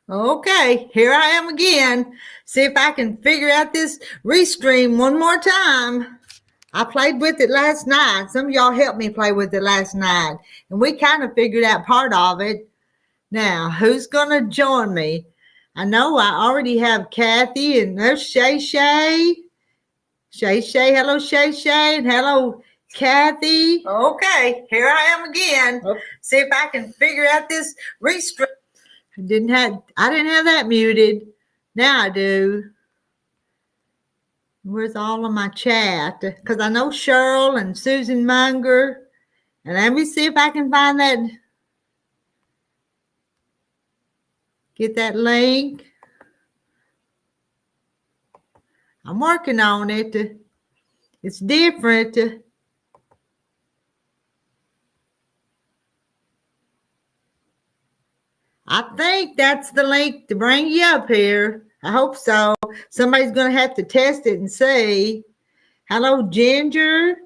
Okay, here I am again. See if I can figure out this Restream one more time. I played with it last night. Some of y'all helped me play with it last night, and we kind of figured out part of it. Now, who's going to join me? I know I already have Kathy, and there's Shay Shay. Shay Shay, hello Shay Shay, and hello Kathy. Okay, here I am again. See if I can figure out this Restream. I didn't have that muted. Now I do. Where's all of my chat? Because I know Cheryl and Susan Munger. And let me see if I can find that. Get that link. I'm working on it. It's different. I think that's the link to bring you up here. I hope so. Somebody's going to have to test it and see. Hello, Ginger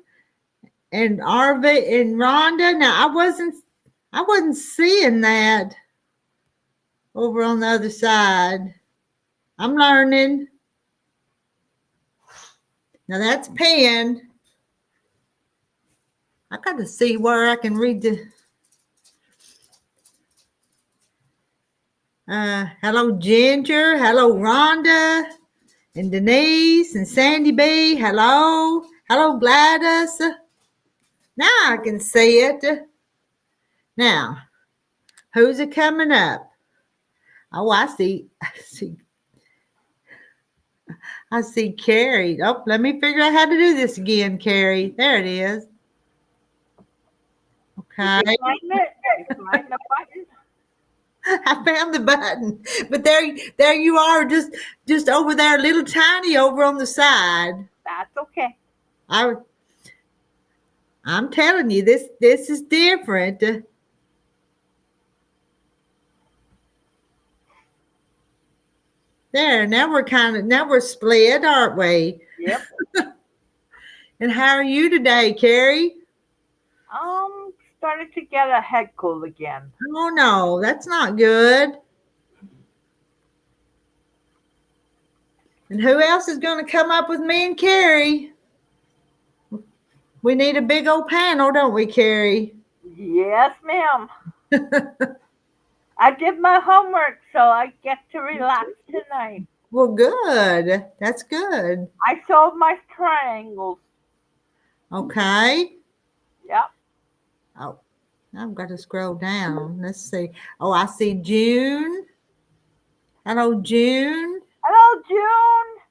and Arva and Rhonda. Now, I wasn't seeing that over on the other side. I'm learning. Now, that's pinned. I got to see where I can read the... hello, Ginger. Hello, Rhonda. And Denise and Sandy B. Hello. Hello, Gladys. Now I can see it. Now, who's it coming up? Oh, I see Carrie. Oh, let me figure out how to do this again, Carrie. There it is. Okay. I found the button, but there you are, just over there, little tiny over on the side. That's okay. I'm telling you, this is different. There, now we're split, aren't we? Yep. And how are you today, Carrie? Started to get a head cold again. Oh no, that's not good. And who else is going to come up with me and Carrie? We need a big old panel, don't we, Carrie? Yes, ma'am. I did my homework, so I get to relax tonight. Well, good. That's good. I solved my triangles. Okay. Yep. Oh, I've got to scroll down. Let's see. Oh, I see June. Hello, June. Hello, June.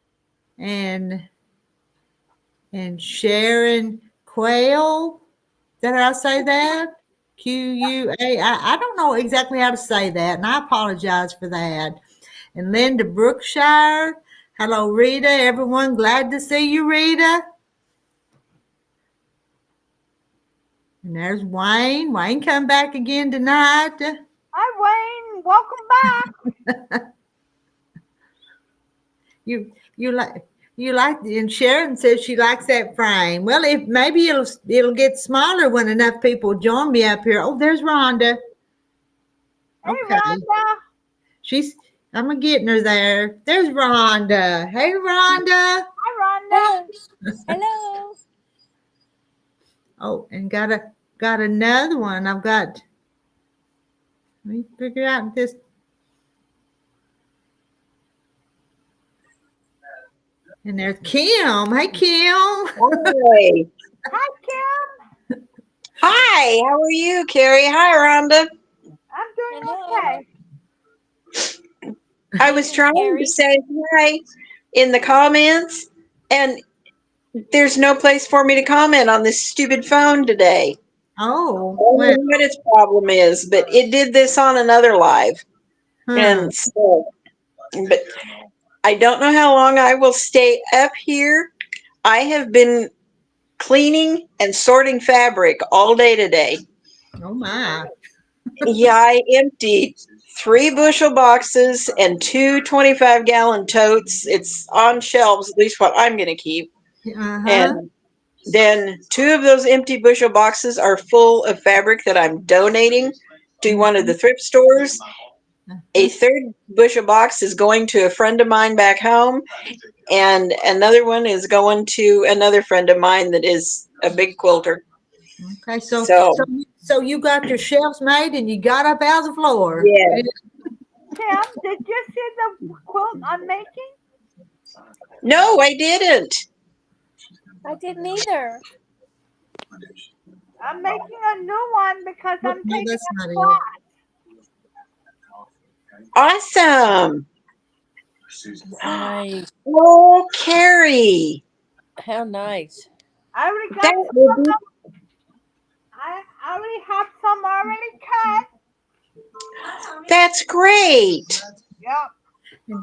And Sharon Quayle. Did I say that? Q-U-A. I don't know exactly how to say that, and I apologize for that. And Linda Brookshire. Hello, Rita. Everyone, glad to see you, Rita. And there's Wayne. Wayne come back again tonight. Hi, Wayne. Welcome back. You like, and Sharon says she likes that frame. Well, if maybe it'll get smaller when enough people join me up here. Oh, there's Rhonda. Hey, okay. Rhonda. I'm getting her there. There's Rhonda. Hey, Rhonda. Hi, Rhonda. Hello. Oh, and got another one. Let me figure out this. And there's Kim. Hey, Kim. Hi. Hi, Kim. Hi. How are you, Carrie? Hi, Rhonda. I'm doing okay. I was trying to say hi in the comments, and there's no place for me to comment on this stupid phone today. Oh. I don't know what its problem is, but it did this on another live. And so, but I don't know how long I will stay up here. I have been cleaning and sorting fabric all day today. Oh my. Yeah, I emptied 3 bushel boxes and 2 25-gallon totes. It's on shelves, at least what I'm going to keep. And then 2 of those empty bushel boxes are full of fabric that I'm donating to one of the thrift stores. A third bushel box is going to a friend of mine back home, and another one is going to another friend of mine that is a big quilter. Okay, so So, so you got your shelves made and you got up out of the floor. yeah. Tim, did you see the quilt I'm making? No, I didn't. I didn't either. I'm making a new one because I'm No, taking that's a not it. class. Awesome. Nice. Oh, Carrie. How nice. I already got That some will of be, them. I already have some already cut. that's great. Yep.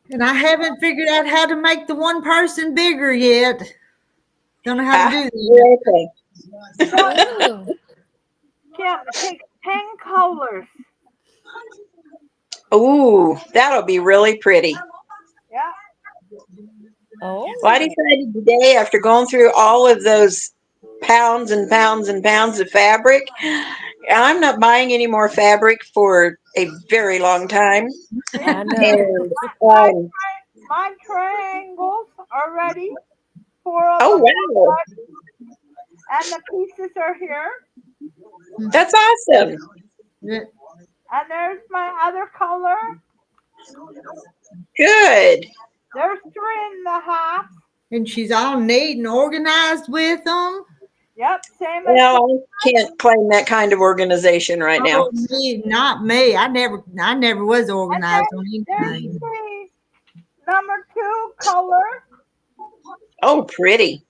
And I haven't figured out how to make the one person bigger yet. Don't know how to do that. Okay. Ooh. Kim, it takes 10 colors. Ooh, that'll be really pretty. Yeah. Oh. Well, I decided today, after going through all of those pounds and pounds and pounds of fabric, I'm not buying any more fabric for a very long time. I know. And My, my triangles are ready. 4 of oh them. wow, And the pieces are here. that's awesome. Yeah. And there's my other color. Good. There's 3 in the half. And she's all neat and organized with them. Yep, same as Well, I can't claim that kind of organization right now. Oh, me, not me. I never was organized on there's anything. 3. Number 2 color. Oh, pretty.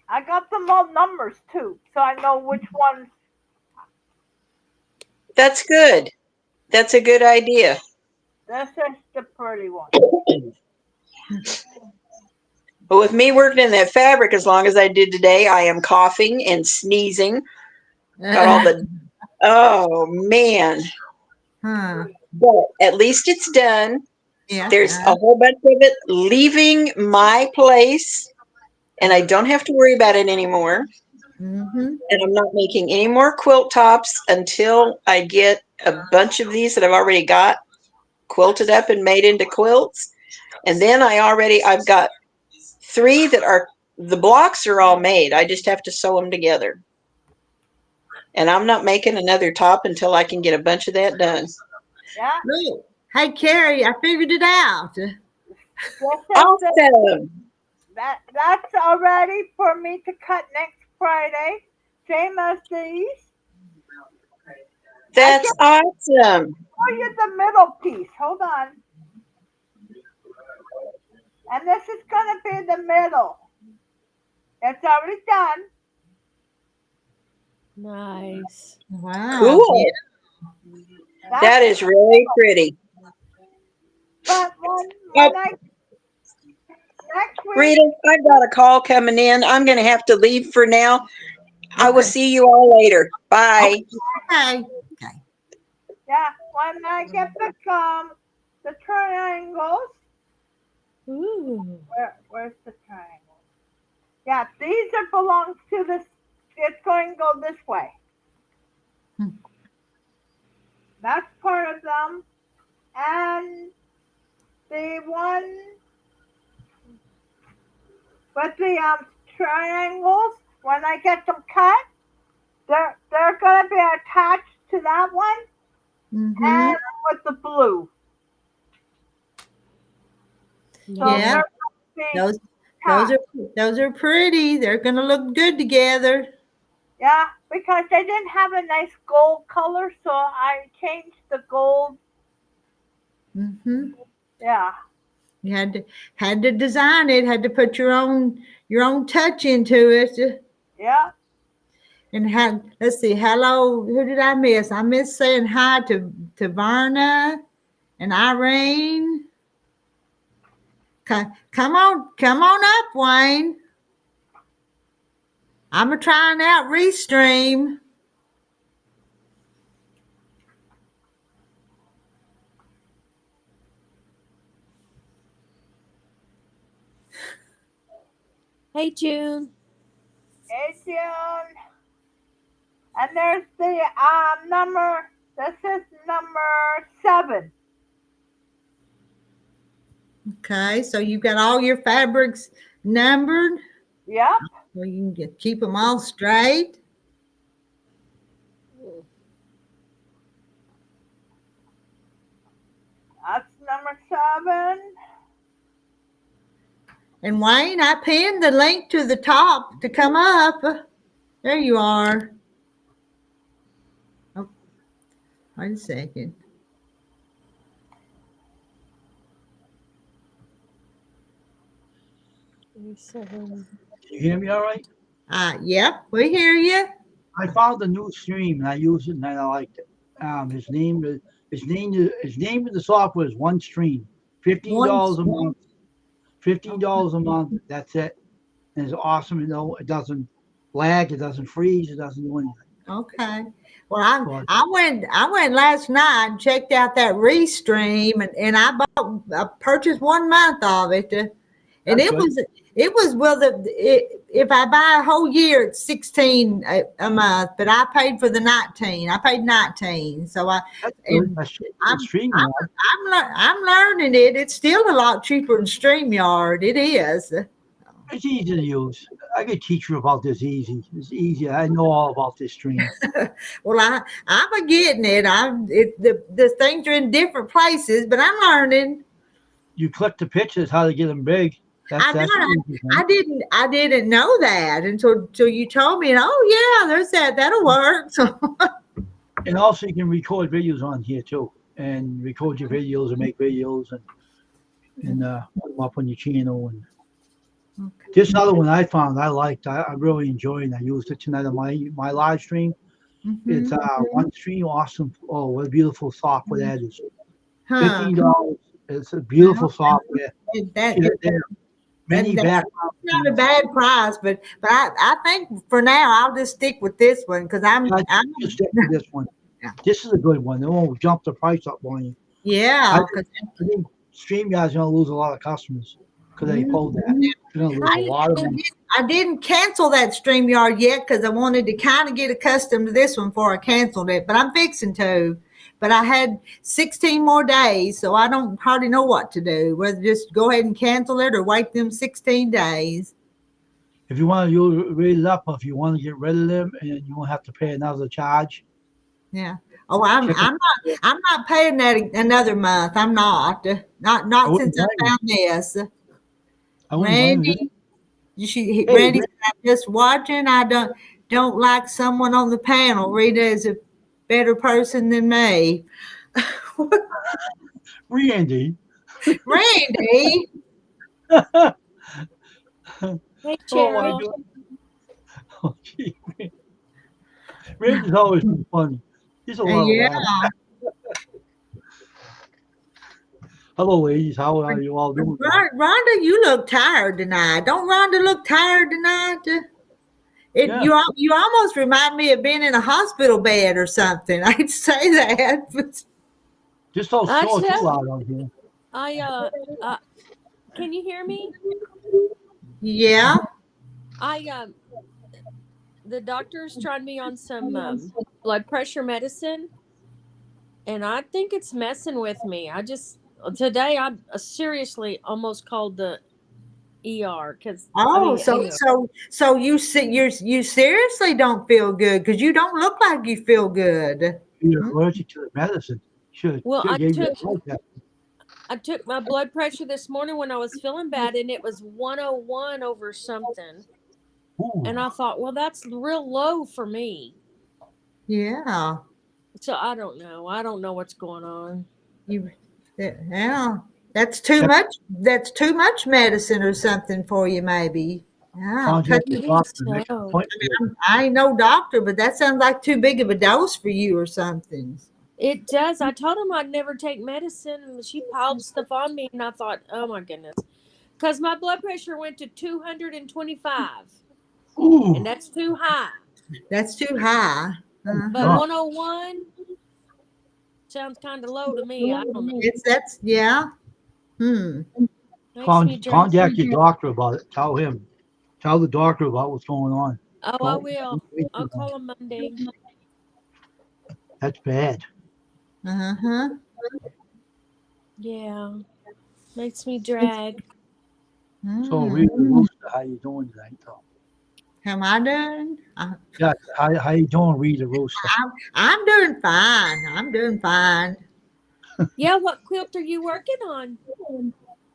I got them all numbers too, so I know which ones. That's good. That's a good idea. This is the pretty one. But with me working in that fabric as long as I did today, I am coughing and sneezing. Got all the, oh man. Huh. But at least it's done. Yeah. There's a whole bunch of it leaving my place, and I don't have to worry about it anymore. Mm-hmm. And I'm not making any more quilt tops until I get a bunch of these that I've already got quilted up and made into quilts. And then I've got 3 that are, the blocks are all made. I just have to sew them together. And I'm not making another top until I can get a bunch of that done. Yeah. Look. Hey, Carrie, I figured it out. This is Awesome. that's all ready for me to cut next Friday. Same as these. That's awesome. Show you the middle piece. Hold on. And this is gonna be the middle. It's already done. Nice. Wow. Cool. Yeah. That is really pretty. But when I next week, Rita, I've got a call coming in. I'm going to have to leave for now. I will Okay. see you all later. Bye. Okay. yeah, when I get the triangles. Ooh. Where's the triangle? Yeah, these are belongs to this. It's going to go this way. Hmm. That's part of them, and the one with the triangles. When I get them cut, they're going to be attached to that one, Mm-hmm. and with the blue. So Yeah. they're Those are pretty. They're gonna look good together. yeah, because they didn't have a nice gold color, so I changed the gold. Mm-hmm. Yeah. You had to design it. Had to put your own touch into it. Yeah. And let's see. Hello. Who did I miss? I missed saying hi to Varna and Irene. Come on up, Wayne. I'm trying out Restream. Hey, June. Hey, June. And there's the number. This is number 7. Okay, so you've got all your fabrics numbered, Yep. so you can keep them all straight. That's number 7. And Wayne, I pinned the link to the top to come up. There you are. Oh, wait a second. Seven. Can you hear me all right? Yep, we hear you. I found a new stream and I use it and I liked it. His name of the software is One Stream. $15 a month. $15 a month. That's it. And it's awesome. You know, it doesn't lag. It doesn't freeze. It doesn't do anything. Okay. Well, I went last night and checked out that Restream, and I purchased 1 month of it, and That's it was well, if I buy a whole year, it's 16 a month, but I paid for the 19. I paid 19, so That's good. I'm learning it. It's still a lot cheaper than StreamYard. It is. It's easy to use. I could teach you about this easy. It's easy. I know all about this stream. Well, I'm getting it. The things are in different places, but I'm learning. You click the pictures, how to get them big. I didn't know that until you told me. And oh yeah, there's that. That'll work. So. And also, you can record videos on here too, and record your videos and make videos and put them up on your channel. And this other one I found I liked. I really enjoyed. And I used it tonight on my live stream. It's One Stream, awesome. Oh, what a beautiful software that is. $15. It's a beautiful software. Many backgrounds. Not a bad price, but I think for now I'll just stick with this one because I'm just stick with this one. Yeah. This is a good one. They won't jump the price up on you. Yeah. I think StreamYard's gonna lose a lot of customers because they pulled that. They're gonna lose a lot of them. I didn't cancel that StreamYard yet because I wanted to kind of get accustomed to this one before I canceled it, but I'm fixing to. But I had 16 more days, so I don't hardly know what to do, whether just go ahead and cancel it or wait them 16 days. If you want to raise it up, if you want to get rid of them, and you won't have to pay another charge. Yeah. Oh, I'm not paying that another month. I'm not since I found this. Randy, Randy, I'm just watching. I don't like someone on the panel. Rita is a better person than me. Randy. Randy. Hey, Cheryl. Oh, gee. Randy's always been funny. He's a lot of laugh. Hello, ladies. How are you all doing? Rhonda, you look tired tonight. Don't Rhonda look tired tonight? You almost remind me of being in a hospital bed or something. I'd say that. But just don't show it too loud on here. Can you hear me? Yeah. The doctor's tried me on some blood pressure medicine, and I think it's messing with me. Today I seriously almost called the ER because so you seriously don't feel good because you don't look like you feel good. You're allergic to the medicine. I took my blood pressure this morning when I was feeling bad, and it was 101 over something. Ooh. And I thought, well, that's real low for me. Yeah. So I don't know. I don't know what's going on. Yeah. That's too much. That's too much medicine or something for you, maybe. Yeah. I ain't no doctor, but that sounds like too big of a dose for you or something. It does. I told him I'd never take medicine, and she piled stuff on me, and I thought, oh my goodness, because my blood pressure went to 225. Ooh. And that's too high. That's too high. Uh-huh. But 101 sounds kind of low to me. I don't know. Yeah. Contact your doctor about it. Tell the doctor about what's going on. Oh, I will. I'll call him Monday. That's bad. Uh-huh. Yeah. Makes me drag. So, Mm. Rita Rooster, how you doing tonight, though? How am I doing? Yeah, how you doing, Rita Rooster? I'm doing fine. I'm doing fine. Yeah, what quilt are you working on,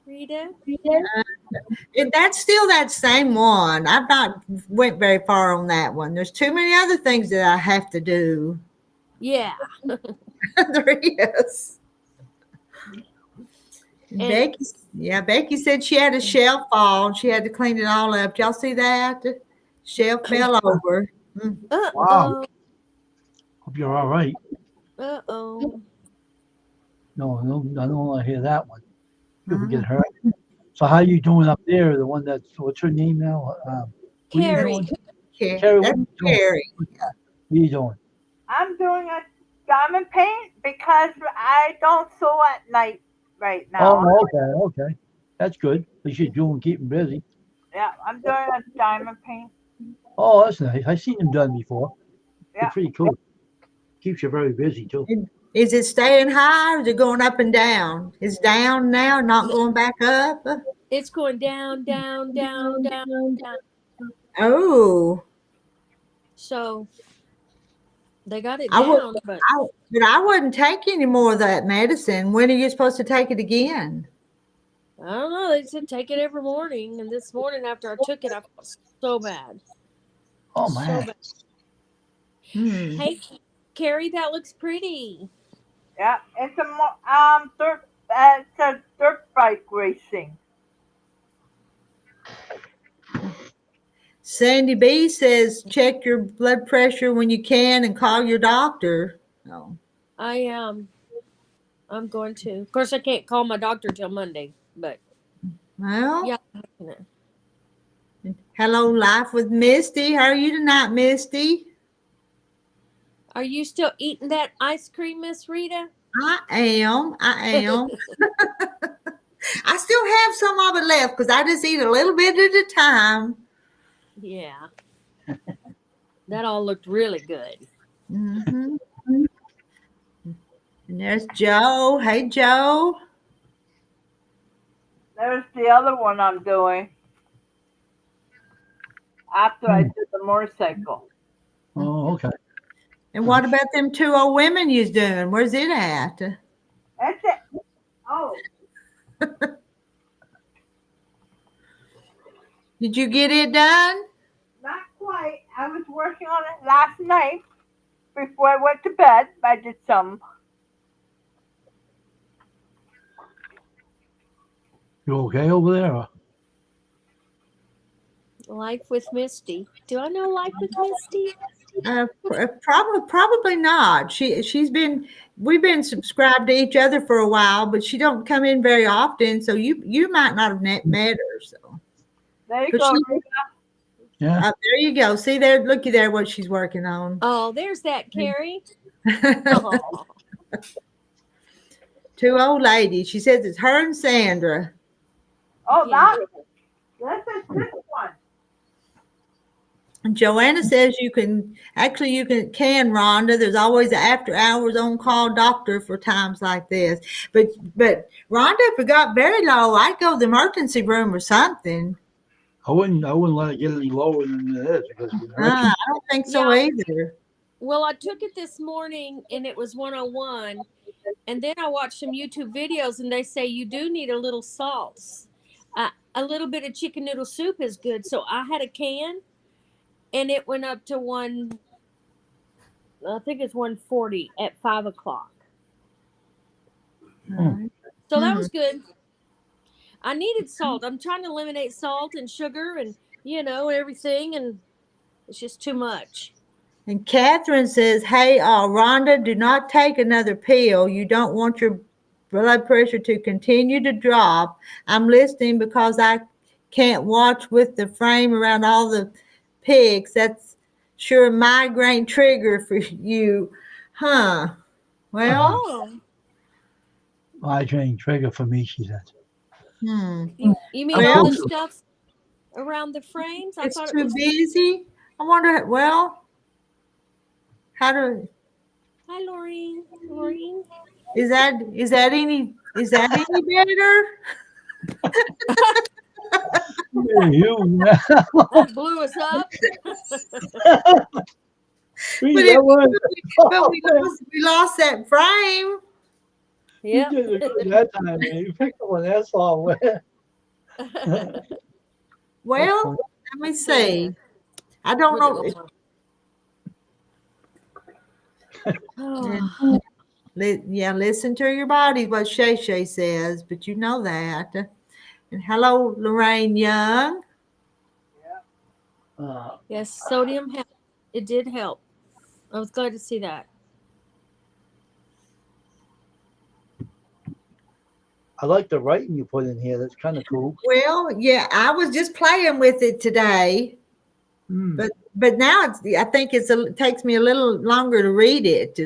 Rita? That's still that same one. I've not went very far on that one. There's too many other things that I have to do. Yeah. There is. And Becky said she had a shelf fall and she had to clean it all up. Y'all see that? The shelf fell over. Mm. Wow. uh-oh. Hope you're all right. Uh-oh. No, I don't want to hear that one. People get Uh-huh. hurt. So how you doing up there? The one that's what's her name now? What are you Carrie. doing? Okay. Carrie, what That's are you doing? scary. What are you doing? I'm doing a diamond paint because I don't sew at night right now. Oh, okay. That's good. At least you're doing keeping busy. Yeah, I'm doing a diamond paint. Oh, that's nice. I've seen them done before. They're Yeah, pretty cool. Keeps you very busy too. Is it staying high or is it going up and down? It's down now, not going back up? It's going down, down, down, down, down. Oh. So they got it I would, down, but but I wouldn't take any more of that medicine. When are you supposed to take it again? I don't know. They said take it every morning, and this morning after I took it, I felt so bad. Oh So man. bad. Hmm. Hey, Carrie, that looks pretty. yeah. It's a dirt bike racing. Sandy B says check your blood pressure when you can and call your doctor. Oh. I'm going to. Of course, I can't call my doctor till Monday, but Well, yeah. hello, Life with Misty. How are you tonight, Misty? Are you still eating that ice cream, Miss Rita? I am. I still have some of it left because I just eat a little bit at a time. Yeah. That all looked really good. Mm-hmm. And there's Joe. Hey, Joe. There's the other one I'm doing after I did the motorcycle. Oh, okay. And what about them two old women you's doing? Where's it at? That's it. Oh, Did you get it done? not quite. I was working on it last night before I went to bed. I did some. You okay over there? Or? Life with Misty. Do I know Life with Misty? Probably not. We've been subscribed to each other for a while, but she don't come in very often, so you might not have met her. So, There you but go. Yeah. there you go. See there, looky there, what she's working on. Oh, there's that Carrie. Oh. Two old ladies. She says it's her and Sandra. Oh, Yeah. this is this one. And Joanna says you can Rhonda. There's always an after hours on call doctor for times like this. But Rhonda, if it got very low, I'd go to the emergency room or something. I wouldn't let it get any lower than it is because it hurts I don't think so Yeah. either. Well, I took it this morning and it was 101. And then I watched some YouTube videos and they say you do need a little salt. A little bit of chicken noodle soup is good. So I had a can and it went up to I think it's 140 at 5 o'clock. So that was good. I needed salt. I'm trying to eliminate salt and sugar and, everything. And it's just too much. And Catherine says, hey, Rhonda, do not take another pill. You don't want your blood pressure to continue to drop. I'm listening because I can't watch with the frame around all the pigs. That's sure a migraine trigger for you. Huh. Well, Oh. migraine trigger for me, she said. You mean Well, all the stuff around the frames? I it's thought it too was busy. I wonder, well, how do Hi, Laureen. Laureen. Is that any better? You, That blew us up. But we lost that frame. Yeah. You did it good that time, man. You picked up on that song. Well, let me see. I don't know. Oh, Yeah, listen to your body, what Shay Shay says, but you know that. And hello, Lorraine Young. yes, sodium helped. It did help. I was glad to see that. I like the writing you put in here. That's kind of cool. Well, yeah, I was just playing with it today, but now I think it takes me a little longer to read it.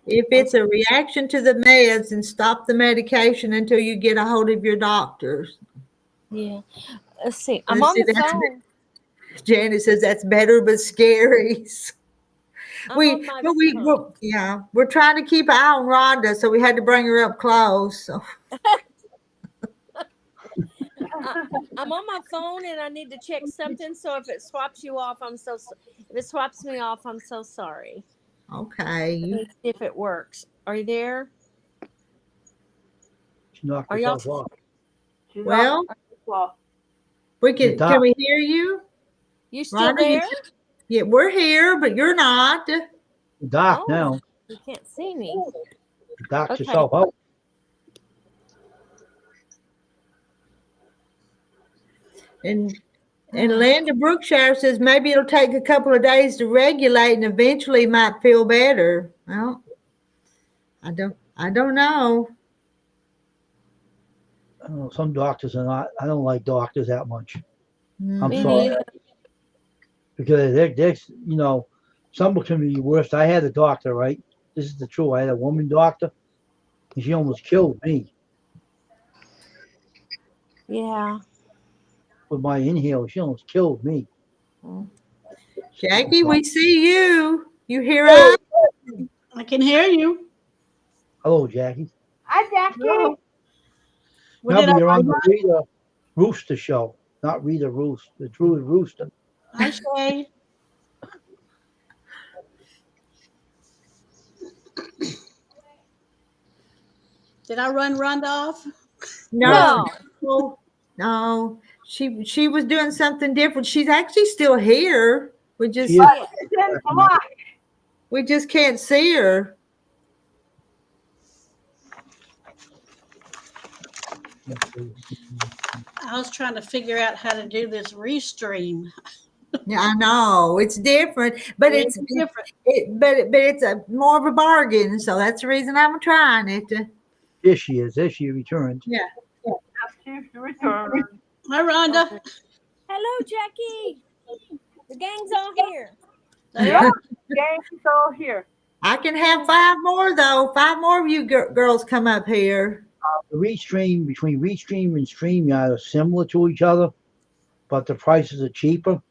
If it's a reaction to the meds, and stop the medication until you get a hold of your doctors. Yeah. Let's see. I'm on the phone. Janet says that's better but scary. I'm on my phone. We're trying to keep an eye on Rhonda, so we had to bring her up close. So. I'm on my phone and I need to check something. So if it swaps you off, if it swaps me off, I'm so sorry. Okay. Let me see if it works. Are you there? She knocked Are y'all? herself off. Well, can we hear you? You still Rhonda, there? Yeah, we're here, but you're not. Doc now. You can't see me. Docked yourself out. And Linda Brookshire says maybe it'll take a couple of days to regulate and eventually might feel better. Well, I don't know. I don't know, some doctors are not. I don't like doctors that much. I'm Me sorry. neither. Because they're some can be worse. I had a doctor, right? This is the truth. I had a woman doctor, and she almost killed me Yeah. with my inhale. She almost killed me. Jackie, we see you. You hear us? I can hear you. Hello, Jackie. Hi, Jackie. What Now, did but I you're on the Rita Rooster show, not Rita Roost. The True Rooster. Hi, Shay. Did I run Rhonda off? No. She was doing something different. She's actually still here. We just She is. It's in black. we just can't see her. I was trying to figure out how to do this Restream. Yeah, I know it's different, but it's different. but it's a more of a bargain. So that's the reason I'm trying it. There she is. There she returned. Yeah. She's returned. Hi, Rhonda. Hello, Jackie. The gang's all here. Yeah, gang's all here. I can have 5 more though. 5 more of you girls come up here. The Restream between Restream and StreamYard are similar to each other, but the prices are cheaper.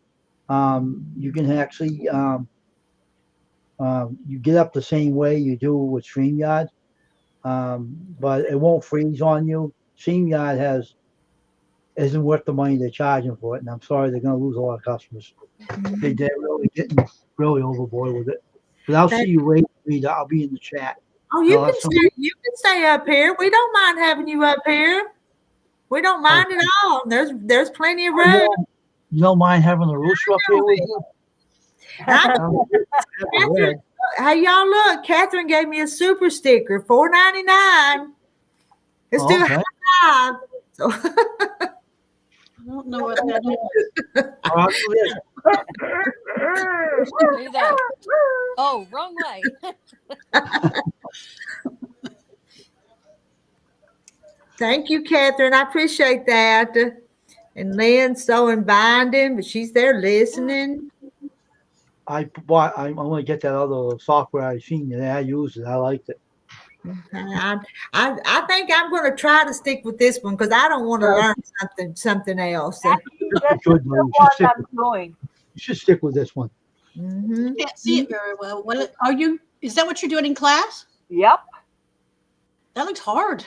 You can actually you get up the same way you do with StreamYard, but it won't freeze on you. StreamYard isn't worth the money they're charging for it, and I'm sorry they're going to lose a lot of customers. They're really getting really overboard with it. But I'll see you later, Rita. I'll be in the chat. Oh, you can stay up here. We don't mind having you up here. We don't mind at all. There's plenty of room. You don't mind having a rooster up here with you? Hey, y'all look. Catherine gave me a super sticker, $4.99. Let's do a high five. So. I don't know what that is. Do that. Oh, wrong way. Thank you, Catherine. I appreciate that. And Lynn's sewing binding, but she's there listening. I'm going to get that other software I've seen and I use it. I liked it. I think I'm going to try to stick with this one because I don't want to learn something else. This is the one I'm doing. You should stick with this one. Mm-hmm. I can't see it very well. What are you? Is that what you're doing in class? Yep. That looks hard.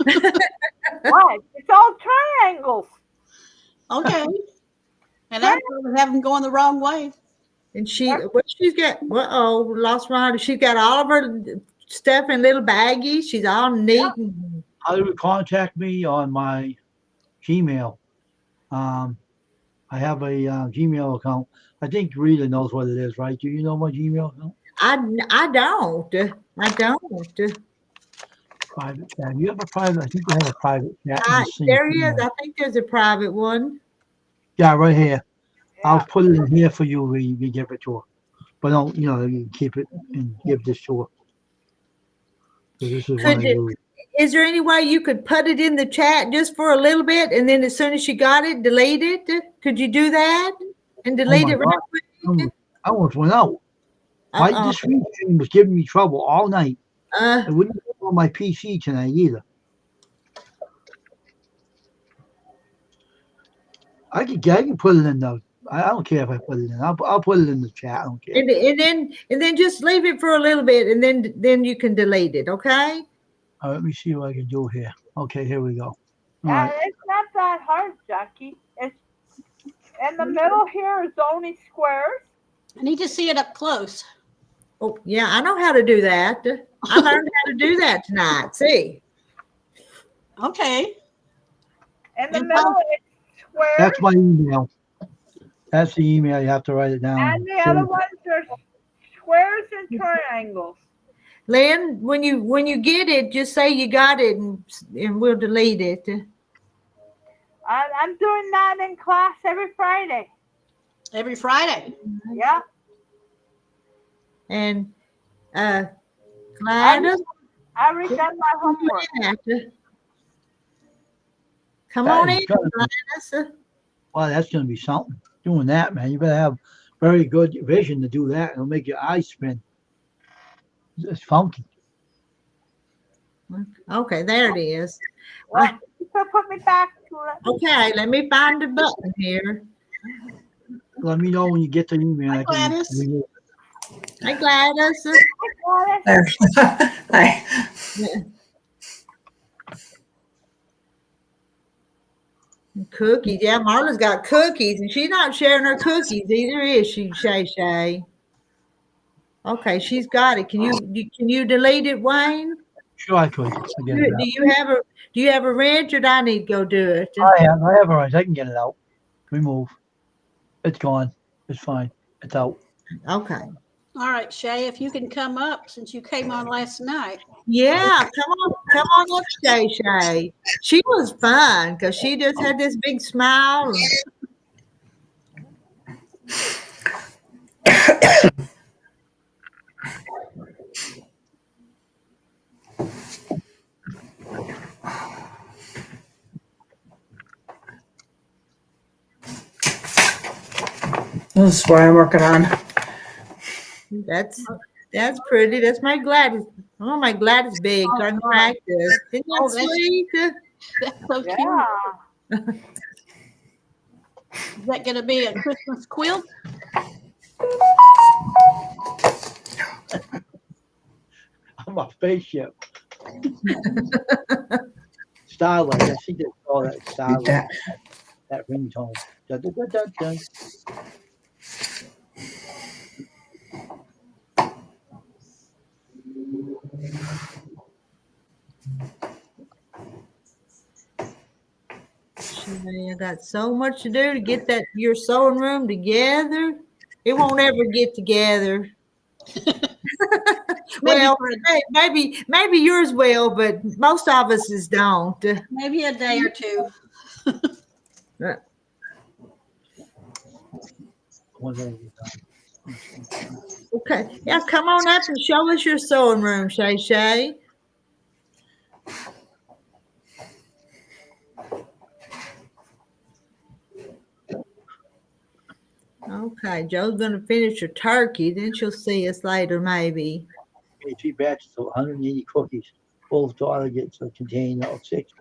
What? It's all triangles. Okay. And I'd rather have them going the wrong way. And she's got, lost Rhonda. She's got all of her stuff in little baggies. She's all neat. And, How do you contact me on my Gmail? I have a Gmail account. I think Rita knows what it is, right? Do you know my Gmail account? I don't. Private chat. You have a private. I think you have a private chat. in the same There he is. email. I think there's a private one. Yeah, right here. I'll Yeah. put it in here for you. We give it to her, but don't you can keep it and give this to her. So this is one I use. Is there any way you could put it in the chat just for a little bit, and then as soon as you got it, delete it? Could you do that and delete my it right quick? I almost went out. This Restream was giving me trouble all night. It wouldn't go on my PC tonight either. I can put it in the. I don't care if I put it in. I'll put it in the chat. I don't care. And then just leave it for a little bit, and then you can delete it. Okay. All right, let me see what I can do here. Okay, here we go. All right. It's not that hard, Jackie. It's in the middle here is only squares. I need to see it up close. Oh yeah, I know how to do that. I learned how to do that tonight. See. Okay. In the middle it's squares. That's my email. That's the email. You have to write it down. And the other ones are squares and triangles. Lynn, when you get it, just say you got it, and we'll delete it. I'm doing that in class every Friday. Every Friday. Yeah. And Gladys, I already done my homework. Come That on is in, good. Gladys. Well, that's going to be something. Doing that, man. You better have very good vision to do that. It'll make your eyes spin. It's funky. Okay, there it is. Well, so put me back to it. Okay, let me find the button here. Let me know when you get the email. Hi, Gladys. remove Hi, Gladys. Got it. Hi. Cookies. Yeah, Marla's got cookies, and she's not sharing her cookies either, is she, Shay Shay? Okay, she's got it. Can you delete it, Wayne? Sure, I could. I get it out. Do you have a wrench, or do I need to go do it? I have a right. I can get it out. Remove. It's gone. It's fine. It's out. Okay. All right, Shay, if you can come up since you came on last night. Yeah, come on up, Shay Shay. She was fun because she just had this big smile. This is what I'm working on. That's pretty. That's my Gladys. Oh, my Gladys big. So I can practice. Isn't that sweet? That's so cute. Yeah. Is that going to be a Christmas quilt? I'm a spaceship. Starlight. I think they call that Beat Starlight. that. That ringtone. Dun, dun, dun, dun, dun. I got so much to do to get your sewing room together. It won't ever get together. Well, maybe yours will, but most of us don't. Maybe a day or two. Okay. Yeah, come on up and show us your sewing room, Shay Shay. Okay, Joe's going to finish her turkey. Then she'll see us later, maybe. 3 batches of 180 cookies. Both daughter gets a container of 6.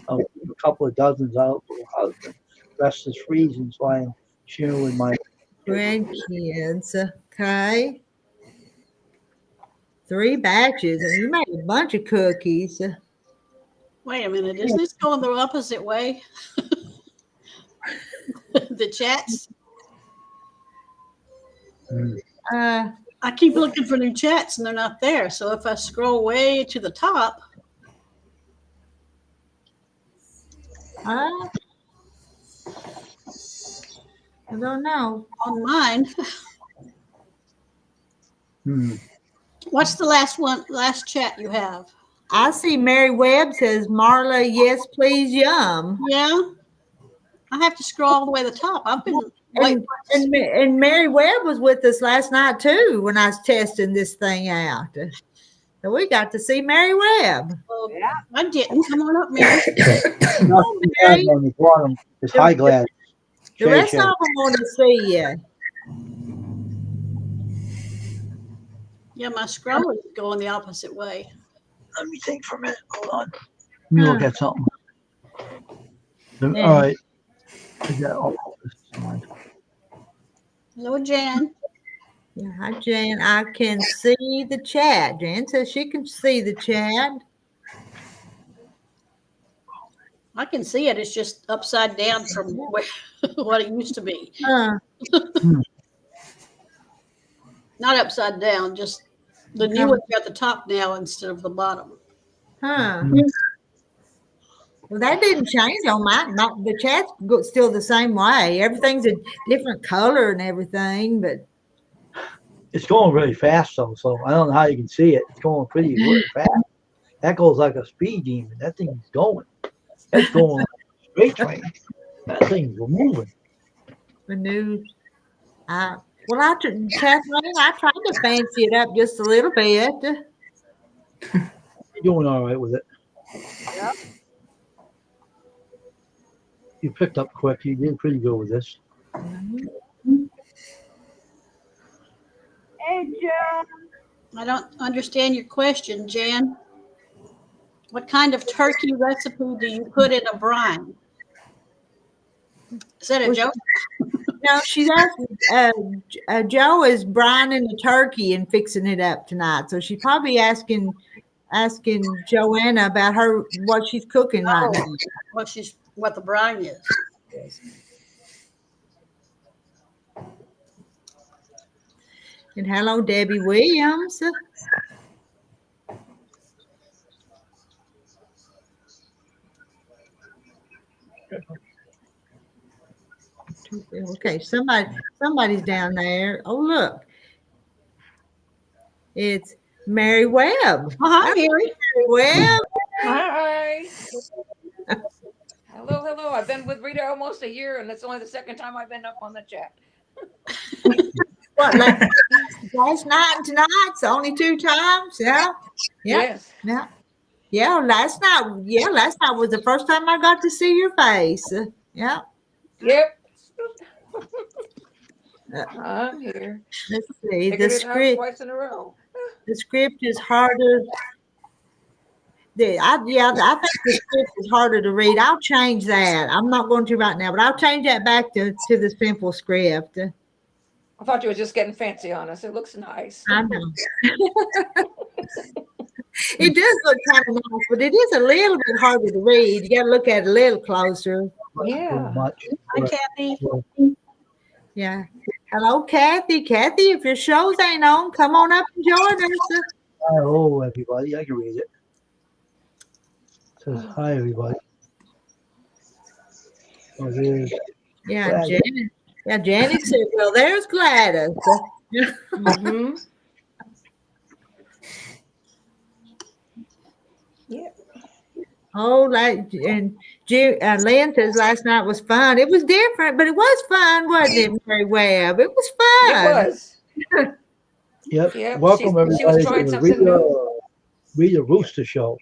A couple of dozens out for her husband. The rest is freezing, so I'm sharing with my grandkids. Okay. 3 batches, and you made a bunch of cookies. Wait a minute. Isn't this going the opposite way? The chats? Uh, I keep looking for new chats and they're not there. So if I scroll way to the top, I don't know. on mine, Hmm. what's the last chat you have? I see Mary Webb says, Marla, yes, please, yum. Yeah. I have to scroll all the way to the top. I've been late. And Mary Webb was with us last night too when I was testing this thing out. So we got to see Mary Webb. Well, I didn't. Come on up, Mary. Oh, Mary. On the bottom is high glass. The rest of them want to see you. Yeah, my scroll is going the opposite way. Let me think for a minute. Hold on. Let me look at something. All Yeah. right. Is that all? Hello, Jan. Yeah, hi, Jan. I can see the chat. Jan says she can see the chat. I can see it. It's just upside down from where, what it used to be. Not upside down, just the new one's at the top now instead of the bottom. Huh. Well, that didn't change on mine. The chat's still the same way. Everything's a different color and everything, but It's going really fast, though. So I don't know how you can see it. It's going pretty fast. That goes like a speed demon. That thing's going. That's going like a straight train. That thing's moving. the news. Kathleen, I tried to fancy it up just a little bit. You're doing all right with it. Yep. You picked up quick. You did pretty good with this. Hey, Jan. I don't understand your question, Jan. What kind of turkey recipe do you put in a brine? Is that a joke? No, she's asking. Joe is brining the turkey and fixing it up tonight, so she's probably asking Joanna about what she's cooking right now. What the brine is. And hello, Debbie Williams. Okay, somebody's down there. Oh, look. It's Mary Webb. Hi, Mary. Mary Webb. Hi. Hello. I've been with Rita almost a year, and it's only the second time I've been up on the chat. What, last night and tonight? It's only 2 times. Yeah. Yes. Yeah. Last night was the first time I got to see your face. Yeah. Yep. I'm here. Let's see. Figured it out twice in a row. The script is harder. I think the script is harder to read. I'll change that. I'm not going to right now, but I'll change that back to the simple script. I thought you were just getting fancy on us. It looks nice. I know. It does look kind of nice, but it is a little bit harder to read. You got to look at it a little closer. Yeah. Hi, Kathy. Yeah. Hello, Kathy. Kathy, if your shows ain't on, come on up and join us. Hello, everybody. I can read it. It says, hi, everybody. Oh, there's Yeah, Janet. Yeah, Janet said, well, there's Gladys. Mm-hmm. Yeah. Oh, and Lynn says last night was fun. It was different, but it was fun, wasn't it, Mary Webb? It was fun. It was. Yep. Welcome, everybody. She was trying something new. Rita Rooster Show.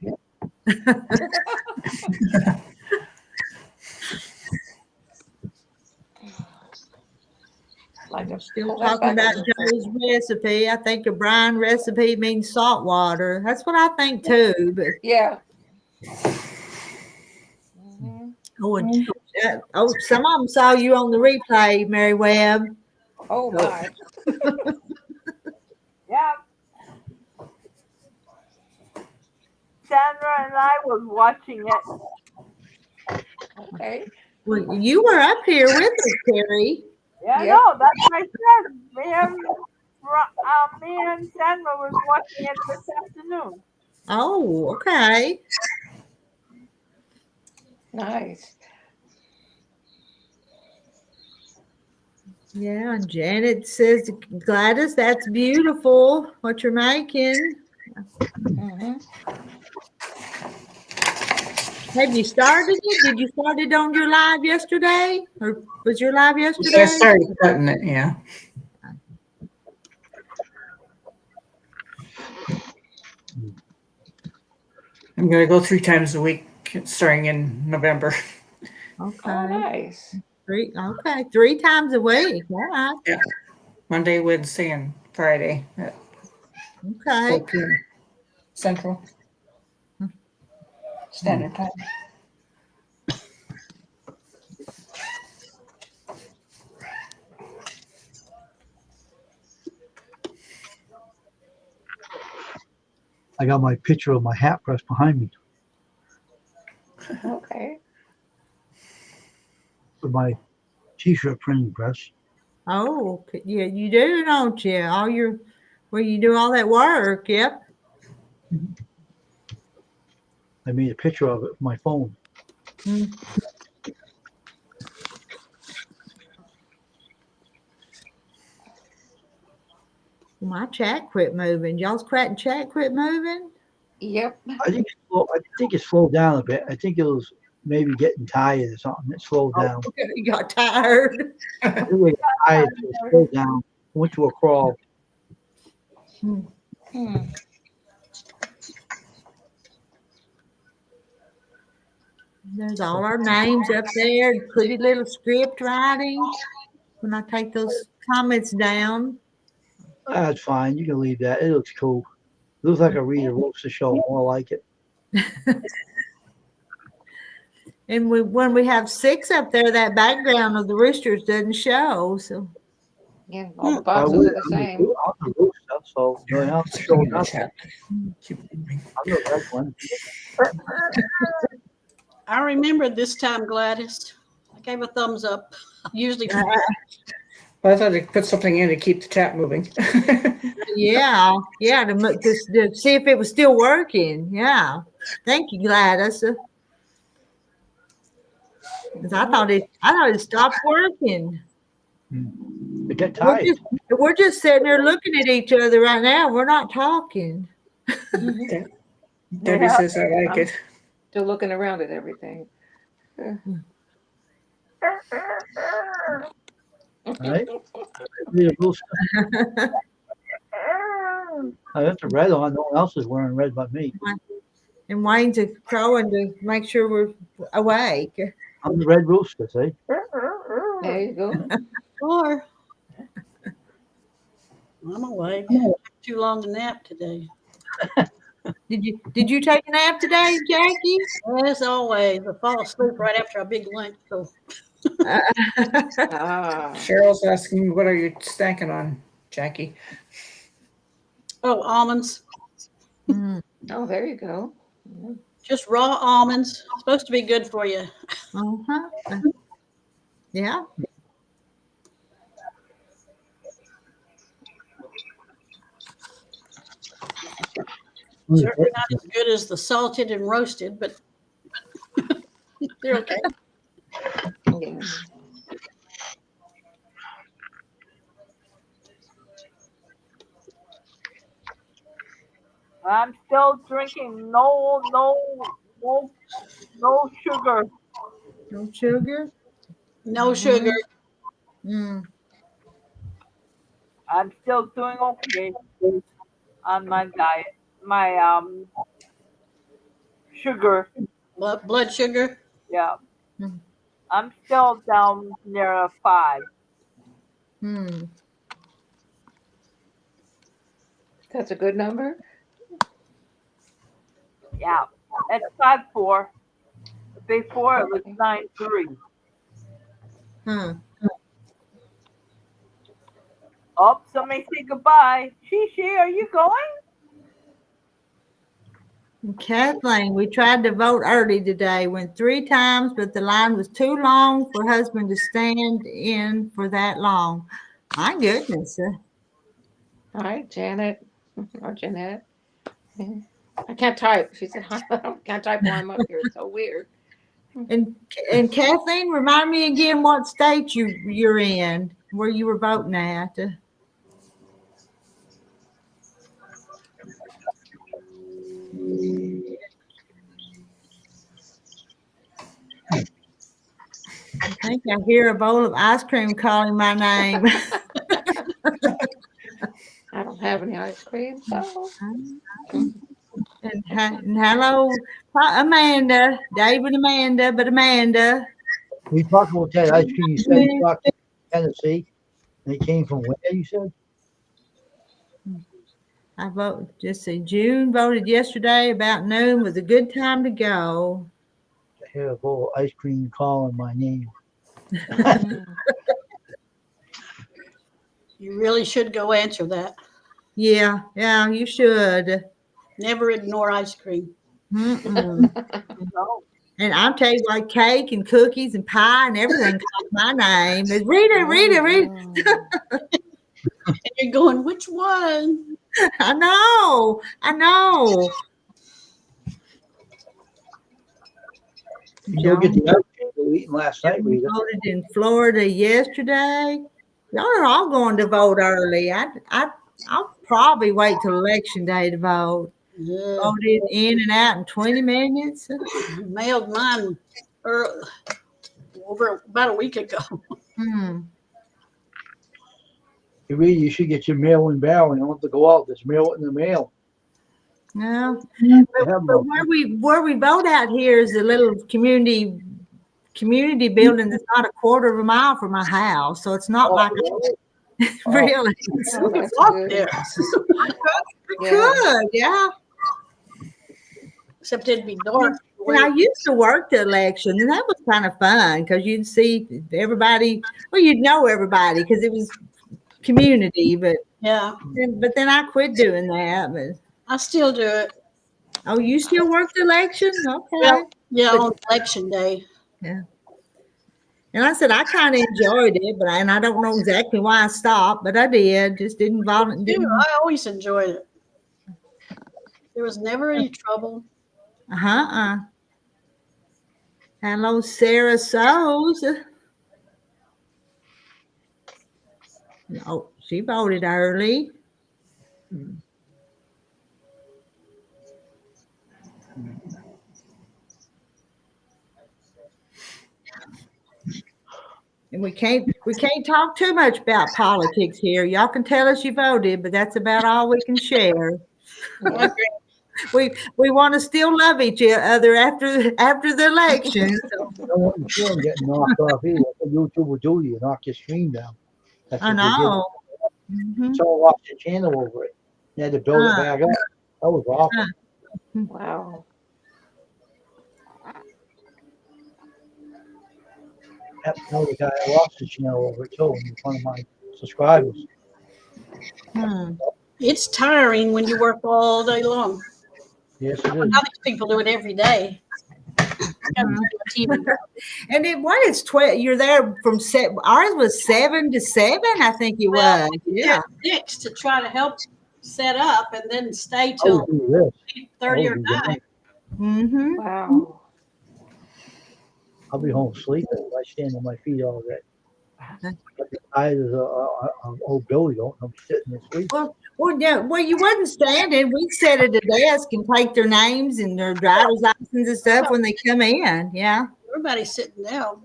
Still talking about Joe's recipe. I think a brine recipe means salt water. That's what I think too. But yeah. some of them saw you on the replay, Mary Webb. Oh my. Yeah. Sandra and I was watching it. Okay. Well, you were up here with us, Terry. Yeah, Yep. no, that's what I said. Me and Sandra was watching it this afternoon. Oh, okay. Nice. Yeah, and Janet says, Gladys, that's beautiful what you're making. Hmm. Have you started it? Did you start it on your live yesterday? Or was your live Yeah, I yesterday? started cutting it, yeah. I'm gonna go 3 times a week starting in November. Okay. Oh, nice. Three times a week. All right. Yeah. Monday, Wednesday, and Friday at 4 Okay. p.m. Central Standard Time. I got my picture of my hat press behind me Okay. with my t-shirt printing press. Oh, yeah, you do, don't you? Where you do all that work. Yep. I made a picture of it with my phone. Mm. My chat quit moving. Y'all's chat quit moving? Yep. I think it slowed down a bit. I think it was maybe getting tired or something. It slowed down. You got tired. I think it got tired, so it slowed down. Went to a crawl. Hmm. There's all our names up there, pretty little script writing. When I take those comments down. That's fine. You can leave that. It looks cool. It looks like a Rita Roaster show. More like it. And when we have 6 up there, that background of the roosters doesn't show. So Yeah, all the I boxes would. are the same. I'm the rooster, so you don't have to show In the nothing. chat. Keep moving. I'm the red one. I remembered this time, Gladys. I gave a thumbs up. Usually, Well, I thought I'd put something in to keep the chat moving. yeah, to see if it was still working. Yeah, thank you, Gladys. 'Cause I thought it stopped working. They get tired. We're just sitting there looking at each other right now. We're not talking. Debbie says I like it. Still looking around at everything. Right? Rita Roaster. I got the red on. No one else is wearing red but me. And Wayne's crowing to make sure we're awake. I'm the red rooster, see? There you go. sure. I'm awake. Too long to nap today. Did you take a nap today, Jackie? As always, I fall asleep right after a big lunch. So Ah. Cheryl's asking, what are you snacking on, Jackie? almonds. Oh, there you go. Just raw almonds. Supposed to be good for you. Uh-huh. Yeah. Certainly not as good as the salted and roasted, but they're okay. Yeah. I'm still drinking no sugar. No sugar? No sugar. Mm. I'm still doing okay on my diet. My sugar. Blood sugar. Yeah. Mm. I'm still down near a 5. That's a good number. Yeah. It's 5.4. Before it was 9.3. Huh. Oh, somebody say goodbye. Shishi, are you going? Kathleen, we tried to vote early today. Went 3 times, but the line was too long for husband to stand in for that long. My goodness. Hi, Janet. Or Jeanette. I can't type. She said, I can't type while I'm up here. It's so weird. And Kathleen, remind me again what state you're in, where you were voting at. I think I hear a bowl of ice cream calling my name. I don't have any ice cream, so. And hello, Amanda, David, Amanda, but Amanda. We talked about that ice cream. You said you talked to Tennessee. They came from where, you said? I voted, just say June voted yesterday about noon was a good time to go. I hear a bowl of ice cream calling my name. You really should go answer that. Yeah, you should. Never ignore ice cream. Mm-mm. And I'll tell you what, cake and cookies and pie and everything calls my name. It's Rita. And you're going, which one? I know. You go get the ice cream we were eating last night, We Rita. voted in Florida yesterday. Y'all are all going to vote early. I'll probably wait till election day to vote. Yeah. Voted in and out in 20 minutes. Mailed mine over about a week ago. Hey, Rita, you should get your mail in barrel. You don't have to go out. Just mail it in the mail. No, They have but them. where we vote out here is a little community building that's not a quarter of a mile from my house, so it's not like really. Oh, that's Walk good. there. Could, yeah. Except it'd be dark. And I used to work the election, and that was kind of fun because you'd see everybody. Well, you'd know everybody because it was community. But then I quit doing that. But I still do it. oh, you still work the election? Okay. Well, yeah, on election day. Yeah. And I said I kind of enjoyed it, and I don't know exactly why I stopped, but I did. Just didn't volunteer. I always enjoyed it. There was never any trouble. Hello, Sarah Sows. Oh, she voted early. And we can't talk too much about politics here. Y'all can tell us you voted, but that's about all we can share. We want to still love each other after the election. So. I don't want your phone getting knocked off either. That's what YouTube will do to you, knock your screen down. That's I what they did. know. Mm-hmm. Someone lost their channel over it. They had to build it back up. That was awful. Wow. That was the guy that lost his channel over it too. He was one of my subscribers. It's tiring when you work all day long. Yes, it is. Now these people do it every day. And it's 12. You're there from 7. Ours was 7 to 7. I think it was. Yeah. 6 to try to help set up, and then stay till 8:30 or 9. Mm-hmm. Wow. I'll be home sleeping if I stand on my feet all day. I as old Billy don't. I'm sitting and sleeping. Well, you wasn't standing. We'd sit at a desk and take their names and their driver's license and stuff when they come in. Yeah. Everybody's sitting down.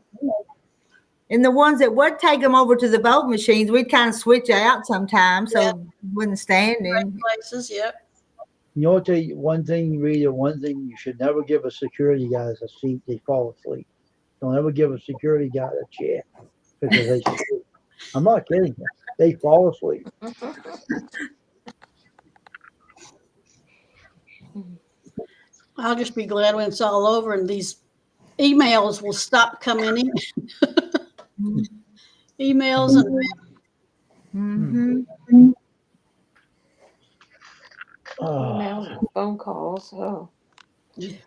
And the ones that would take them over to the vote machines, we'd kind of switch out sometimes, so we wouldn't stand in. Places, yep. You know what? One thing you should never give a security guard a seat. They fall asleep. Don't ever give a security guard a chair because they sleep. I'm not kidding you. They fall asleep. I'll just be glad when it's all over and these emails will stop coming in. Emails and Mm-hmm. Emails and phone calls. Oh,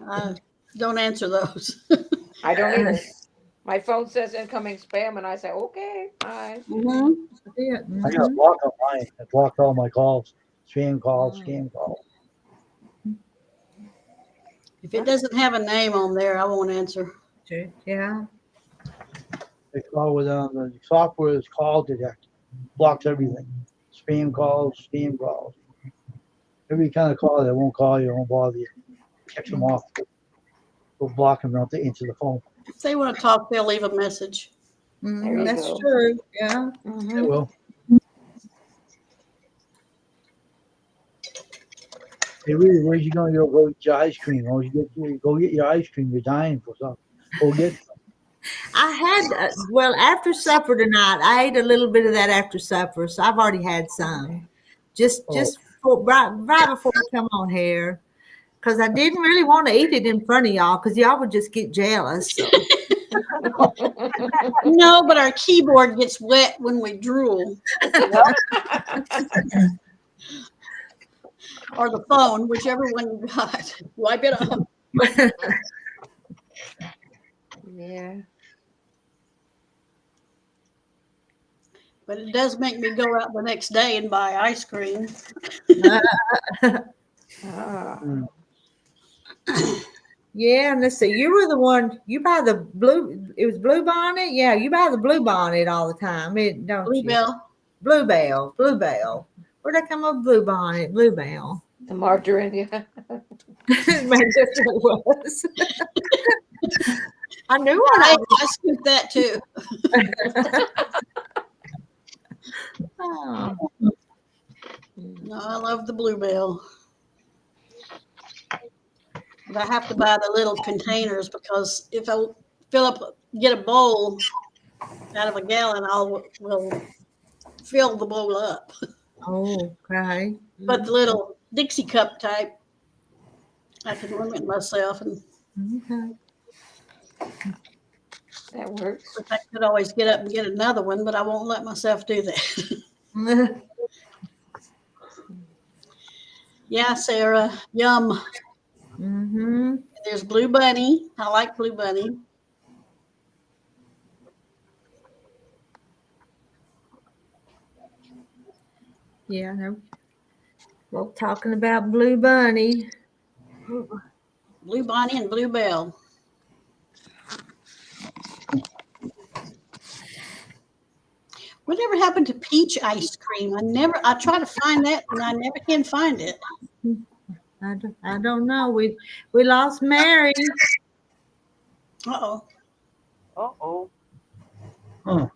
I don't answer those. I don't either. My phone says incoming spam, and I say, okay, fine. Mm-hmm. Yeah. I got Mm-hmm. blocked on mine. I blocked all my calls. Spam calls, Mm. scam calls. If it doesn't have a name on there, I won't answer. Yeah. They call with the software is call detect. Blocks everything. Spam calls, scam calls. Every kind of call that won't call you, won't bother you. Checks them off. We'll block them not to answer the phone. If they want to talk, they'll leave a message. There you That's go. true. Yeah. They Mm-hmm. will. Hey, really, where's you going to go get your ice cream? Oh, go get your ice cream. You're dying for something. Go get some. I had well after supper tonight. I ate a little bit of that after supper, so I've already had some. Just Oh, right before I come on here, because I didn't really want to eat it in front of y'all, because y'all would just get jealous. So. No, but our keyboard gets wet when we drool. Or the phone, whichever one you got. Wipe it off. Yeah. But it does make me go out the next day and buy ice cream. Ah. mm. Yeah, and let's see. You were the one. You buy the blue. It was Blue Bonnet. Yeah, you buy the Blue Bonnet all the time, don't you? Bluebell. Bluebell. Bluebell. Where'd I come up? Blue Bonnet. Bluebell. The margarine, yeah. Maybe that's what it was. I knew what I I scooped that too. was. Oh. No, I love the Bluebell. But I have to buy the little containers because if I get a bowl out of a gallon, will fill the bowl up. Oh, okay. But the little Dixie cup type, I can limit myself, and Okay. That works. but I could always get up and get another one, but I won't let myself do that. Yeah, Sarah, yum. Mm-hmm. There's Blue Bunny. I like Blue Bunny. Yeah, no. Well, talking about Blue Bunny. Blue Bonnie and Bluebell. Whatever happened to peach ice cream? I try to find that and I never can find it. I don't know. We lost Mary. Uh-oh. Uh-oh. Huh.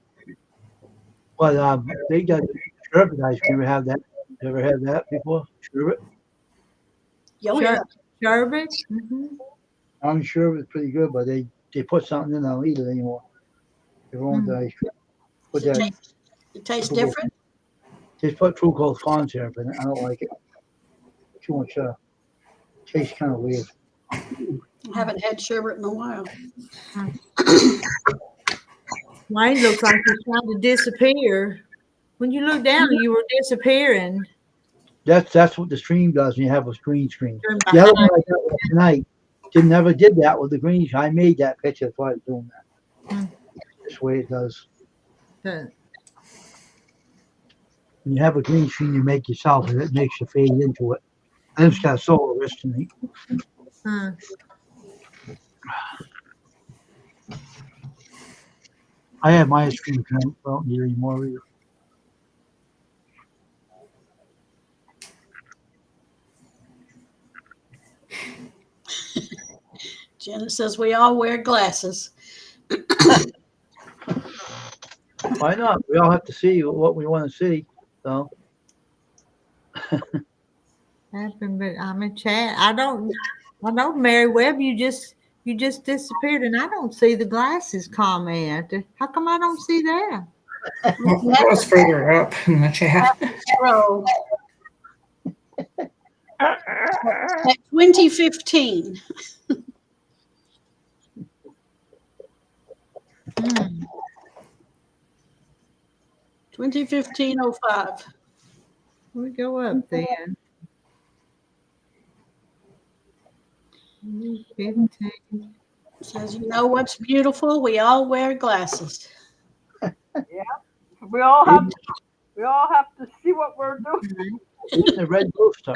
But they got sherbet ice cream. Have that? You ever had that before? Sherbet? Oh, yeah. Sherbet. Mm-hmm. I'm sure it's pretty good, but they put something in. I don't eat it anymore. They won't ice cream. Put that. It tastes different. Just put fructose corn syrup in it. I don't like it. Too much. Tastes kind of weird. I haven't had sherbet in a while. Wayne looks like he's trying to disappear. When you look down, you were disappearing. That's what the stream does when you have a green screen. You're The other one behind. I got last night never did that with the green screen. I made that picture. That's why I was doing that. This way it does. The- When you have a green screen, you make yourself, and it makes you fade into it. And it's got solar wrist to me. huh. I have my ice cream tonight. I don't need any more either. Janet says we all wear glasses. Why not? We all have to see what we want to see. So Happened, but I'm in chat. I know, Mary Webb, you just disappeared, and I don't see the glasses comment. How come I don't see that? Well, that was further up in the chat. Scroll. At 2015. 2015-05. We go up then. 15. Says, you know what's beautiful? We all wear glasses. We all have to see what we're doing. It's the red rooster.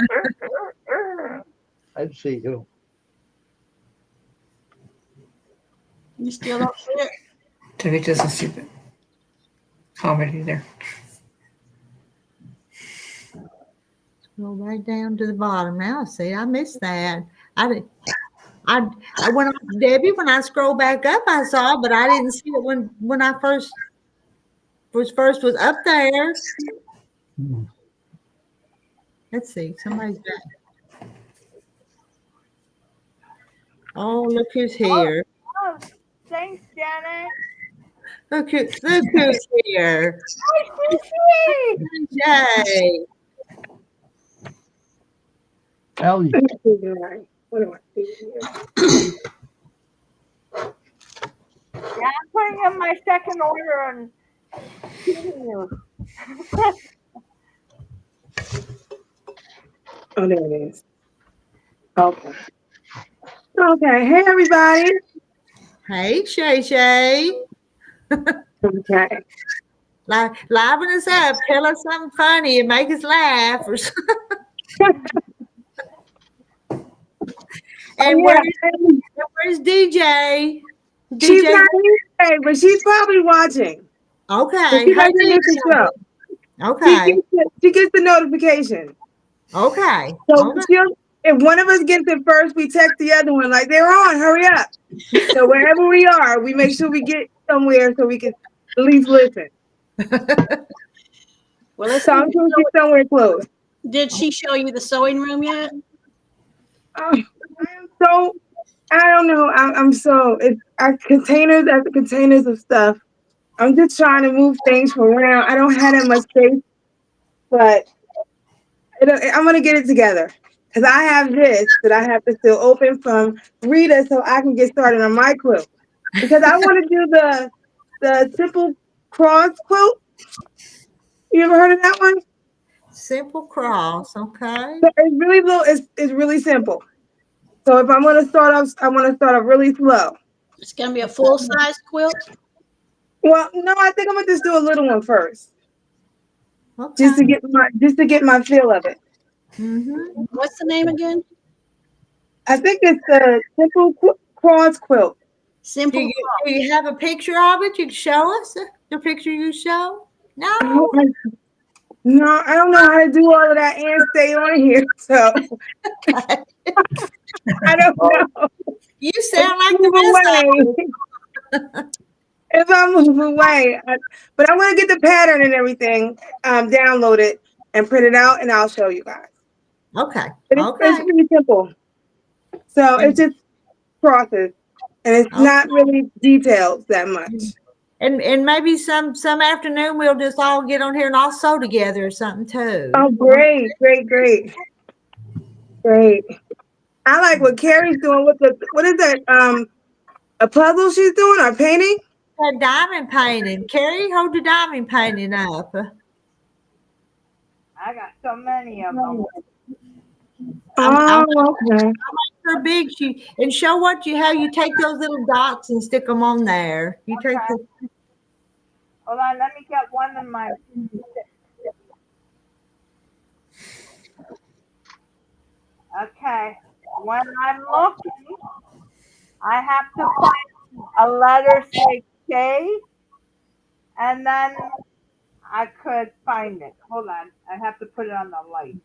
I'd see you. You still don't see it? Debbie doesn't see the comment either. Go right down to the bottom now. See, I missed that. I went on Debbie. When I scrolled back up, I saw, but I didn't see it when I first was up there. Let's see. Somebody's back. Oh, look who's here. Oh, thanks, Janet. Look who's here. Hi, Jay. Ellie. What do I do here? Yeah, I'm putting in my second order and feeding you. Oh, there it is. Okay. Okay. Hey, everybody. Hey, Shay. Okay. Liven us up. Tell us something funny and make us laugh. Or and where's DJ? She's not here today, but she's probably watching. Okay. She doesn't miss the show. Okay. She gets the notification. Okay. So if one of us gets it first, we text the other one like, they're on, hurry up. So wherever we are, we make sure we get somewhere so we can at least listen. Well, let's So I'm sure she's somewhere close. Did she show you the sewing room yet? I don't know. I'm so containers after containers of stuff. I'm just trying to move things from around. I don't have that much space, but I'm gonna get it together because I have this that I have to still open from Rita so I can get started on my quilt because I want to do the simple cross quilt. You ever heard of that one? Simple cross, okay. So it's really low. It's really simple. So if I'm gonna start off, I want to start off really slow. It's gonna be a full size quilt. Well, no, I think I'm gonna just do a little one first, Okay. just to get my feel of it. Mm-hmm. What's the name again? I think it's the simple cross quilt. Simple. Do you have a picture of it? You can show us the picture you show? No. No, I don't know how to do all of that and stay on here, so I don't know. You sound like the rest of if I move away, but I'm gonna get the pattern and everything downloaded and print it out, and I'll show you guys. Okay. But it's pretty simple. So it's just crosses, and it's not really detailed that much. And maybe some afternoon we'll just all get on here and all sew together or something too. Oh, great. I like what Carrie's doing with what is that? A puzzle she's doing or painting? A diamond painting. Carrie, hold the diamond painting up. I got so many of them. I'll Okay. make her big. And show how you take those little dots and stick them on there. You take the. Hold on, let me get one of my. Okay, when I'm looking, I have to find a letter say K, and then I could find it. Hold on, I have to put it on the light.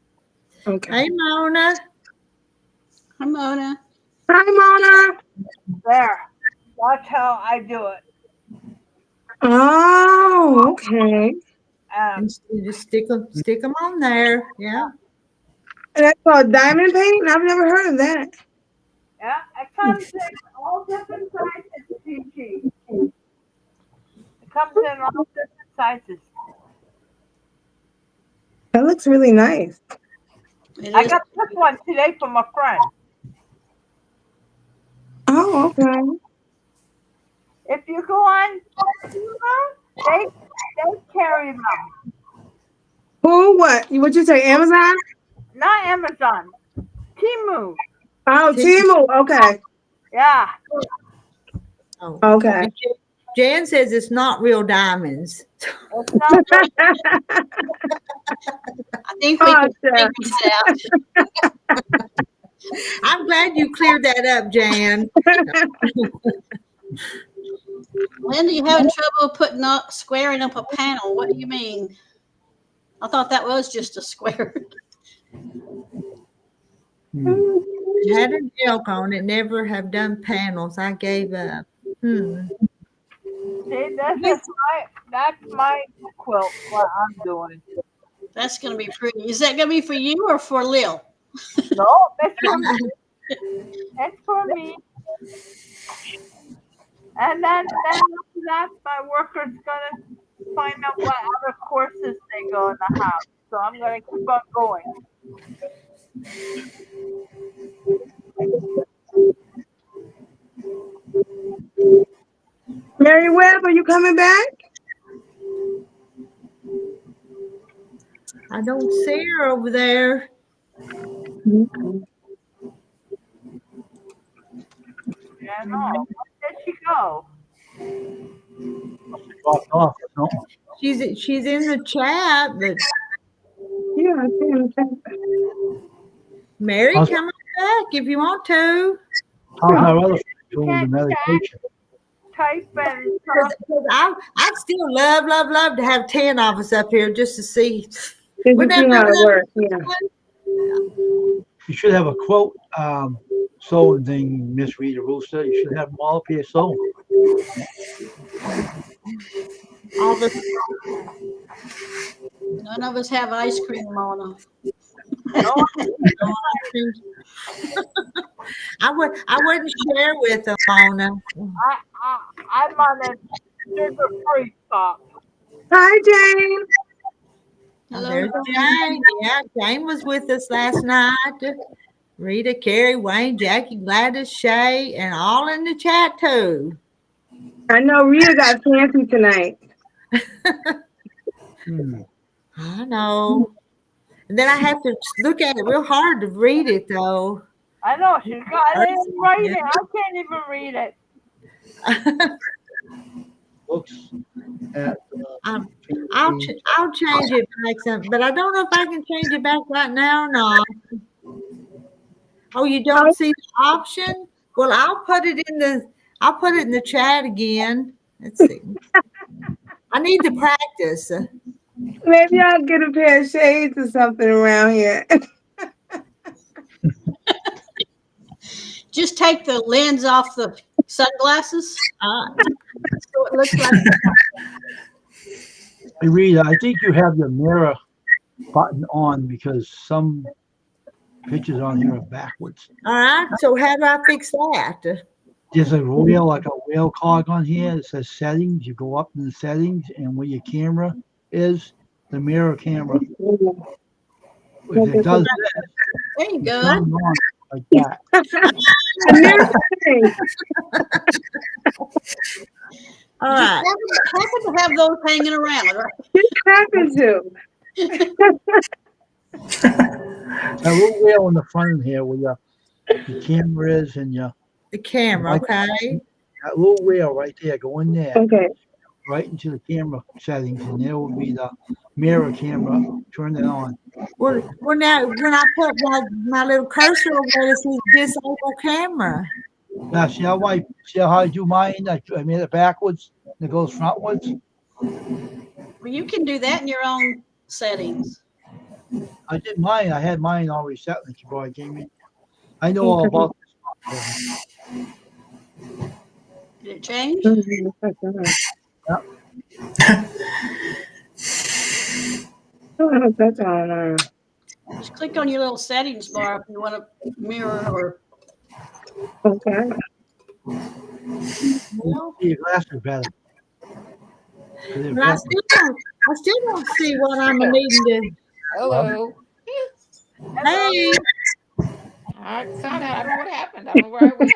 Okay. Hey, Mona. Hi, Mona. Hi, Mona. There. That's how I do it. Oh, okay. And you just stick them on there. Yeah. And that's called diamond paint? I've never heard of that. Yeah, it comes in all different sizes, Gigi. It comes in all different sizes. That looks really nice. I got this one today from a friend. Oh, okay. If you go on, they carry them. Who? What? What you say? Amazon? Not Amazon. Timu. Oh, Timu. Okay. Yeah. Oh. Okay. And Jan says it's not real diamonds. It's not I think we can sure. figure it out. I'm glad you cleared that up, Jan. Linda, you having trouble squaring up a panel? What do you mean? I thought that was just a square. Had a joke on it. Never have done panels. I gave up. See, that's my quilt. What I'm doing. That's going to be pretty. Is that going to be for you or for Lil? No, that's for me. That's for me. And then after that, my worker's gonna find out what other courses they go in the house. So I'm gonna keep on going. Mary Webb, are you coming back? I don't see her over there. Yeah, no. Where did she go? Dropped off. No. She's in the chat, but Yeah, I see. Mary, How's- come on back if you want to. How's our other friend doing Can't the medication? Type and Because I'd still love to have 10 of us up here just to see. Just to Wouldn't see that how be it works. Yeah. You should have a quote sewing thing, Miss Rita Rooster. You should have them all up here sewing. all the None of us have ice cream, Mona. I wouldn't share with them, Mona. I'm on a sugar-free stop. Hi, Jane. Hello. There's Jane. Yeah, Jane was with us last night. Rita, Carrie, Wayne, Jackie, Gladys, Shay, and all in the chat too. I know Rita got fancy tonight. I know. And then I have to look at it real hard to read it, though. I know she's got it in writing. I can't even read it. Looks at I'll change it back some, but I don't know if I can change it back right now or not. Oh, you don't see the option? Well, I'll put it in the chat again. Let's see. I need to practice. Maybe I'll get a pair of shades or something around here. Just take the lens off the sunglasses. So it looks like. Hey, Rita, I think you have your mirror button on because some pictures on here are backwards. All right. So how do I fix that? There's a wheel, like a wheel cog on here. It says settings. You go up in the settings, and where your camera is, the mirror camera. If it does that, There you go. turn on like that. All right. Happen to have those hanging around, right? Just happen to. That little wheel in the front here where your camera is and The camera, okay. that little wheel right there, go in there, Okay. right into the camera settings, and there will be the mirror camera. Turn it on. Well, now when I put my little cursor over there, it says disable camera. Now, see how I do mine? I made it backwards and it goes frontwards. Well, you can do that in your own settings. I did mine. I had mine already set like you boy gave me. I know all about this. Did it change? That's on. Just click on your little settings bar if you want a mirror or. Okay. Well, Your glasses better. 'Cause they're but I better. still don't see what I'm needing to. Hello. Hey, I found out. I don't know what happened. I don't know where I went.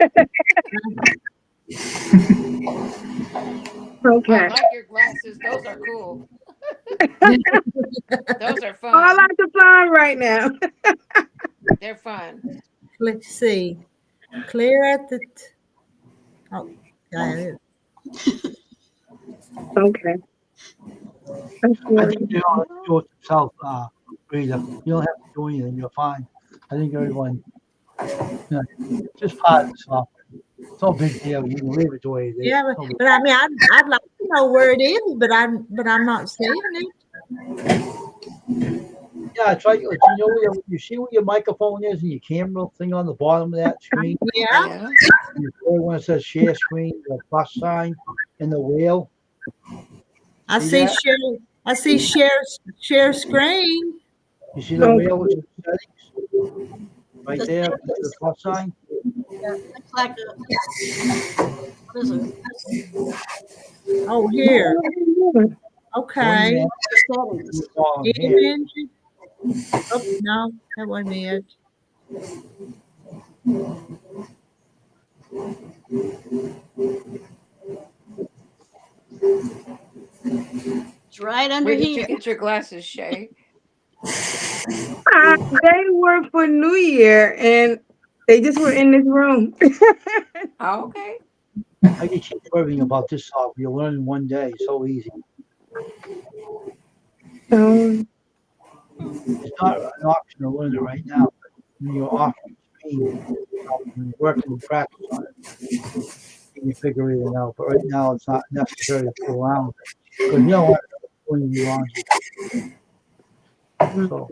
Okay. I like your glasses. glasses. Those are cool. Those are All fun. I can find right now. They're fun. Let's see. Clear at the. Oh, got it. Okay. That's I really think they all do it themselves, Rita. You don't have to do anything. You're fine. I think everyone, just part of the software. It's no big deal. You can leave it the way it is. Yeah, but I mean, I'd like to know where it is, but I'm not seeing it. Yeah, try. Do you know where you see where your microphone is and your camera thing on the bottom of that screen? Yeah, Yeah. You see when it says share screen, the plus sign, and the wheel. I See see that? share. I see share screen. You see the okay. wheel with the settings right The there, settings. the plus sign. Looks like what is it? Oh, here. Go in Okay. there, The settings. you go on here. Image. Oh no, that wasn't it. It's right under Where did you here. get your glasses, Shay? They were for New Year, and they just were in this room. Oh, okay. I can keep worrying about this software. You'll learn in one day. So easy. Um, It's not an option to learn it right now. But when you're off the screen, when you're working and practice on it, you can figure it out. But right now, it's not necessary to fool around with it because you don't want to do anything wrong. So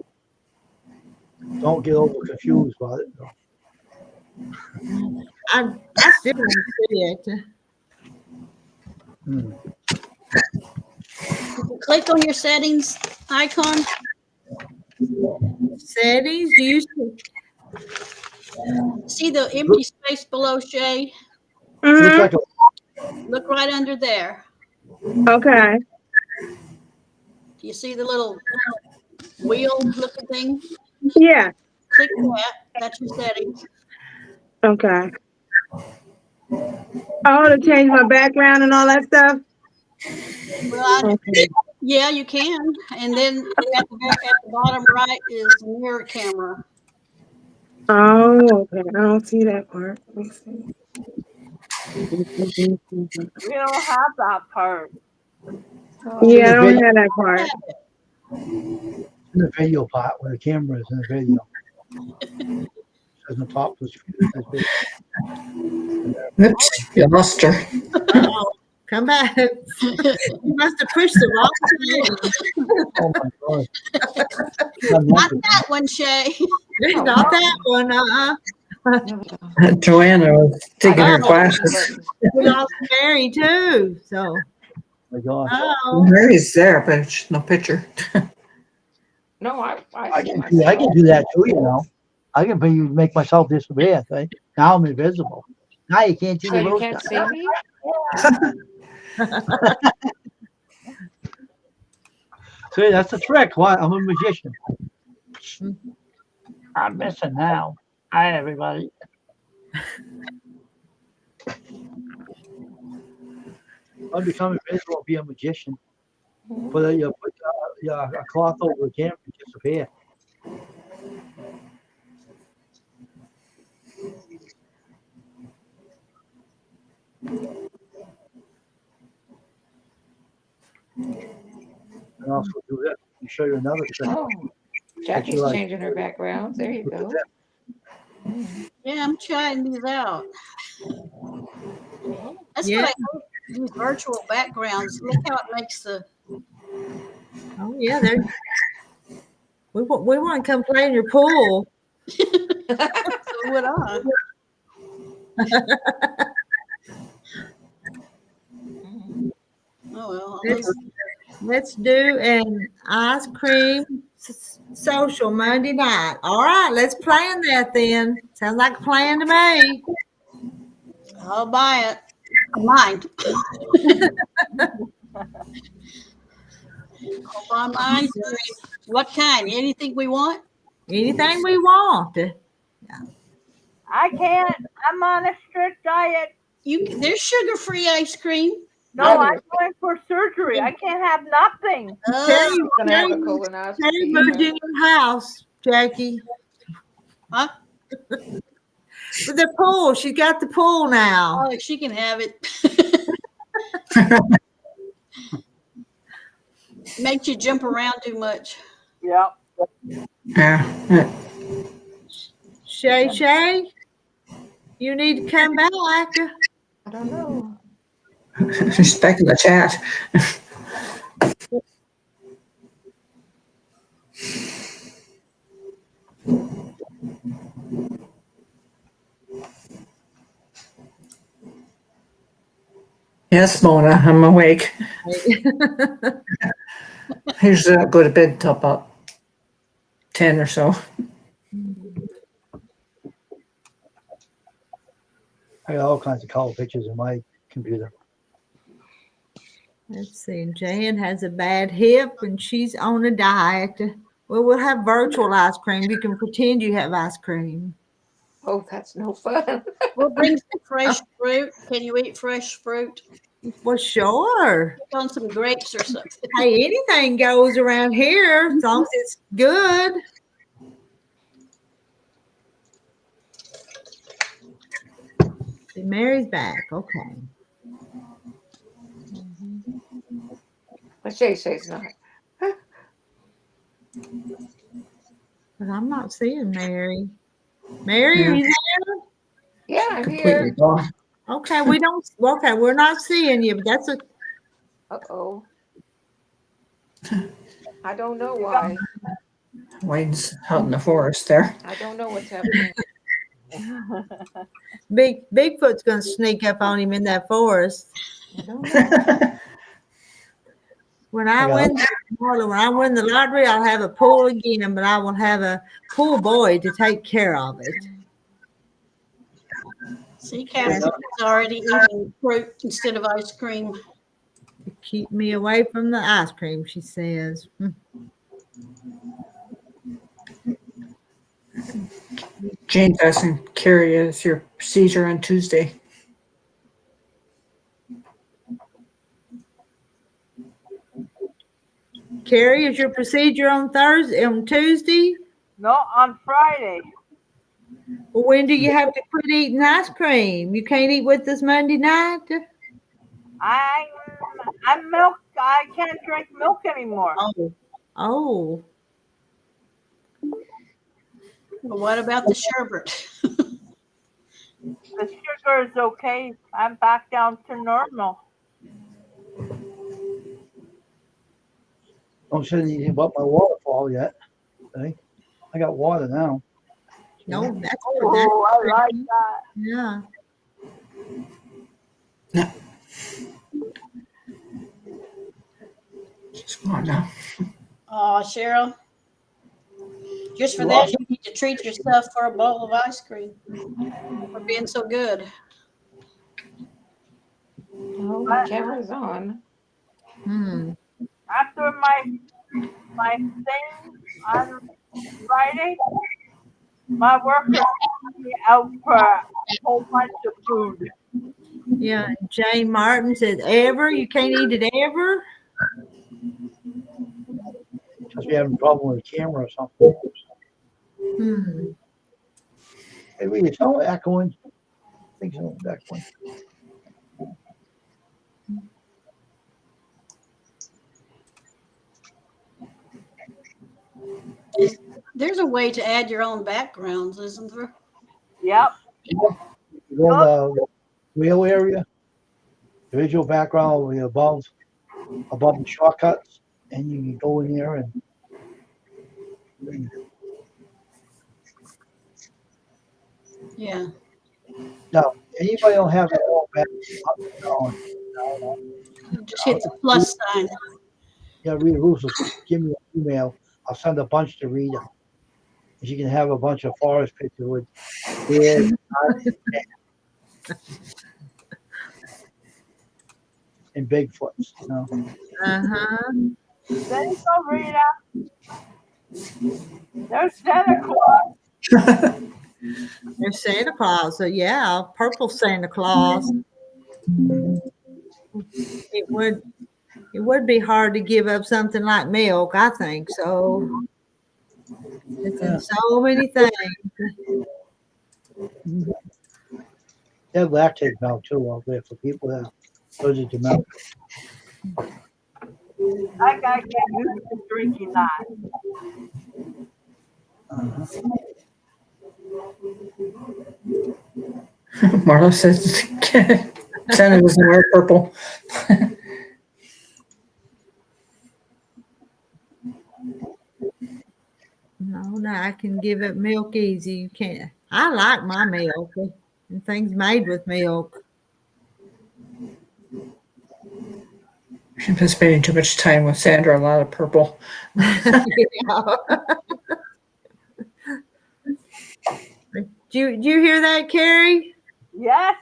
don't get over confused about it. I still don't see it. Hmm. Click on your settings icon. Settings. Do you see? See the empty space below Shay? Looks mhm. like a Look right under there. Okay. Do you see the little wheel looking thing? Yeah. Click that. That's your settings. Okay. Oh, to change my background and all that stuff. Well, Okay. yeah, you can. And then at the bottom right is the mirror camera. Oh, okay. I don't see that part. Let me see. We don't have that part. Oh, Yeah, I the don't video, have that part. in the video part where the camera is in the video. Says on top of the screen. It says video. Oops, you lost her. Oh, come back. You must have pushed the wrong Oh my God. Not that one, Shay. thing. Not that one. Joanna was taking her Oh, glasses. we lost Mary too. So, Oh my gosh. oh, Mary's there, but it's no picture. no, I I see can myself. do that too, you know. I can make myself disappear. Right? Now I'm invisible. Now you can't see So the you road can't stuff. see me? See, that's the trick. Why? I'm a magician. I'm missing now. Hi, everybody. I'll become invisible and be a magician. Put a cloth over the camera and disappear. And also do that. I'll show you another trick. Oh, Jackie's changing her background. There you go. Yeah, I'm trying these out. That's yeah. what I hate, these virtual backgrounds. Look how it makes the. Oh, yeah. There. We want to come play in your pool. So would I. Oh well. Let's do an ice cream social Monday night. All right, let's plan that then. Sounds like a plan to me. I'll buy it. Mine. I'll buy mine. What kind? Anything we want? Anything we want. I can't. I'm on a strict diet. There's sugar-free ice cream. No, Neither I'm is going for surgery. I can't have nothing. Terry, gonna have a Terry, colonoscopy. Terry moved in your house, Jackie. Huh? With the pool. She got the pool now. Oh, she can have it. Makes you jump around too much. Yep. Yeah. Shay, you need to come back. I don't know. She's back in the chat. Yes, Mona, I'm awake. I usually don't go to bed till about 10 or so. I got all kinds of color pictures in my computer. Let's see. Jan has a bad hip and she's on a diet. Well, we'll have virtual ice cream. You can pretend you have ice cream. Oh, that's no fun. We'll bring some fresh fruit. Can you eat fresh fruit? Well, sure. Put on some grapes or something. Hey, anything goes around here as long as it's good. See, Mary's back. Okay. But Shay says not. But I'm not seeing Mary. Mary, are you there? Yeah, I'm Completely here. gone. Okay, we don't. Okay, we're not seeing you, but that's a. Uh-oh. I don't know why. Wayne's out in the forest there. I don't know what's happening. Bigfoot's gonna sneak up on him in that forest. I don't know. When I got win, Marla, when I win the lottery, I'll have a pool again, but I will have a pool boy to take care of it. See, Catherine's already eating fruit instead of ice cream. To keep me away from the ice cream, she says. Jane's asking Carrie, is your procedure on Tuesday? Carrie, is your procedure on Tuesday? No, on Friday. Well, when do you have to quit eating ice cream? You can't eat with us Monday night? I'm milk. I can't drink milk anymore. Oh. Well, what about the sherbet? The sugar is okay. I'm back down to normal. Don't say anything about my waterfall yet. Okay? I got water now. No, that's Oh, I like that. yeah. She's gone now. Oh, Cheryl. Just for that, you need to treat yourself for a bowl of ice cream for being so good. Oh, my camera's on. After my thing on Friday, my workers sent me out for a whole bunch of food. Yeah. Jane Martin said, ever? You can't eat it ever? Because we having a problem with the camera or something. Hey, Rita, it's not echoing. I think it's not echoing. There's a way to add your own backgrounds, isn't there? Yep. You go in the wheel area, the visual background will be above the shortcuts, and you can go in there and Yeah. now anybody don't have their own background. Just hit the plus sign. Yeah, Rita Russo, give me an email. I'll send a bunch to Rita. She can have a bunch of forest pictures with bears and Bigfoots. You know? There you go, Rita. There's Santa Claus. There's Santa Claus. So yeah, purple Santa Claus. It would be hard to give up something like milk, I think so. It's in so many things. They have lactate milk too out there for people that are allergic to milk. I gotta get used to drinking that. Marla says Santa doesn't wear purple. No, I can give up milk easy. You can't. I like my milk and things made with milk. I've been spending too much time with Sandra. A lot of purple. Do you hear that, Carrie? Yes,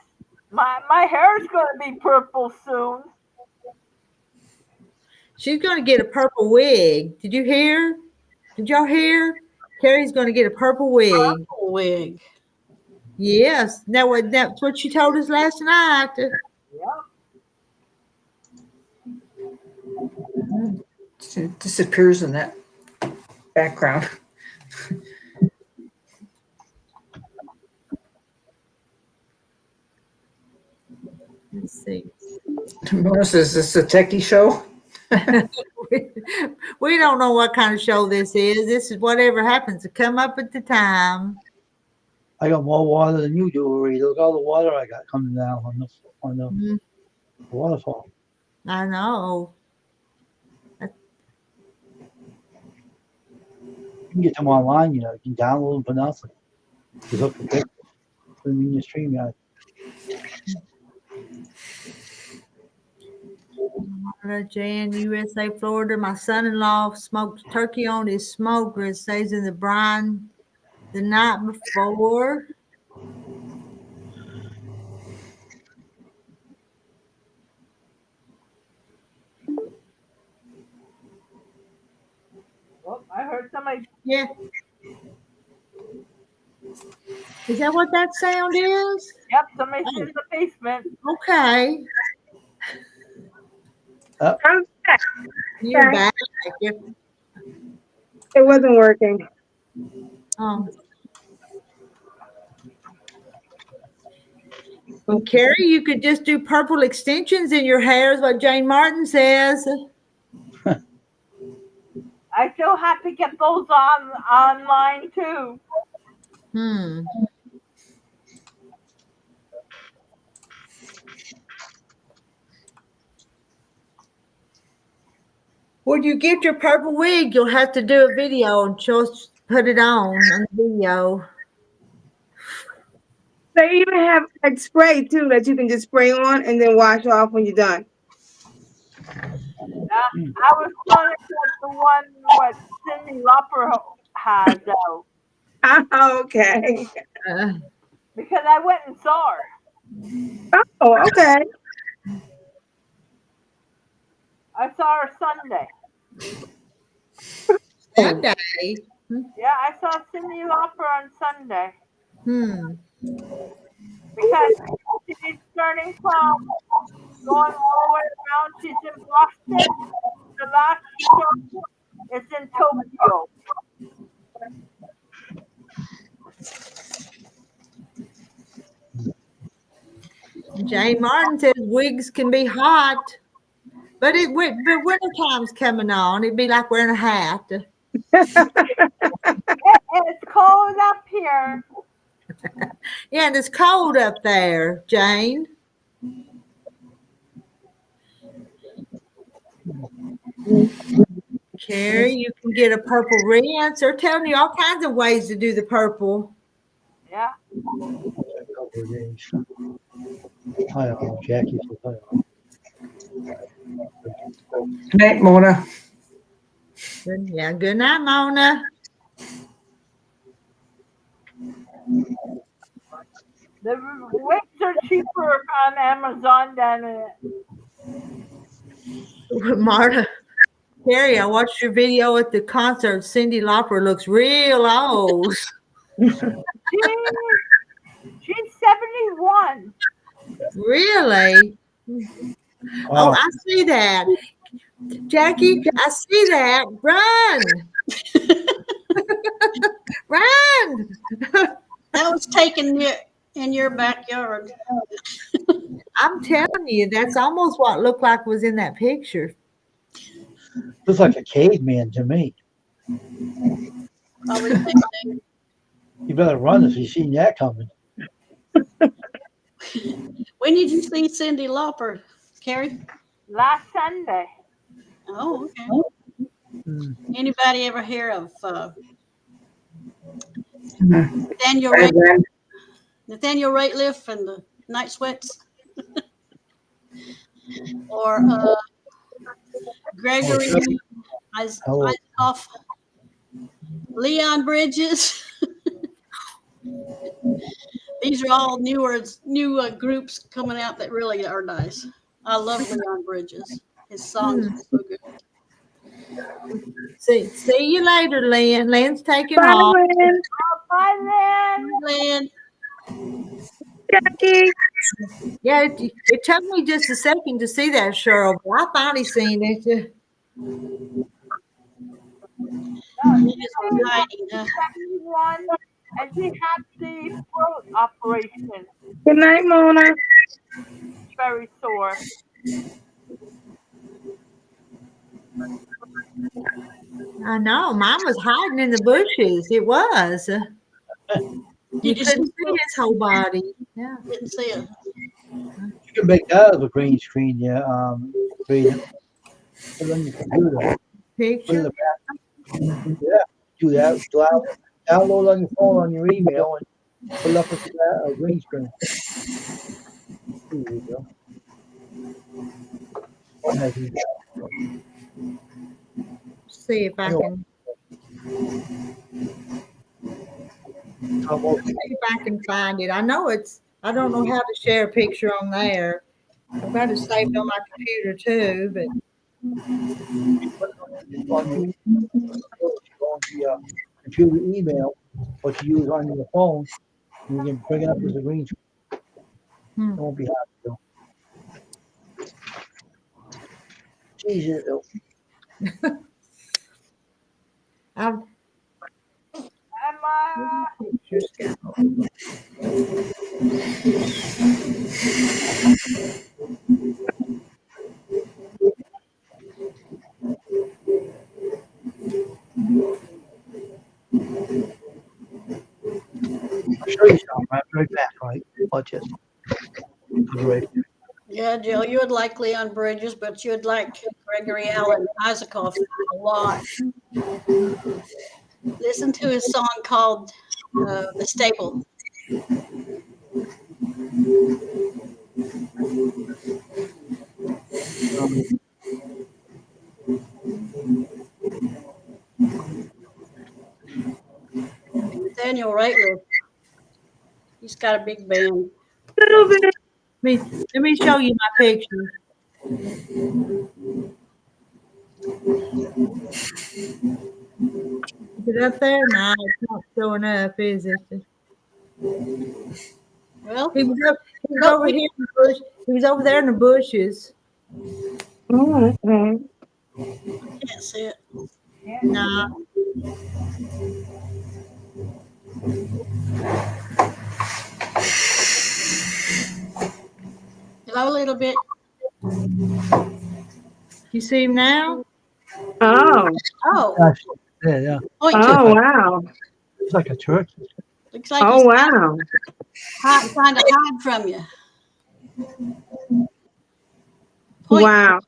my hair's gonna be purple soon. She's going to get a purple wig. Did you hear? Did y'all hear? Carrie's going to get a purple wig. Purple wig. Yes. That's what she told us last night. Yep. It disappears in that background. Let's see. Mona says, "Is this a techie show?" We don't know what kind of show this is. This is whatever happens to come up at the time. I got more water than you do, Rita. Look at all the water I got coming down on the waterfall. I know. You can get them online, you can download them for nothing. Just look at pictures. Put them in your StreamYard. Jan, USA, Florida. My son-in-law smoked turkey on his smoker. It stays in the brine the night before. Oh, I heard somebody. Yeah. Is that what that sound is? Yep, somebody's in the basement. Okay. I'm back. You're Okay. back. It wasn't working. Oh. Well, Carrie, you could just do purple extensions in your hair, is what Jane Martin says. I still have to get those online too. When you get your purple wig, you'll have to do a video and put it on the video. They even have like spray too that you can just spray on and then wash off when you're done. I was trying to get the one what Cyndi Lauper has out. Oh, okay. Because I went and saw her. Oh, okay. I saw her Sunday. Sunday? Yeah, I saw Cyndi Lauper on Sunday. Because she's turning from going all the way around. She's in Boston. The last show is in Tokyo. Jane Martin says wigs can be hot, but winter time's coming on. It'd be like wearing a hat. It's cold up here. Yeah, and it's cold up there, Jane. Carrie, you can get a purple rinse. They're telling you all kinds of ways to do the purple. Yeah. Hi, Jackie. Good night, Mona. Good night, Mona. The wigs are cheaper on Amazon than Marta. Carrie, I watched your video at the concert. Cyndi Lauper looks real old. She's 71. Really? Oh, Wow. I see that. Jackie, I see that. Run. Run. That was taken in your backyard. I'm telling you, that's almost what looked like was in that picture. Looks like a caveman to me. Probably the same thing. You better run if you seen that coming. When did you see Cindy Lauper, Carrie? Last Sunday. Oh, okay. Hmm. Anybody ever hear of Mhm. Nathaniel I Ray, read- Nathaniel Rateliff and the Night Sweats? Or Oh, Gregory sure. Hello. Isakov, Leon Bridges? These are all new groups coming out that really are nice. I love Leon Bridges. His songs are so good. See you later, Lynn. Lynn's taking Bye, off. Lynn. Bye then. Glenn, Jackie. Yeah, it took me just a second to see that, Cheryl, but I finally seen it. he just was hiding. Everyone, and she had the throat operation. Good night, Mona. Very sore. I know. Mine was hiding in the bushes. It was. You Did you couldn't see see his whole body. Yeah. Didn't see it. You can make that out of a green screen, yeah. Rita. Put it on your computer. Put it in Picture. the back. Yeah. Do that. Download on your phone on your email and put it up with a green screen. There you go. What has he See if I can almost see if I can find it. I know I don't know how to share a picture on there. I've got it saved on my computer too, but on your computer email, what you use on your phone, you can bring it up as a green screen. Hmm. It won't be hard to do. Jesus. I've Emma. pictures going. I'll show you something. I'll be right back, right? Watch this. I'll be right back. Yeah, Jill, you would like Leon Bridges, but you'd like Gregory Alan Isakov a lot. Listen to his song called The Stable. Nathaniel Rateliff, he's got a big band. Little bit. Let me show you my picture. Is it up there? No, it's not showing up, is it? Well, He was over here in the bush. He was over there in the bushes. Oh, okay. can't see it. Nah. Hello, a little bit. You see him now? Oh. Oh, Gosh, yeah. point to Oh, it. wow. It's like a turkey. Looks like Oh, he's wow. trying to hide from you. Point. Wow.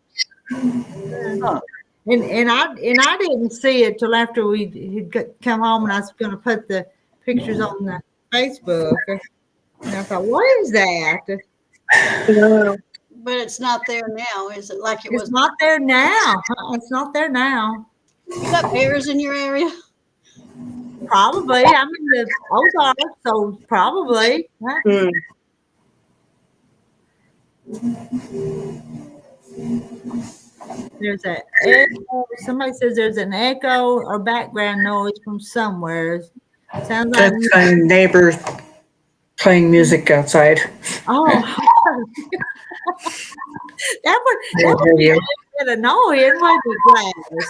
And I didn't see it till after he'd come home and I was going to put the pictures on the Facebook. And I thought, what is that? Wow. But it's not there now, is it? Like it It's was. not there now. It's not there now. You got bears in your area? Probably. I'm in the Ozarks, so probably. Mm. There's an echo. Somebody says there's an echo or background noise from somewhere. Sounds like That's my neighbor playing music outside. oh. I that hear would be a you. little bit annoying, wouldn't it,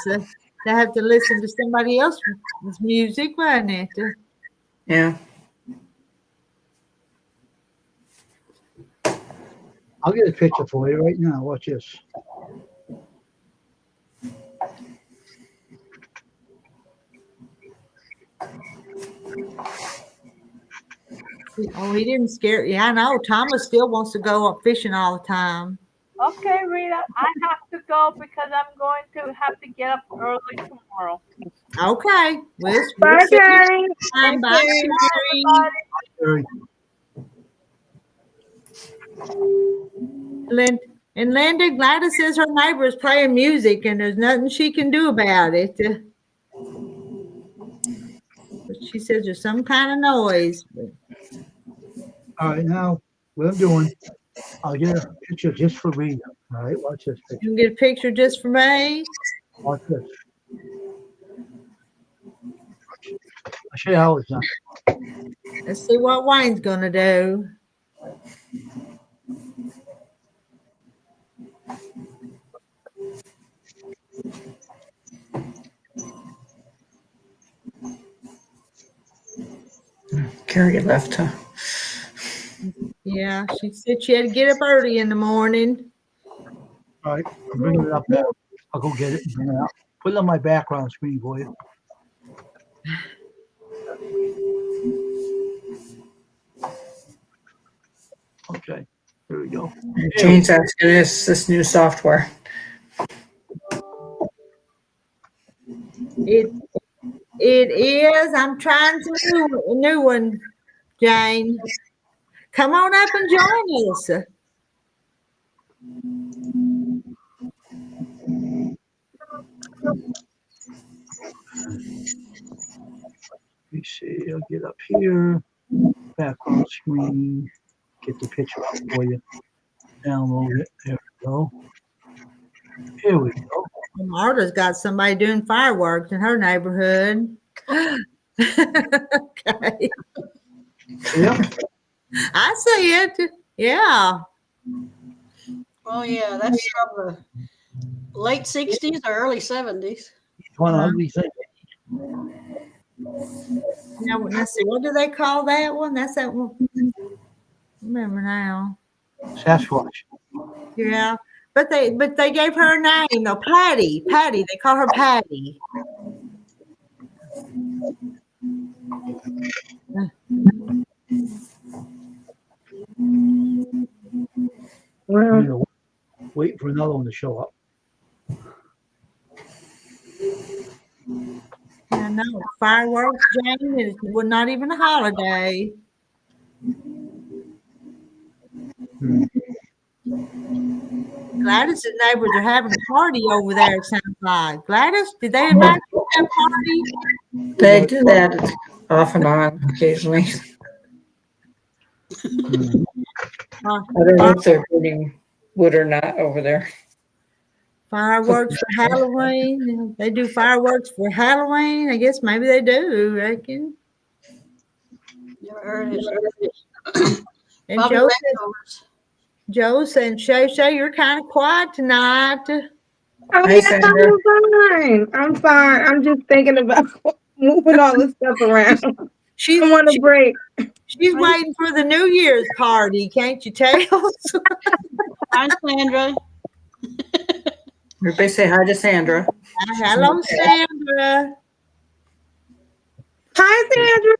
Gladys? To have to listen to somebody else's music, wasn't it? Yeah. I'll get a picture for you right now. Watch this. Oh, he didn't scare. Yeah, I know. Thomas still wants to go up fishing all the time. Okay, Rita, I have to go because I'm going to have to get up early tomorrow. Okay, we'll Bye, see you Jerry. time. Thank Bye, you. Sherry. Very- And Linda, Gladys says her neighbor is playing music and there's nothing she can do about it. But she says there's some kind of noise. All right, now what I'm doing, I'll get a picture just for Rita. All right, watch this You picture. can get a picture just for me. Watch this. I'll show you how it's done. Let's see what Wayne's gonna do. Carrie left, huh? Yeah, she said she had to get up early in the morning. All right, I'm bringing it up now. I'll go get it and bring it out. Put it on my background screen for you. Okay, there we go. Jane's asking us this new software. It is. I'm trying some new one, Jane. Come on up and join us. Let me see. I'll get up here. Background screen. Get the picture up for you. Download it. There we go. Here we go. Marta's got somebody doing fireworks in her neighborhood. Okay. Yep. I see it. Yeah. Oh yeah, that's from the late 60s or early 70s. It's one ugly thing. Now, let's see. What do they call that one? That's that one. Remember now. Sasquatch. Yeah. But they gave her a name though. Patty. Patty. They call her Patty. Well, Wait for another one to show up. I know. Fireworks, Jane. It was not even a holiday. Gladys's neighbors are having a party over there, it sounds like. Gladys, did they invite you to that party? They do that off and on occasionally. I don't know if they're burning wood or not over there. Fireworks for Halloween. They do fireworks for Halloween. I guess maybe they do, I reckon. Never heard it. And Probably Joe said, Shay, you're kind of quiet tonight. oh, Hi, yeah, Sandra. I'm fine. I'm fine. I'm just thinking about moving all this stuff around. I want a break. She's waiting for the New Year's party, can't you tell? Hi, Sandra. Everybody say hi to Sandra. Hello, Sandra. Hi, Sandra.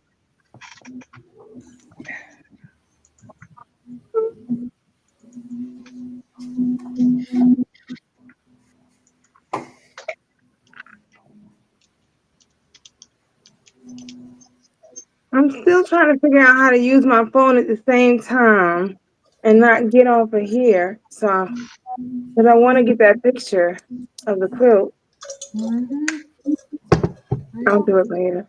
I'm still trying to figure out how to use my phone at the same time and not get off of here. So, because I want to get that picture of the quilt. I'll do it later.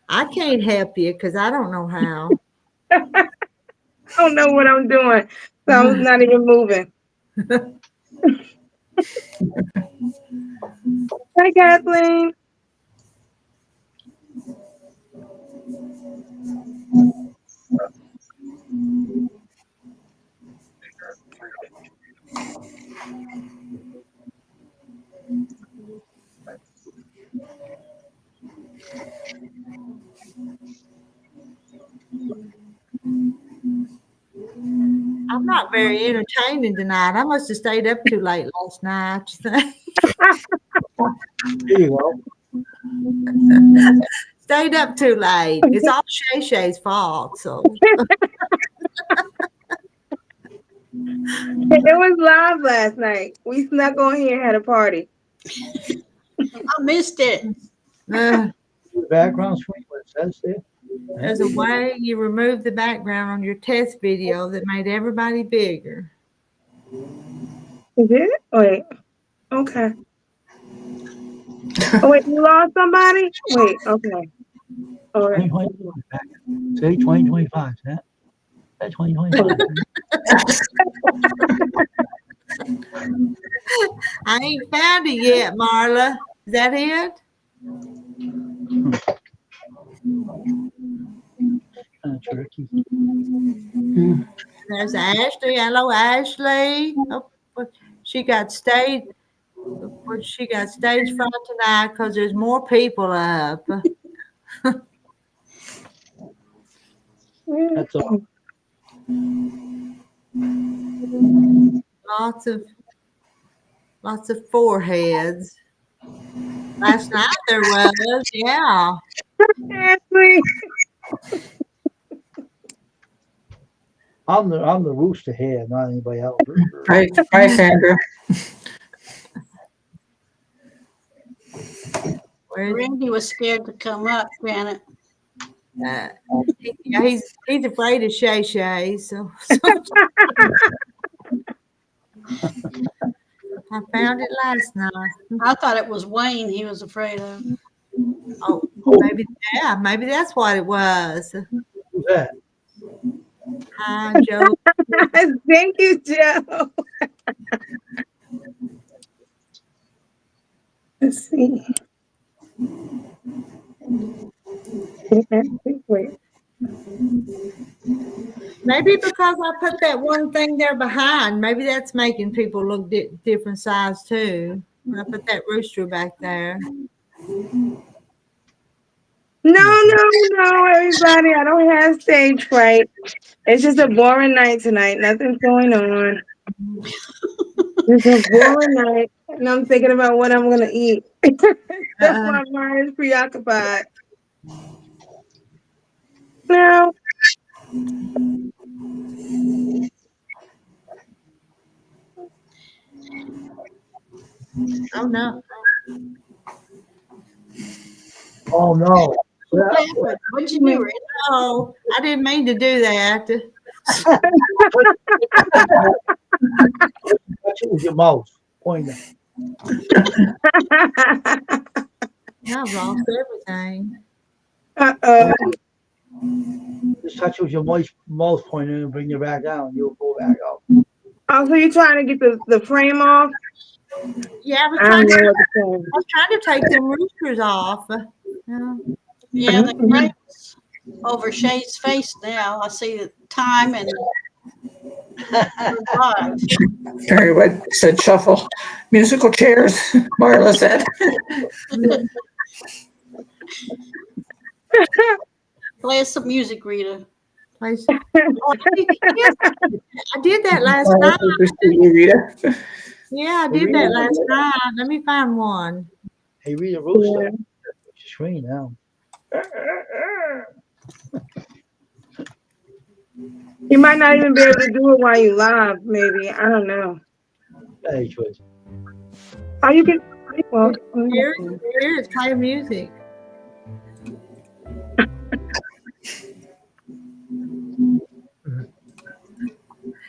I can't help you because I don't know how. I don't know what I'm doing, so I'm not even moving. Hi, Kathleen. I'm not very entertaining tonight. I must have stayed up too late last night. You think? There you go. Stayed up too late. It's all Shay Shay's fault. So It was live last night. We snuck on here and had a party. I missed it. uh, The background screen, what it says there. there's a way you remove the background on your test video that made everybody bigger. Is it? Wait. Okay. Oh, wait, you lost somebody? Wait, okay. All right. 2025. Say 2025, that? That 2025. I ain't found it yet, Marla. Is that it? Turkey. There's Ashley. Hello, Ashley. Oh, but she got stage. But she got stage fright tonight because there's more people up. That's all. Lots of foreheads. Last night there was, yeah. Ashley. I'm the rooster here, not anybody else. Hi, Sandra. Randy was scared to come up, Janet. He's afraid of Shay Shay, so I found it last night. I thought it was Wayne he was afraid of. Oh, maybe that's what it was. Who's that? Hi, Joe. Thank you, Joe. Let's see. Wait. Maybe because I put that one thing there behind, maybe that's making people look different size too. When I put that rooster back there. No, everybody. I don't have stage fright. It's just a boring night tonight. Nothing's going on. It's a boring night. And I'm thinking about what I'm going to eat. That's why my mind is preoccupied. No. Oh no. Oh no. What happened? What'd you do, Randy? Oh, I didn't mean to do that. Touch it with your mouth. Point it. I've lost everything. Uh-oh. Just touch it with your mouth pointing and bring it back down. You'll go back up. Oh, so you're trying to get the frame off? Yeah, I was I trying don't know to, what to say. I was trying to take them roosters off. Yeah, the frame's over Shay's face now. I see the time and live. Everyone said shuffle. Musical chairs, Marla said. Play us some music, Rita. Place. Oh, I did that last night. Rita. Yeah, I did that last night. Let me find one. Hey, Rita Rooster. Yeah. Screen now. You might not even be able to do it while you live, maybe. I don't know. Hey, choice. Oh, you can. Well, here it's playing music.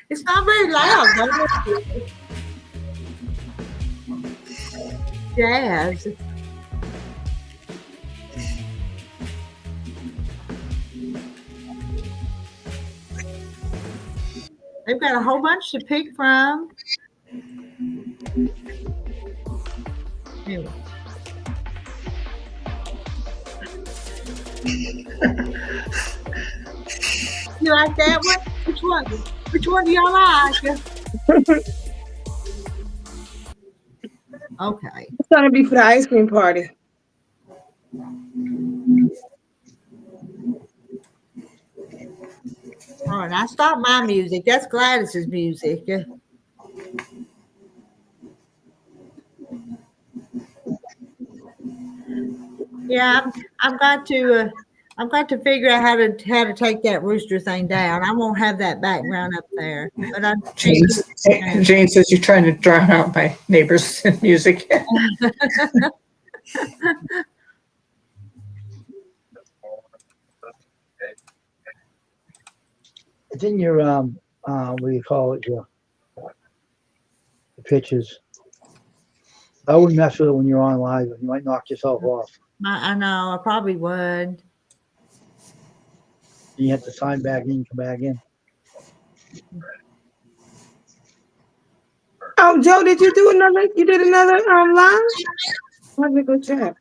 It's not very loud, though. Jazz. They've got a whole bunch to pick from. Anyway. You like that one? Which one? Which one do y'all like? Okay. It's gonna be for the ice cream party. All right, I stopped my music. That's Gladys's music. Yeah, I've got to figure out how to take that rooster thing down. I won't have that background up there, but I Jane, Jane says you're trying to drown out my neighbor's music. It's in your what do you call it? Your pictures. I wouldn't mess with it when you're on live. You might knock yourself off. I know I probably would. You have to sign back in, come back in. Oh, Joe, did you do another? You did another live? Let me go check.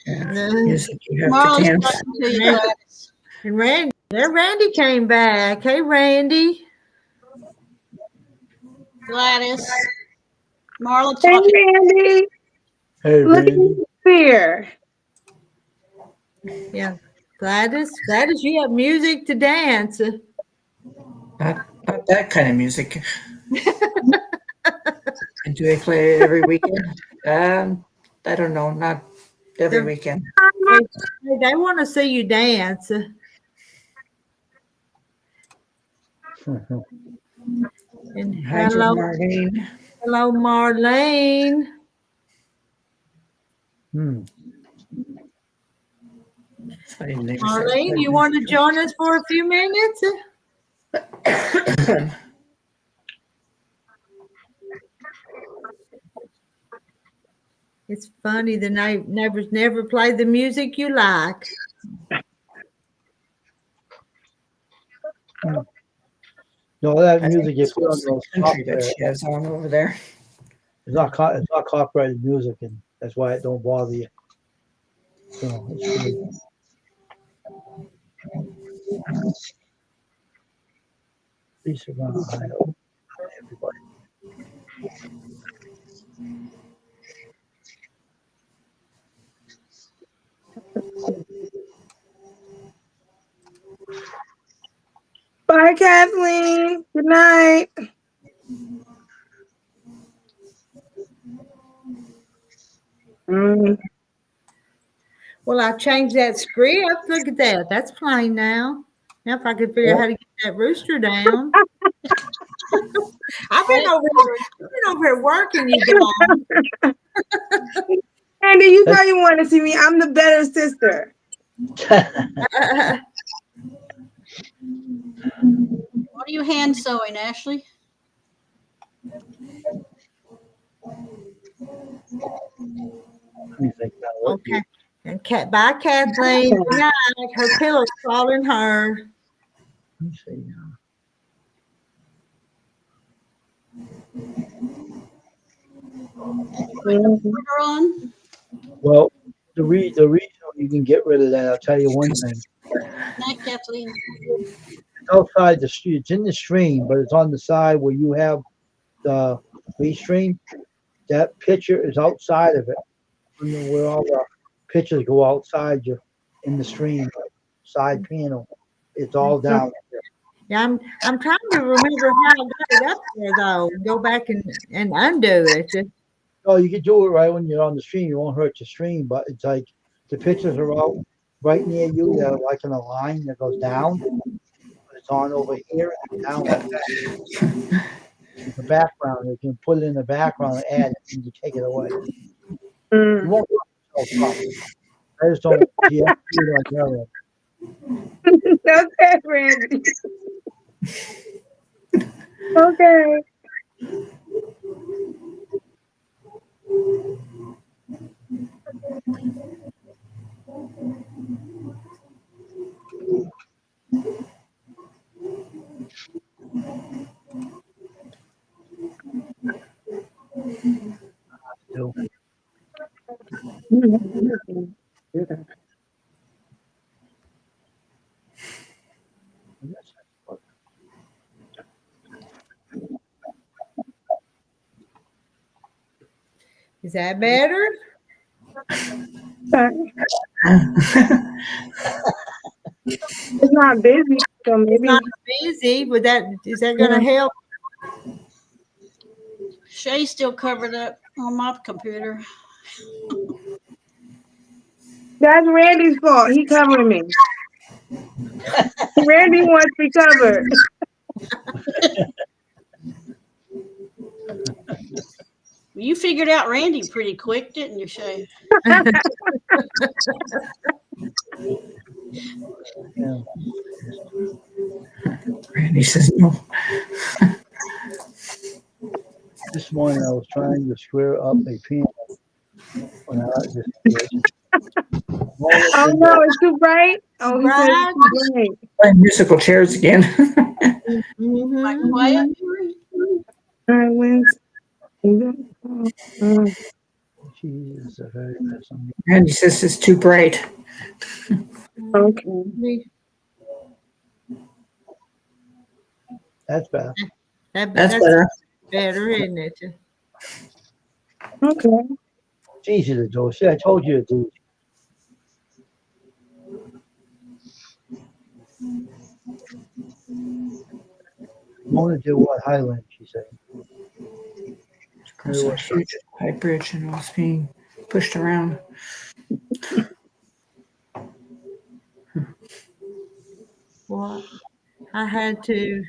Music you have to Marla's dance. talking to you, Gladys. And Randy came back. Hey, Randy. Gladys. Marla Hey, talking. Randy. Hey, Look at Randy. you here. Yeah, Gladys, you have music to dance. Not that kind of music. And do they play it every weekend? I don't know, not every weekend. They want to see you dance. And Hi, Marlene. hello, Marlene. Marlene, you want to join us for a few minutes? It's funny, the neighbors never play the music you like. No, that music you put on those country that she has on over there. It's not copyrighted music, and that's why it don't bother you. So it's good. Lisa Ron, Ohio. Everybody. Bye, Kathleen. Good night. Well, I changed that script. Look at that. That's plain now. Now, if I could figure out how to get that rooster down. I've been over here working, you guys. Andy, you know you want to see me. I'm the better sister. What are you hand sewing, Ashley? Okay. And bye, Kathleen. Good night. Her pillow's calling her. Let me see. On? Well, the reason you can get rid of that, I'll tell you one thing. Night, Kathleen. It's outside the stream. It's in the stream, but it's on the side where you have the Restream. That picture is outside of it. Where all the pictures go outside you in the stream side panel. It's all down there. Yeah, I'm trying to remember how I got it up there though. Go back and undo it. Oh, you can do it right when you're on the stream. You won't hurt your stream, but it's like the pictures are out right near you. They're like in a line that goes down. It's on over here and down like that. The background, you can put it in the background and add it, and you take it away. You won't hurt yourself. I just don't. You have to do it on your end. Okay, Randy. Okay. Is that better? It's not busy, so It's maybe. not busy. Is that going to help? Shay's still covered up on my computer. That's Randy's fault. He covering me. Randy wants me covered. You figured out Randy pretty quick, didn't you, Shay? Yeah. Randy says no. This morning I was trying to square up a piano when I just did. Oh no, it's too bright. Oh, he said it's too bright. Playing musical chairs again. Like Mm-hmm. quiet. All right, when's She is a very person. Randy says it's too bright. okay. That's better. That's better. better, isn't it? Okay. It's easy to do. See, I told you to do. Want to do what Highland? She said. Across a huge high bridge and was being pushed around. What? I had to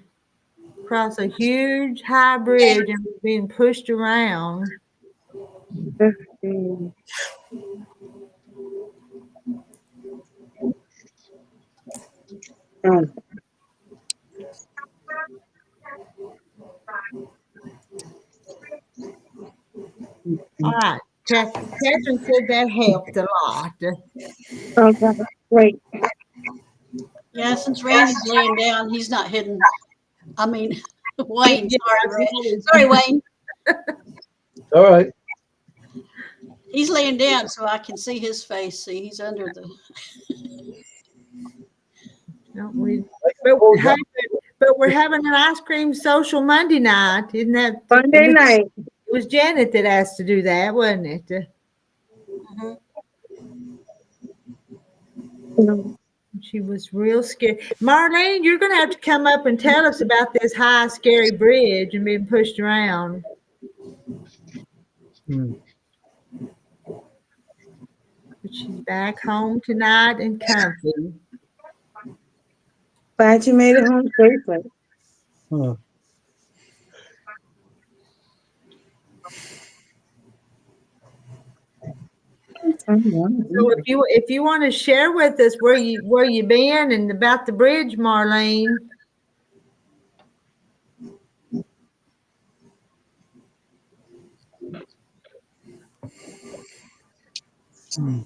cross a huge high bridge and was being pushed around. Let's see. Oh. All right. Catherine said that helped a lot. Okay. Wait. Yeah, since Randy's laying down, he's not hidden. I mean, Wayne. Sorry, Wayne. All right. He's laying down so I can see his face. See, he's under the. No, but we're having an ice cream social Monday night, isn't that? Monday night. It was Janet that asked to do that, wasn't it? She was real scared. Marlene, you're going to have to come up and tell us about this high, scary bridge and being pushed around. Hmm. But she's back home tonight and comfy. Glad you made it home safely. Huh. So if you want to share with us where you been and about the bridge, Marlene. Hmm.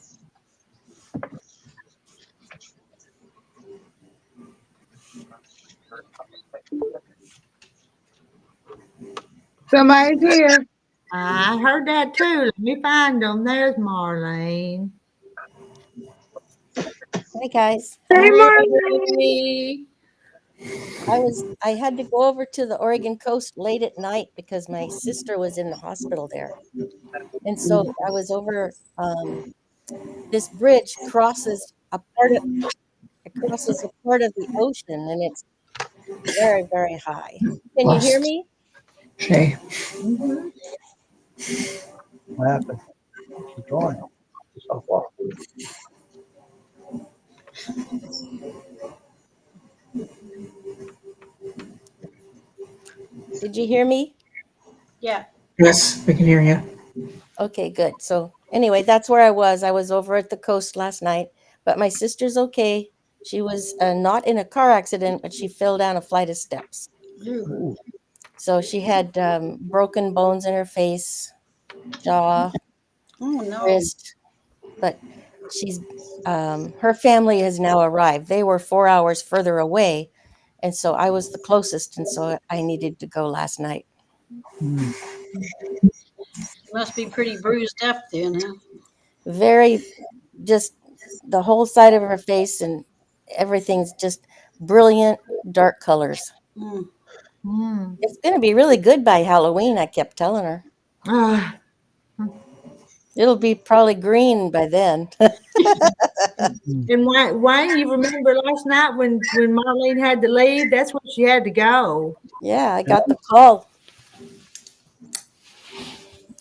Somebody's here. I heard that too. Let me find them. There's Marlene. Hi guys. Hey, Marlene. I had to go over to the Oregon coast late at night because my sister was in the hospital there. And so I was over this bridge crosses a part of the ocean and it's very, very high. Can you hear me? Shay. Mm-hmm. What happened? She's gone. So far. Did you hear me? Yeah. Yes, we can hear you. Okay, good. So anyway, that's where I was. I was over at the coast last night, but my sister's okay. She was not in a car accident, but she fell down a flight of steps. Ooh. So she had broken bones in her face, jaw, wrist, but she's her family has now arrived. They were 4 hours further away, and so I was the closest, and so I needed to go last night. Hmm. Must be pretty bruised up then, huh? Very, just the whole side of her face and everything's just brilliant dark colors. It's going to be really good by Halloween, I kept telling her. It'll be probably green by then. And Wayne, you remember last night when Marlene had to leave? That's when she had to go. Yeah, I got the call.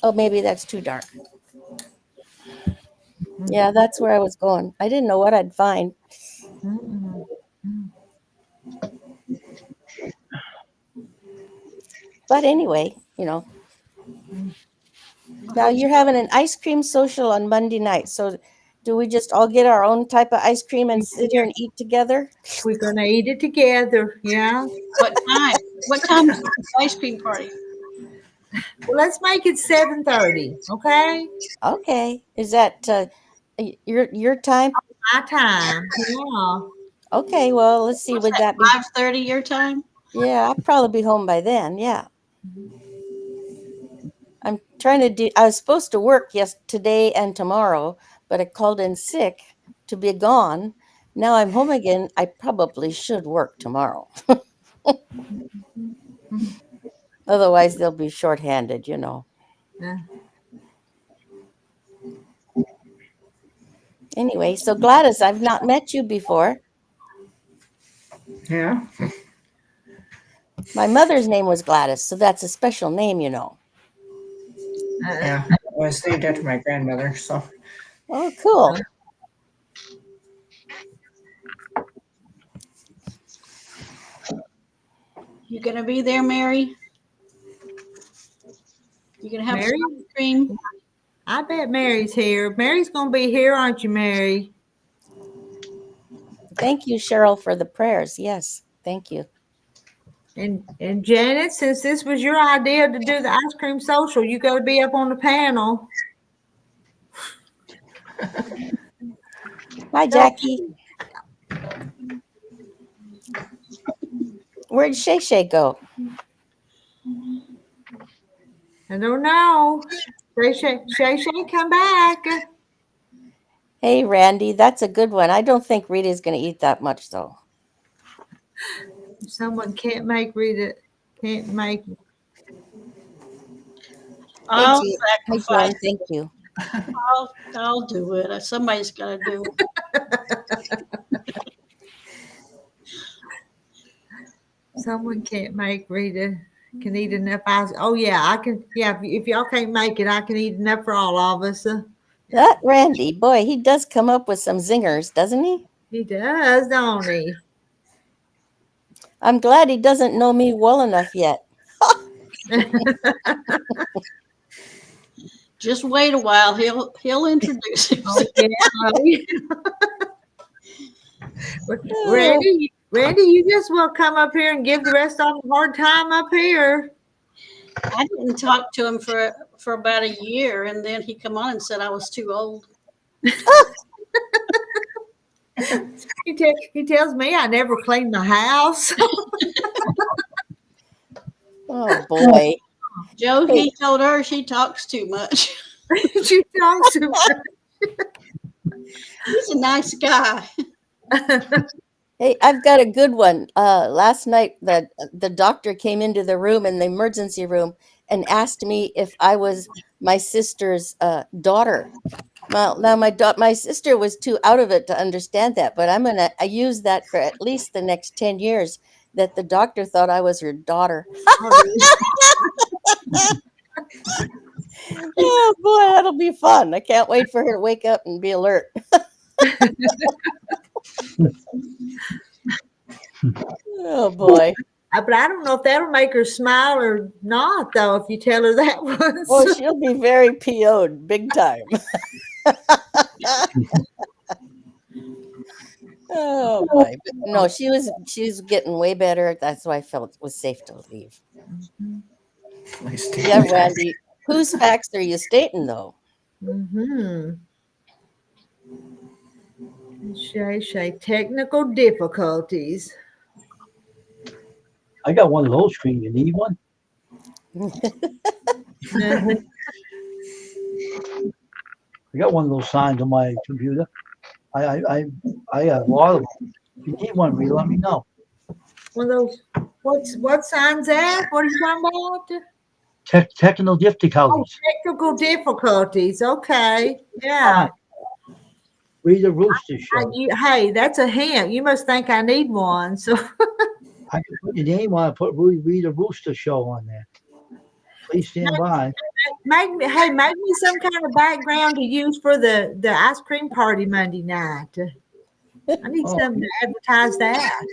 Oh, maybe that's too dark. Yeah, that's where I was going. I didn't know what I'd find. Mm-mm. But anyway, now you're having an ice cream social on Monday night. So do we just all get our own type of ice cream and sit here and eat together? We're gonna eat it together. Yeah. What time? What time is the ice cream party? Well, let's make it 7:30. Okay. Okay. Is that your time? My time. Yeah. Okay, well, let's see. What's Would that? that be? 5:30 your time? Yeah, I'll probably be home by then. Yeah. I'm trying to do, I was supposed to work today and tomorrow, but I called in sick to be gone. Now I'm home again. I probably should work tomorrow. Otherwise, they'll be shorthanded. Yeah. Anyway, so Gladys, I've not met you before. Yeah. My mother's name was Gladys, so that's a special name. Yeah. I was named after my grandmother, so. Oh, cool. You gonna be there, Mary? You gonna have Mary? some ice cream? I bet Mary's here. Mary's gonna be here, aren't you, Mary? Thank you, Cheryl, for the prayers. Yes, thank you. And Janet, since this was your idea to do the ice cream social, you got to be up on the panel. Hi, Jackie. Where'd Shay Shay go? I don't know. Shay, come back. Hey, Randy, that's a good one. I don't think Rita's going to eat that much, though. Someone can't make Rita, can't make. I'll Hey, sacrifice. Thank you. I'll do it. Somebody's got to do it. Someone can't make Rita can eat enough ice. Oh yeah, I can. Yeah, if y'all can't make it, I can eat enough for all of us. That Randy, boy, he does come up with some zingers, doesn't he? He does, don't he? I'm glad he doesn't know me well enough yet. Just wait a while. He'll introduce himself. Oh, yeah. Randy, you just will come up here and give the rest of them a hard time up here. I didn't talk to him for about a year, and then he come on and said I was too old. He tells me I never cleaned the house. Oh boy, Joe, he told her she talks too much. She talks too much. He's a nice guy. Hey, I've got a good one. Last night, the doctor came into the room in the emergency room and asked me if I was my sister's daughter. Well, now my sister was too out of it to understand that, but I use that for at least the next 10 years. That the doctor thought I was her daughter. Oh boy, that'll be fun! I can't wait for her to wake up and be alert. Oh boy. But I don't know if that'll make her smile or not, though, if you tell her that once. Oh, she'll be very PO'd big time. Oh boy. But no, she was getting way better. That's why I felt it was safe to leave. Yeah, Randy. Whose facts are you stating though? Shay, technical difficulties. I got one of those screens. You need one? I got one of those signs on my computer. I have a lot of them. If you need one, Rita, let me know. One of those. What sign's that? What are you talking about? Technical difficulties. Oh, technical difficulties. Okay. Yeah. Rita Rooster Show. Hey, that's a hint. You must think I need one. So I can put your name on it, put Rita Rooster Show on there. Please stand by. make me some kind of background to use for the ice cream party Monday night. I need Oh. something to advertise that.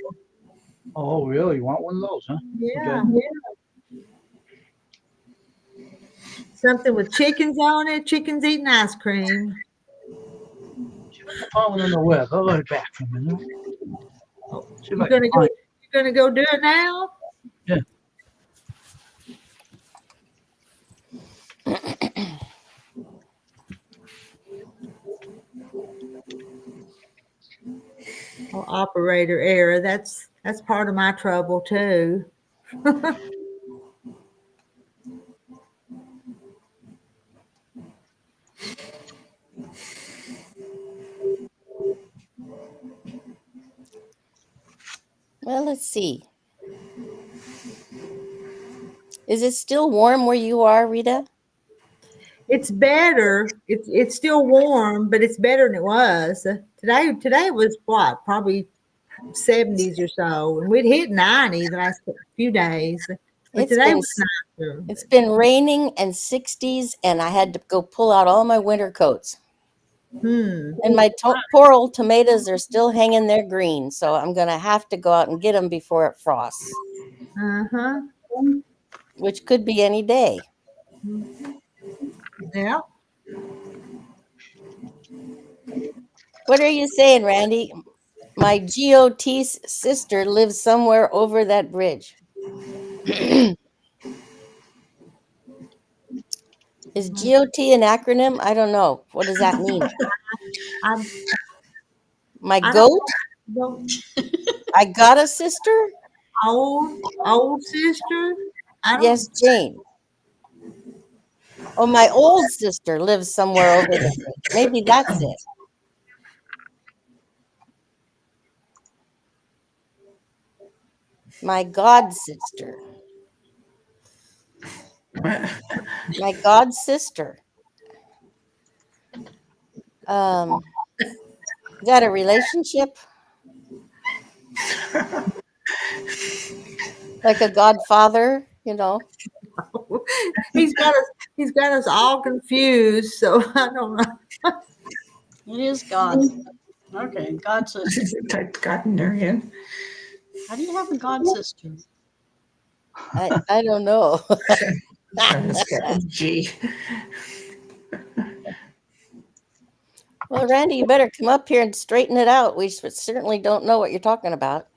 Oh, really? You want one of those, huh? Yeah. Okay. Something with chickens on it, chickens eating ice cream. Found one on the web. I'll let it back for a minute. See if I You're can find it. gonna go do it now? Yeah. Oh, operator error. That's part of my trouble too. Well, let's see. Is it still warm where you are, Rita? It's better. It's still warm, but it's better than it was. Today was what? Probably 70s or so. And we'd hit 90 the last few days. But today was nicer. It's been raining and 60s, and I had to go pull out all my winter coats. And my poor old tomatoes are still hanging there green, so I'm going to have to go out and get them before it frosts. Uh-huh. Which could be any day. Yeah. What are you saying, Randy? My GOT sister lives somewhere over that bridge. Is GOT an acronym? I don't know. What does that mean? My goat? I got a sister? Old sister? Yes, Jane. Oh, my old sister lives somewhere over there. Maybe that's it. My god sister. My god sister. Is that a relationship? Like a godfather, you know? He's got us all confused, so I don't know. It is God. Okay, God sister. Type God in there again. How do you have a God sister? I don't know. G. Well, Randy, you better come up here and straighten it out. We certainly don't know what you're talking about.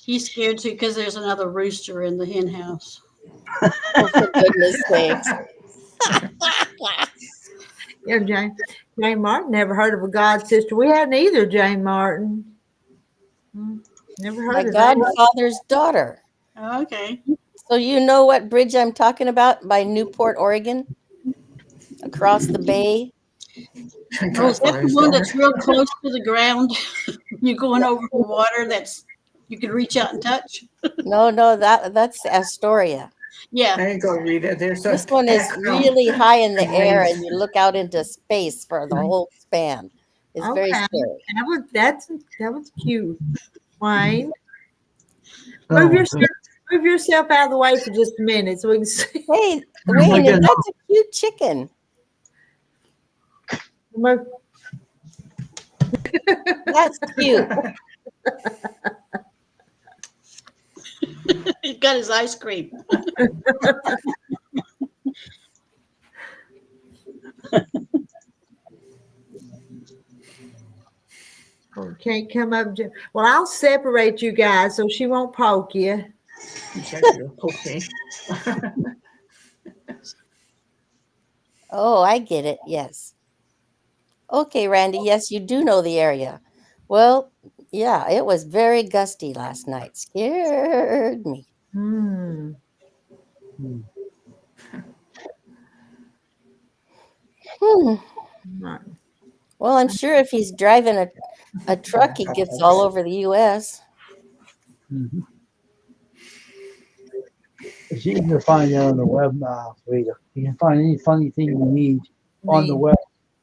He's scared too because there's another rooster in the hen house. Oh, for goodness sakes. Yeah, Jane Martin never heard of a god sister. We hadn't either, Jane Martin. Never heard My of that. godfather's daughter. Okay. So you know what bridge I'm talking about by Newport, Oregon? Across the bay? Oh, is that the one that's real close to the ground? You're going over the water that's you can reach out and touch? No, that's Astoria. Yeah. There you go, Rita. There's This one is really high in the air, and you look out into space for the whole span. It's very scary. That was cute, Wayne. Move yourself out of the way for just a minute so we can see. Hey, Wayne, that's a cute chicken. That's cute. He's got his ice cream. Can't come up. Well, I'll separate you guys so she won't poke you. Okay. Oh, I get it. Yes. Okay, Randy. Yes, you do know the area. Well, yeah, it was very gusty last night. Scared me. Well, I'm sure if he's driving a truck, he gets all over the U.S. It's easy to find that on the web, Rita. You can find any funny thing you need on the Need. web.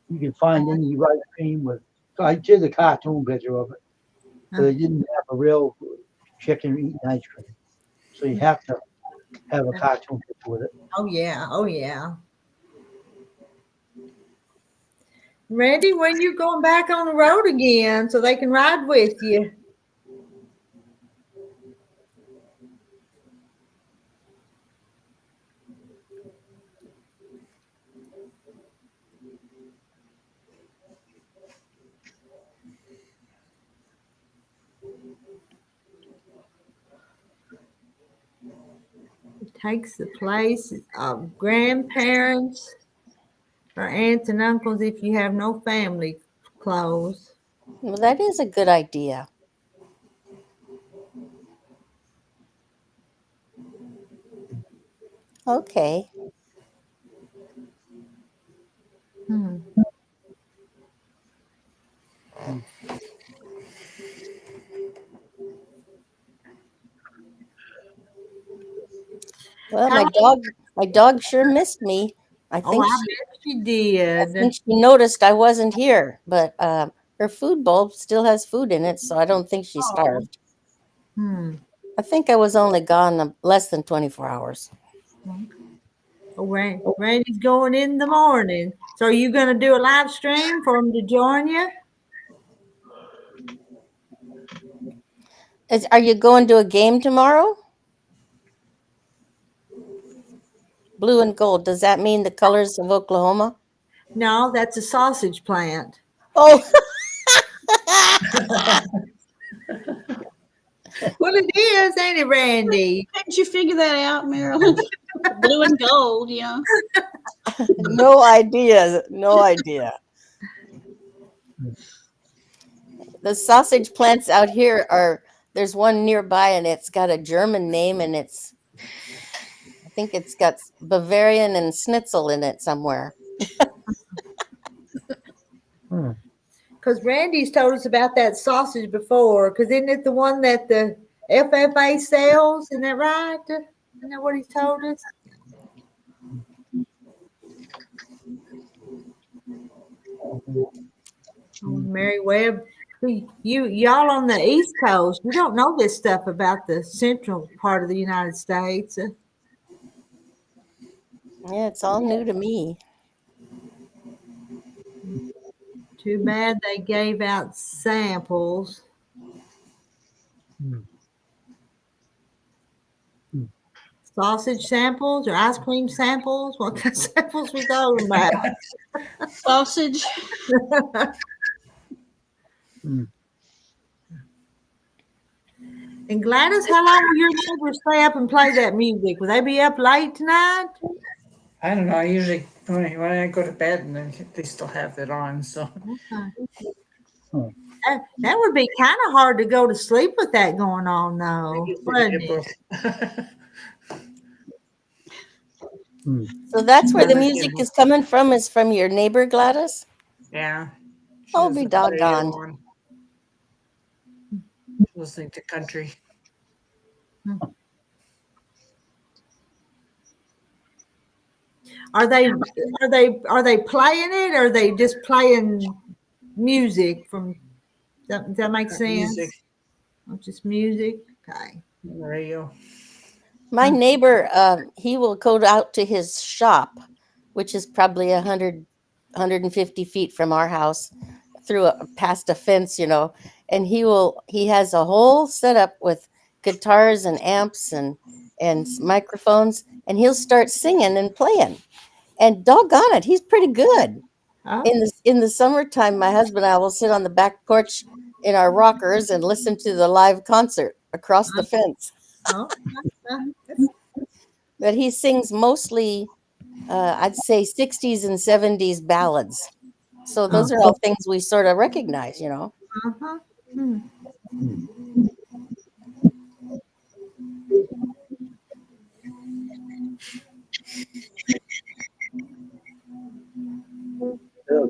You can find any right stream with. I did a cartoon picture of it, but they didn't have a real chicken eating ice cream. So you have to have a cartoon picture with it. Oh yeah. Oh yeah. Randy, when you going back on the road again so they can ride with you? It takes the place of grandparents or aunts and uncles if you have no family close. Well, that is a good idea. Okay. Hmm. Well, How my dog sure missed me. I Oh, think I she, bet you I did. think she noticed I wasn't here, but her food bowl still has food in it, so I don't think she Oh. starved. Hmm. I think I was only gone less than 24 hours. Oh, Randy's going in the morning. So are you going to do a live stream for him to join you? Are you going to a game tomorrow? Blue and gold. Does that mean the colors of Oklahoma? No, that's a sausage plant. Oh, Well, it is, ain't it, Randy? How did you figure that out, Marilyn? Blue and gold, yeah. no idea. No idea. The sausage plants out here there's one nearby and it's got a German name and I think it's got Bavarian and Schnitzel in it somewhere. Because Randy's told us about that sausage before. Because isn't it the one that the FFA sells? Isn't that right? Isn't that what he told us? Oh, Mary Webb, y'all on the East Coast, you don't know this stuff about the central part of the United States. Yeah, it's all new to me. Too bad they gave out samples. Sausage samples or ice cream samples? What kind of samples we talking about? Sausage. And Gladys, how long will your neighbors stay up and play that music? Will they be up late tonight? I don't know. I usually when I go to bed and then they still have it on. So That would be kind of hard to go to sleep with that going on, though, wouldn't it? So that's where the music is coming from, is from your neighbor, Gladys? Yeah. I'll be doggone. Listening to country. Are they playing it, or are they just playing music from? Does that make sense? Music. Oh, just music. Okay. Radio. My neighbor, he will go out to his shop, which is probably 150 feet from our house, past a fence, and he has a whole setup with guitars and amps and microphones, and he'll start singing and playing. And doggone it, he's pretty good. Oh, In the summertime, my husband and I will sit on the back porch in our rockers and listen to the live concert across the fence. oh, But he sings mostly, I'd say, 60s and 70s ballads. So those are all things we sort of recognize, uh-huh. Hmm.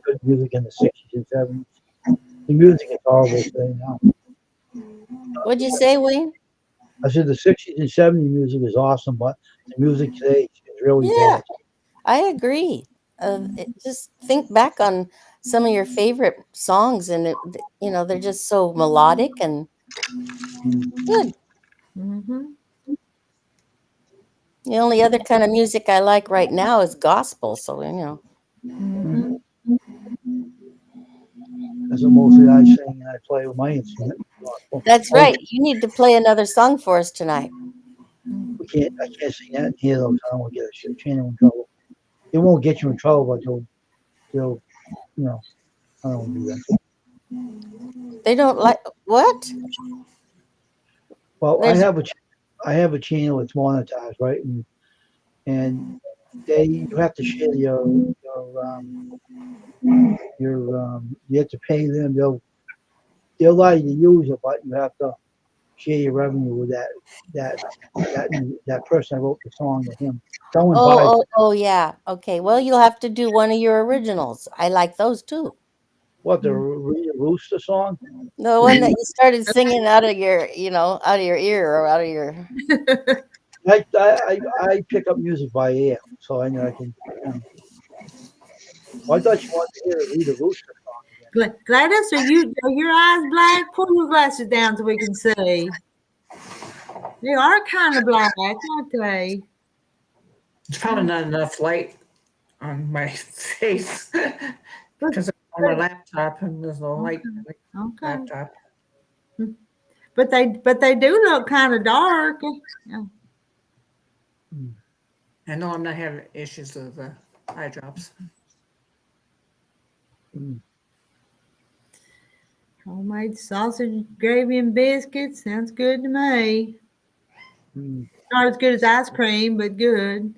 Good music in the 60s and 70s. The music is horrible today now. What'd you say, Wayne? I said the 60s and 70s music is awesome, but the music today is really Yeah, bad. I agree. Just think back on some of your favorite songs, and they're just so melodic and good. Mm-hmm. The only other kind of music I like right now is gospel. So Mm-hmm. That's what mostly I sing and I play with my instrument. Gospel. that's Oh, right. You need to play another song for us tonight. I can't sing that in here though, so I don't want to get a channel in trouble. It won't get you in trouble, but they'll, you know, I don't want to do that. They don't like what? Well, There's I have a channel that's monetized, right? And you have to share you have to pay them. They'll allow you to use it, but you have to share your revenue with that that that person I wrote the song with him. Someone buys oh yeah. Okay. Well, you'll have to do one of your originals. I like those too. what the Rooster song. The one that you started singing out of out of your ear or out of your. I pick up music by ear, so I know I can. You know. Well, I thought you wanted to hear the Rita Rooster song again. Gladys, are your eyes black? Pull your glasses down so we can see. They are kind of black, aren't they? It's probably not enough light on my face because I'm on my laptop and there's no light on my Okay. laptop. But they do look kind of dark. Yeah. I know I'm not having issues with the eye drops. Homemade sausage, gravy, and biscuits. Sounds good to me. Not as good as ice cream, but good.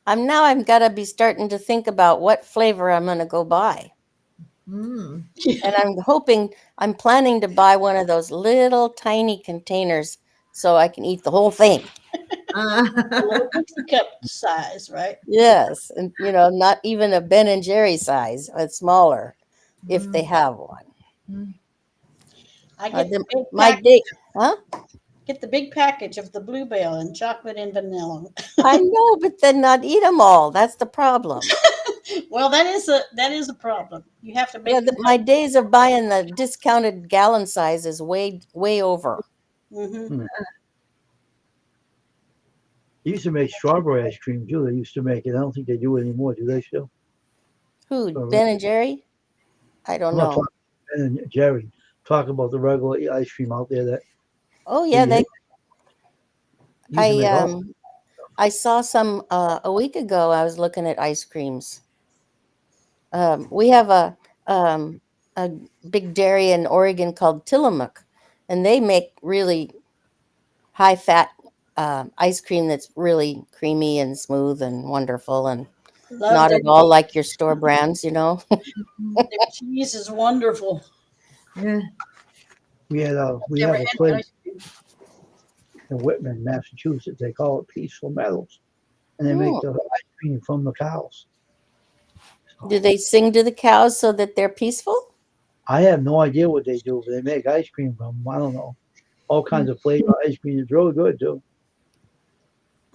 I'm gotta be starting to think about what flavor I'm gonna go buy. Mm. And I'm planning to buy one of those little tiny containers so I can eat the whole thing. A little cookie cup size, right? Yes, and not even a Ben and Jerry size, but smaller, if they have one. I get the big My pack, date, huh? get the big package of the Bluebell and chocolate and vanilla. I know, but then not eat them all. That's the problem. Well, that is a problem. You have to make Yeah, my days of buying the discounted gallon size is way over. Mm-hmm. They used to make strawberry ice cream too. They used to make it. I don't think they do it anymore. Do they still? Who, Ben and Jerry? I don't I'm not know. talking Ben and Jerry. Talking about the regular ice cream out there that Oh yeah, they used to make all. I saw some a week ago. I was looking at ice creams. We have a big dairy in Oregon called Tillamook, and they make really high fat ice cream that's really creamy and smooth and wonderful, and Love not their, at all like your store brands, their cheese is wonderful. Yeah. We Never have a had place ice cream. in Whitman, Massachusetts. They call it Peaceful Meadows, and they make the ice cream from the cows. Do they sing to the cows so that they're peaceful? I have no idea what they do, but they make ice cream from them. I don't know. All kinds of flavor ice cream. It's really good too.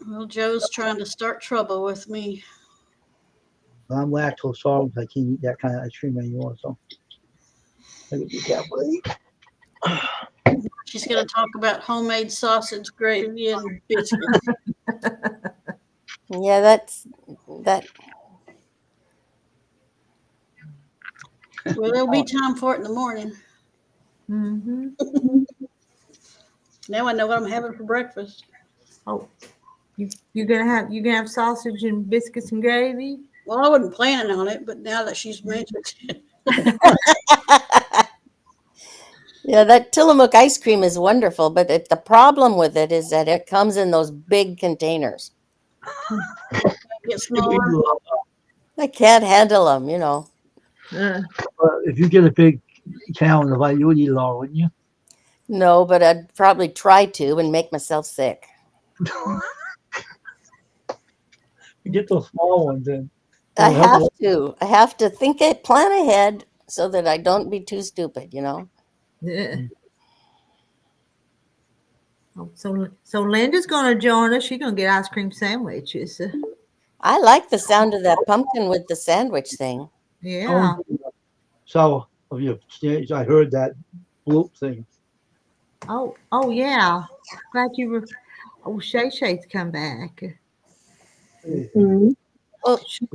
Well, Joe's trying to start trouble with me. But I'm lactose intolerant. I can't eat that kind of ice cream anymore. So I can be careful. She's going to talk about homemade sausage gravy and biscuits. Yeah, that. Well, there'll be time for it in the morning. Mm-hmm. Now I know what I'm having for breakfast. Oh, you're gonna have sausage and biscuits and gravy. Well, I wasn't planning on it, but now that she's mentioned it, Yeah, that Tillamook ice cream is wonderful, but the problem with it is that it comes in those big containers. get smaller. I can't handle them, If you get a big calendar, like you would eat it all, wouldn't you? No, but I'd probably try to and make myself sick. You get those small ones in. I have to. I have to plan ahead so that I don't be too stupid, Yeah. Oh, so Linda's gonna join us. She's gonna get ice cream sandwiches. I like the sound of that pumpkin with the sandwich thing. Yeah. So of your stage, I heard that bloop thing. Oh yeah. Glad you were. Oh, Shay Shay's come back. Mhm. Well, She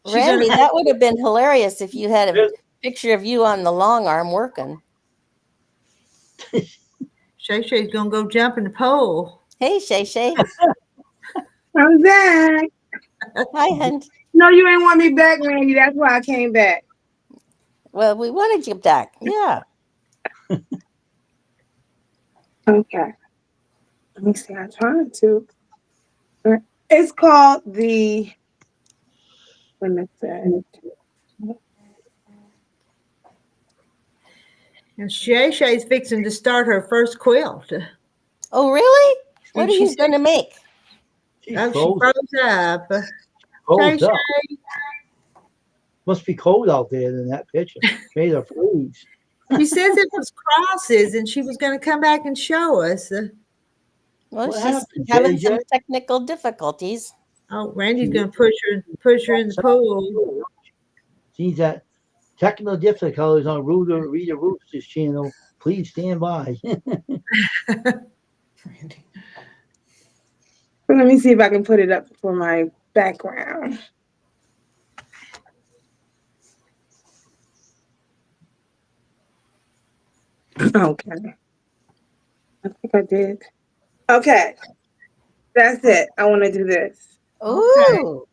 Randy, gonna. that would have been hilarious if you had a There's- picture of you on the long arm working. Shay Shay's gonna go jump in the pool. Hey, Shay Shay. I'm back. Hi, Hunt. No, you ain't want me back, Randy. That's why I came back. Well, we wanted you back. Yeah. Okay. Let me see. I'm trying to. It's called the. Let me say. And Shay Shay's fixing to start her first quilt. Oh, really? What are She you going to make? She Oh, she froze, froze up. Shay froze up. Shay. Must be cold out there in that picture. Made her freeze. She says it was crosses, and she was going to come back and show us. Well, What she's happened, having some JJ? technical difficulties. Oh, Randy's going to push her in the pool. Seems that technical difficulties on Rita Roost's channel. Please stand by. Randy. Let me see if I can put it up for my background. Okay. I think I did. Okay. That's it. I want to do this. Ooh.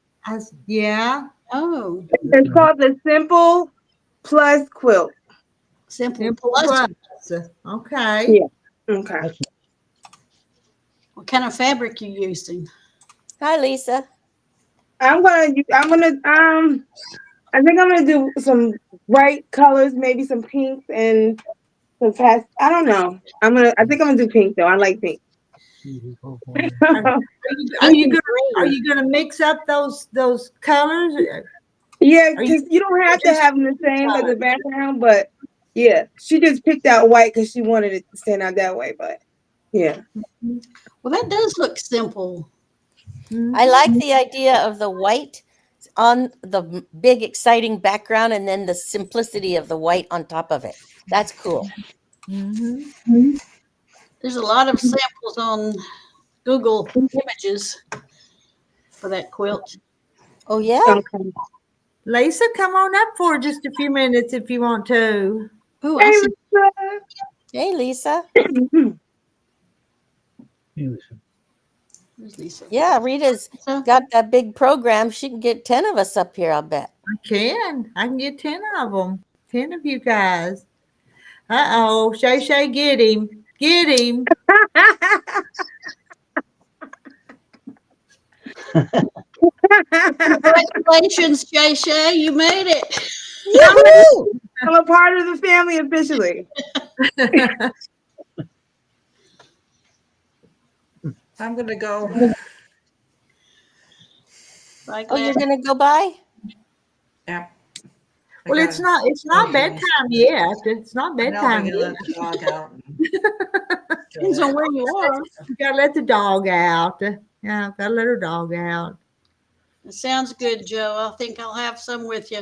Yeah. Oh, It's called the Simple Plus Quilt. simple Simple plus. plus. Okay. Yeah. Okay. That's What kind of fabric you using? Hi, Lisa. I think I'm gonna do some bright colors, maybe some pinks and some past. I don't know. I think I'm gonna do pink though. I like pink. Are you gonna mix up those colors? Yeah, Are you because you don't have to just have them the same as the background, but yeah, she just picked out white because she wanted it to stand out that way. But yeah, Well, that does look simple. I like the idea of the white on the big, exciting background and then the simplicity of the white on top of it. That's cool. Mm-hmm. There's a lot of samples on Google Images for that quilt. Oh, yeah? okay. Lisa, come on up for just a few minutes if you want to. Oh, I Hey, see. Lisa. Hey, Lisa. There's Lisa. Yeah, Rita's So, got that big program. She can get 10 of us up here, I'll bet. I can get 10 of them. 10 of you guys. Uh-oh. Shay Shay, get him. Get him. congratulations, Shay Shay. You made it. Yoo-hoo! I'm a part of the family officially. I'm gonna go. Bye, Oh, you're Gladys. going to go by? Yeah. I Well, gotta- it's not bedtime yet. It's not I know, bedtime we gotta yet. let the dog out. Depends on where you are. You gotta let the dog out. Yeah, gotta let her dog out. It sounds good, Joe. I think I'll have some with you.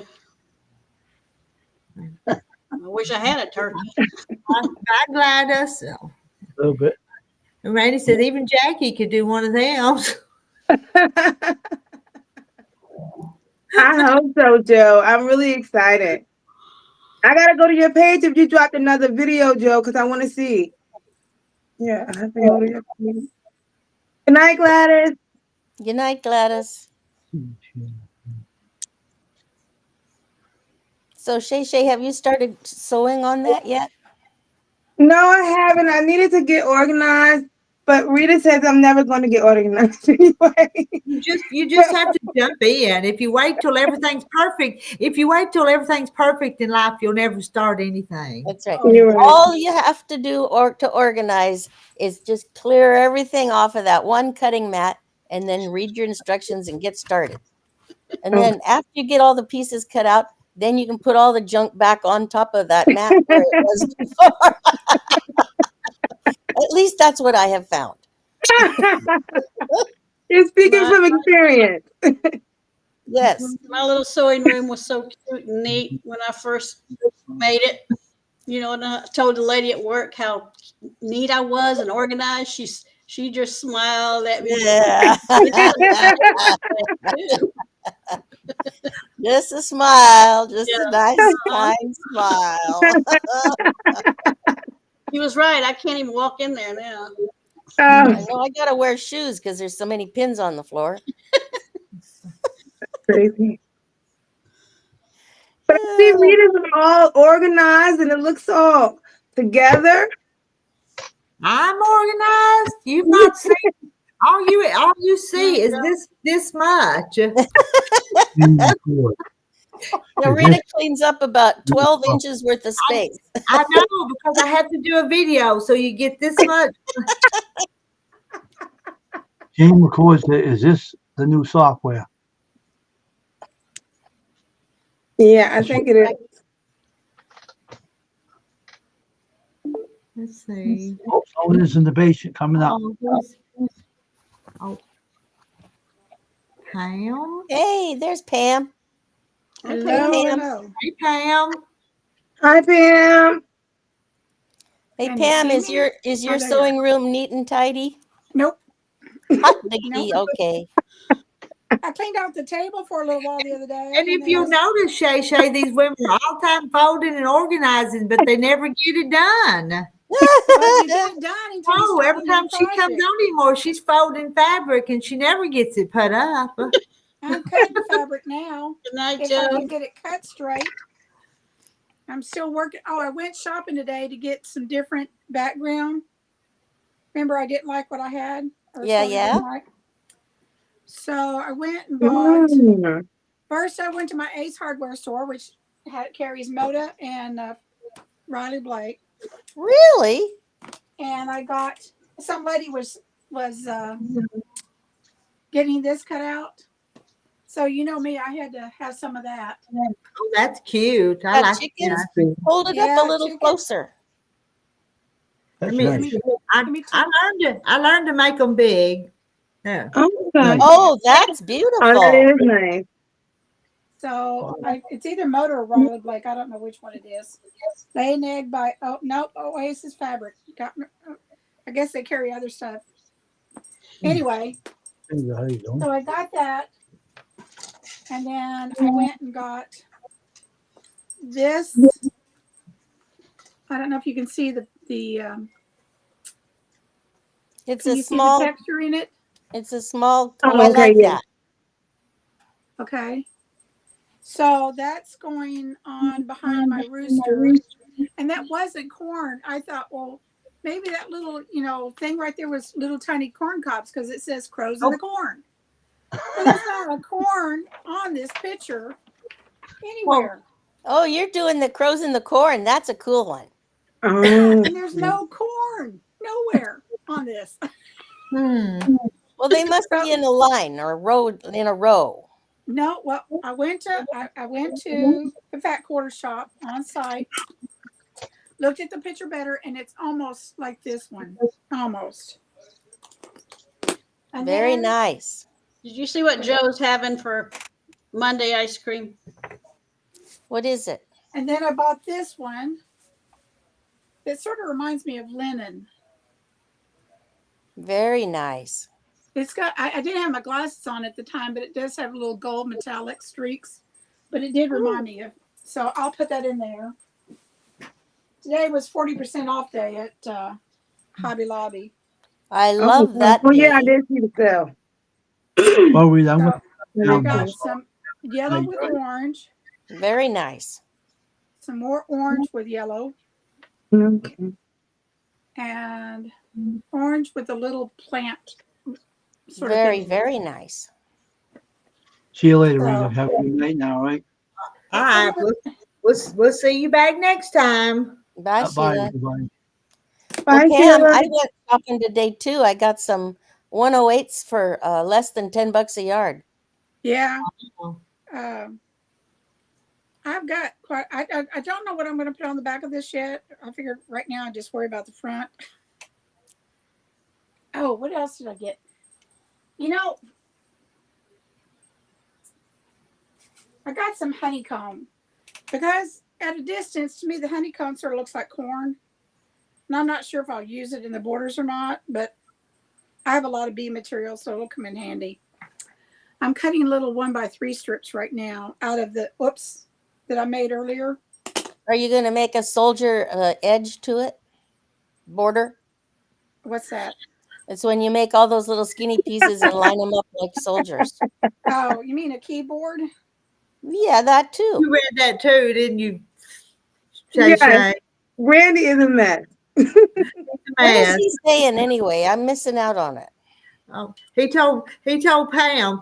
I wish I had a turkey. Bye, Gladys. a little bit. And Randy says even Jackie could do one of them. I hope so, Joe. I'm really excited. I gotta go to your page if you dropped another video, Joe, because I want to see. Yeah, I have to go to your page. Good night, Gladys. Good night, Gladys. So, Shay Shay, have you started sewing on that yet? No, I haven't. I needed to get organized, but Rita says I'm never going to get organized anyway. You just have to jump in. If you wait till everything's perfect in life, you'll never start anything. That's right. You're right. All you have to do to organize is just clear everything off of that one cutting mat and then read your instructions and get started. And then after you get all the pieces cut out, then you can put all the junk back on top of that mat where it was before. At least that's what I have found. You're speaking My, from experience. Yes. my little sewing room was so cute and neat when I first made it. You know, and I told the lady at work how neat I was and organized. She just smiled at me. Yeah. Too. Just a smile. Just a Yeah. nice, kind smile. He was right. I can't even walk in there now. I Oh, know I gotta wear shoes because there's so many pins on the floor. crazy. But see, Rita's all organized and it looks all together. I'm organized. You've not seen all you see is this much. Now, Rita cleans up about 12 inches worth of space. I know because I had to do a video, so you get this much. Jane records that. Is this the new software? Yeah, I think it is. Let's see. Oh, someone is in the basement coming up. Oh, Pam. Hey, there's Pam. Hello. Pam. Hey, Pam. Hi, Pam. Hey, Can you Pam, see is me? your Oh, there you sewing room neat and tidy? Nope. Hot diggity, okay. I cleaned out the table for a little while the other day. And if then you notice, Shay, these women are all time folding and organizing, but they never get it done. well, you get it done until you Oh, start every a new time she comes project. on anymore, she's folding fabric and she never gets it put up. I'm cutting fabric now. Good night, If I Joe. can get it cut straight. I'm still working. Oh, I went shopping today to get some different background. Remember, I didn't like what I had? Or Yeah, sort of yeah. didn't like. So I went and bought. Mm. First, I went to my Ace Hardware store, which carries Moda and Riley Blake. Really? And I got, some lady was getting this cut out. So you know me, I had to have some of that. Oh, that's cute. I Got like chickens? that. Hold it up a Yeah, little chicken. closer. That's I mean, nice. I learned to make them big. Yeah. Okay. Oh, that's Oh, that beautiful. is nice. So it's either Moda or Riley Blake. I don't know which one it is. Lay an egg by, oh, nope, Oasis Fabric. I guess they carry other stuff. Anyway, so I got that. And then I went and got this. I don't know if you can see It's can a you see the small, texture in it? it's a small, Oh, oh, I okay, like yeah. that. Okay. So that's going on behind my rooster. And that wasn't corn. I thought, well, maybe that little, thing right there was little tiny corn cobs because it says crows in the corn. Well, there's not a corn on this picture anywhere. Oh, you're doing the crows in the corn. That's a cool one. Oh. And there's no corn nowhere on this. Well, they must be in a line or a row in a row. No, well, I went to the fat quarter shop on site, looked at the picture better, and it's almost like this one. Almost. And Very then, nice. Did you see what Joe's having for Monday ice cream? What is it? and then I bought this one that sort of reminds me of linen. Very nice. It's got, I didn't have my glasses on at the time, but it does have little gold metallic streaks. But it did remind me of, so I'll put that in there. Today was 40% off day at Hobby Lobby. I love that. Oh, yeah, I day. did see the sale. Well, Rita, I'm So I going got to some yellow with orange, Very nice. some more orange with yellow, Okay. and orange with a little plant. Sort Very, of thing. very nice. see you later, Rita. So- Have a good night now, all right? All right. We'll see you back next time. Bye, Bye, Sheila. everybody. Bye, Well, Pam, Sheila. I went shopping today too. I got some 108s for less than $10 a yard. Yeah. I've got quite, I don't know what I'm going to put on the back of this yet. I figured right now I just worry about the front. Oh, what else did I get? You know, I got some honeycomb because at a distance, to me, the honeycomb sort of looks like corn. And I'm not sure if I'll use it in the borders or not, but I have a lot of bee material, so it'll come in handy. I'm cutting little 1x3 strips right now out of the, whoops, that I made earlier. Are you going to make a soldier edge to it? Border? What's that? It's when you make all those little skinny pieces and line them up like soldiers. Oh, you mean a keyboard? Yeah, that too. You read that too, didn't you, Shay Yes. Shay? Randy is a mess. What is Man. he saying anyway? I'm missing out on it. Oh, he told Pam,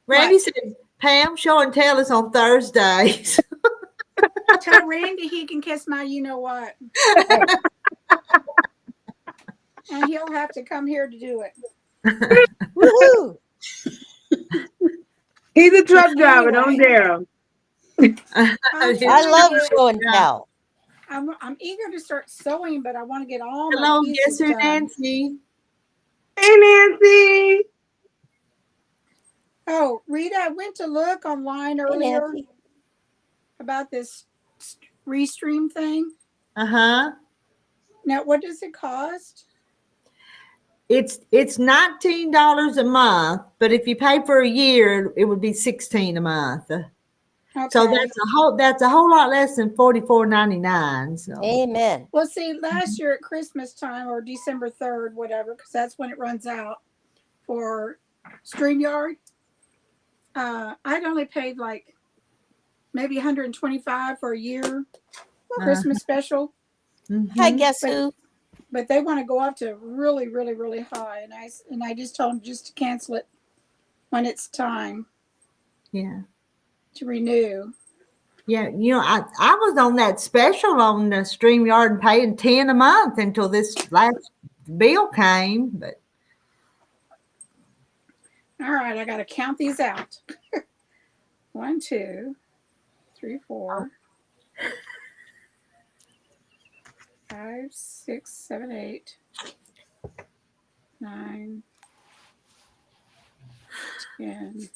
Randy What? said, Pam, show and tell us on Thursdays. Tell Randy he can kiss my you know what. And he'll have to come here to do it. Woohoo! He's a truck driver. Anyway. Don't dare him. I love show and tell. I'm eager to start sewing, but I want to get all Hello, my pieces guess who, done. Nancy? Hey, Nancy. Oh, Rita, I went to look online earlier Nancy. about this Restream thing. Uh-huh. Now, what does it cost? It's $19 a month, but if you pay for a year, it would be $16 a month. Okay. So that's a whole lot less than $44.99. So. Amen. Well, see, last year at Christmas time or December 3rd, whatever, because that's when it runs out for StreamYard, I'd only paid like maybe $125 for a year Christmas special. Mm-hmm. Hi, guess who? But they want to go up to really, really, really high, and I just told them just to cancel it when it's time. Yeah. To renew. Yeah, I was on that special on the StreamYard and paying $10 a month until this last bill came. But all right, I got to count these out. 1, 2, 3, 4, 5, 6, 7, 8, 9, 10,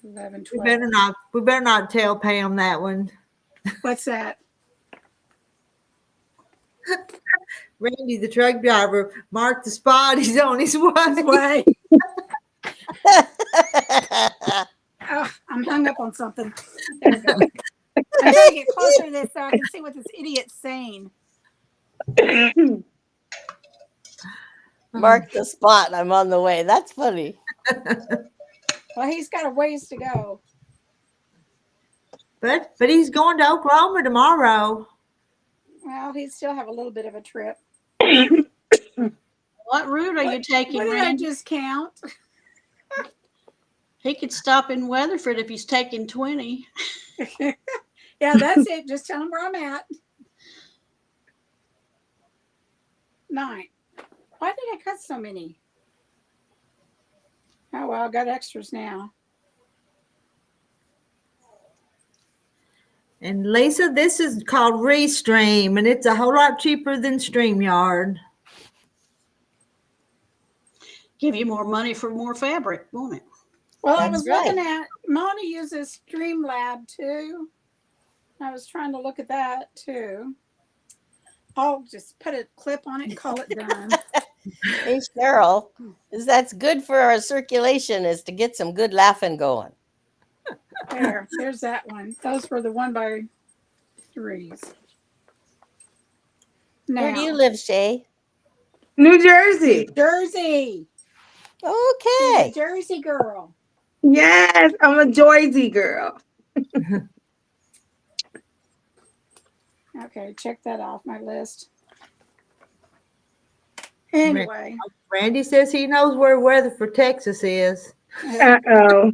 11, 12. we better not tell Pam that one. What's that? Randy, the truck driver, marked the spot. He's on his way. Oh, I'm hung up on something. There we go. I'm trying to get closer to this so I can see what this idiot's saying. Mark the spot. I'm on the way. That's funny. Well, he's got a ways to go. But he's going to Oklahoma tomorrow. Well, he'd still have a little bit of a trip. What route are you taking, What did I Randy? just count? He could stop in Weatherford if he's taking 20. Yeah, that's it. Just tell him where I'm at. 9. Why did I cut so many? Oh, well, I got extras now. And Lisa, this is called Restream, and it's a whole lot cheaper than StreamYard. Give you more money for more fabric, won't it? Well, I That's was right. looking at, Mona uses Streamlab too. I was trying to look at that too. I'll just put a clip on it and call it done. Hey, Cheryl, that's good for our circulation is to get some good laughing going. There's that one. Those were the 1x3s. Now, Where do you live, Shay? New Jersey. Jersey. Okay. She's a Jersey girl. Yes, I'm a Jersey girl. Okay, check that off my list. Anyway. Randy says he knows where Weatherford, Texas is. Uh-oh.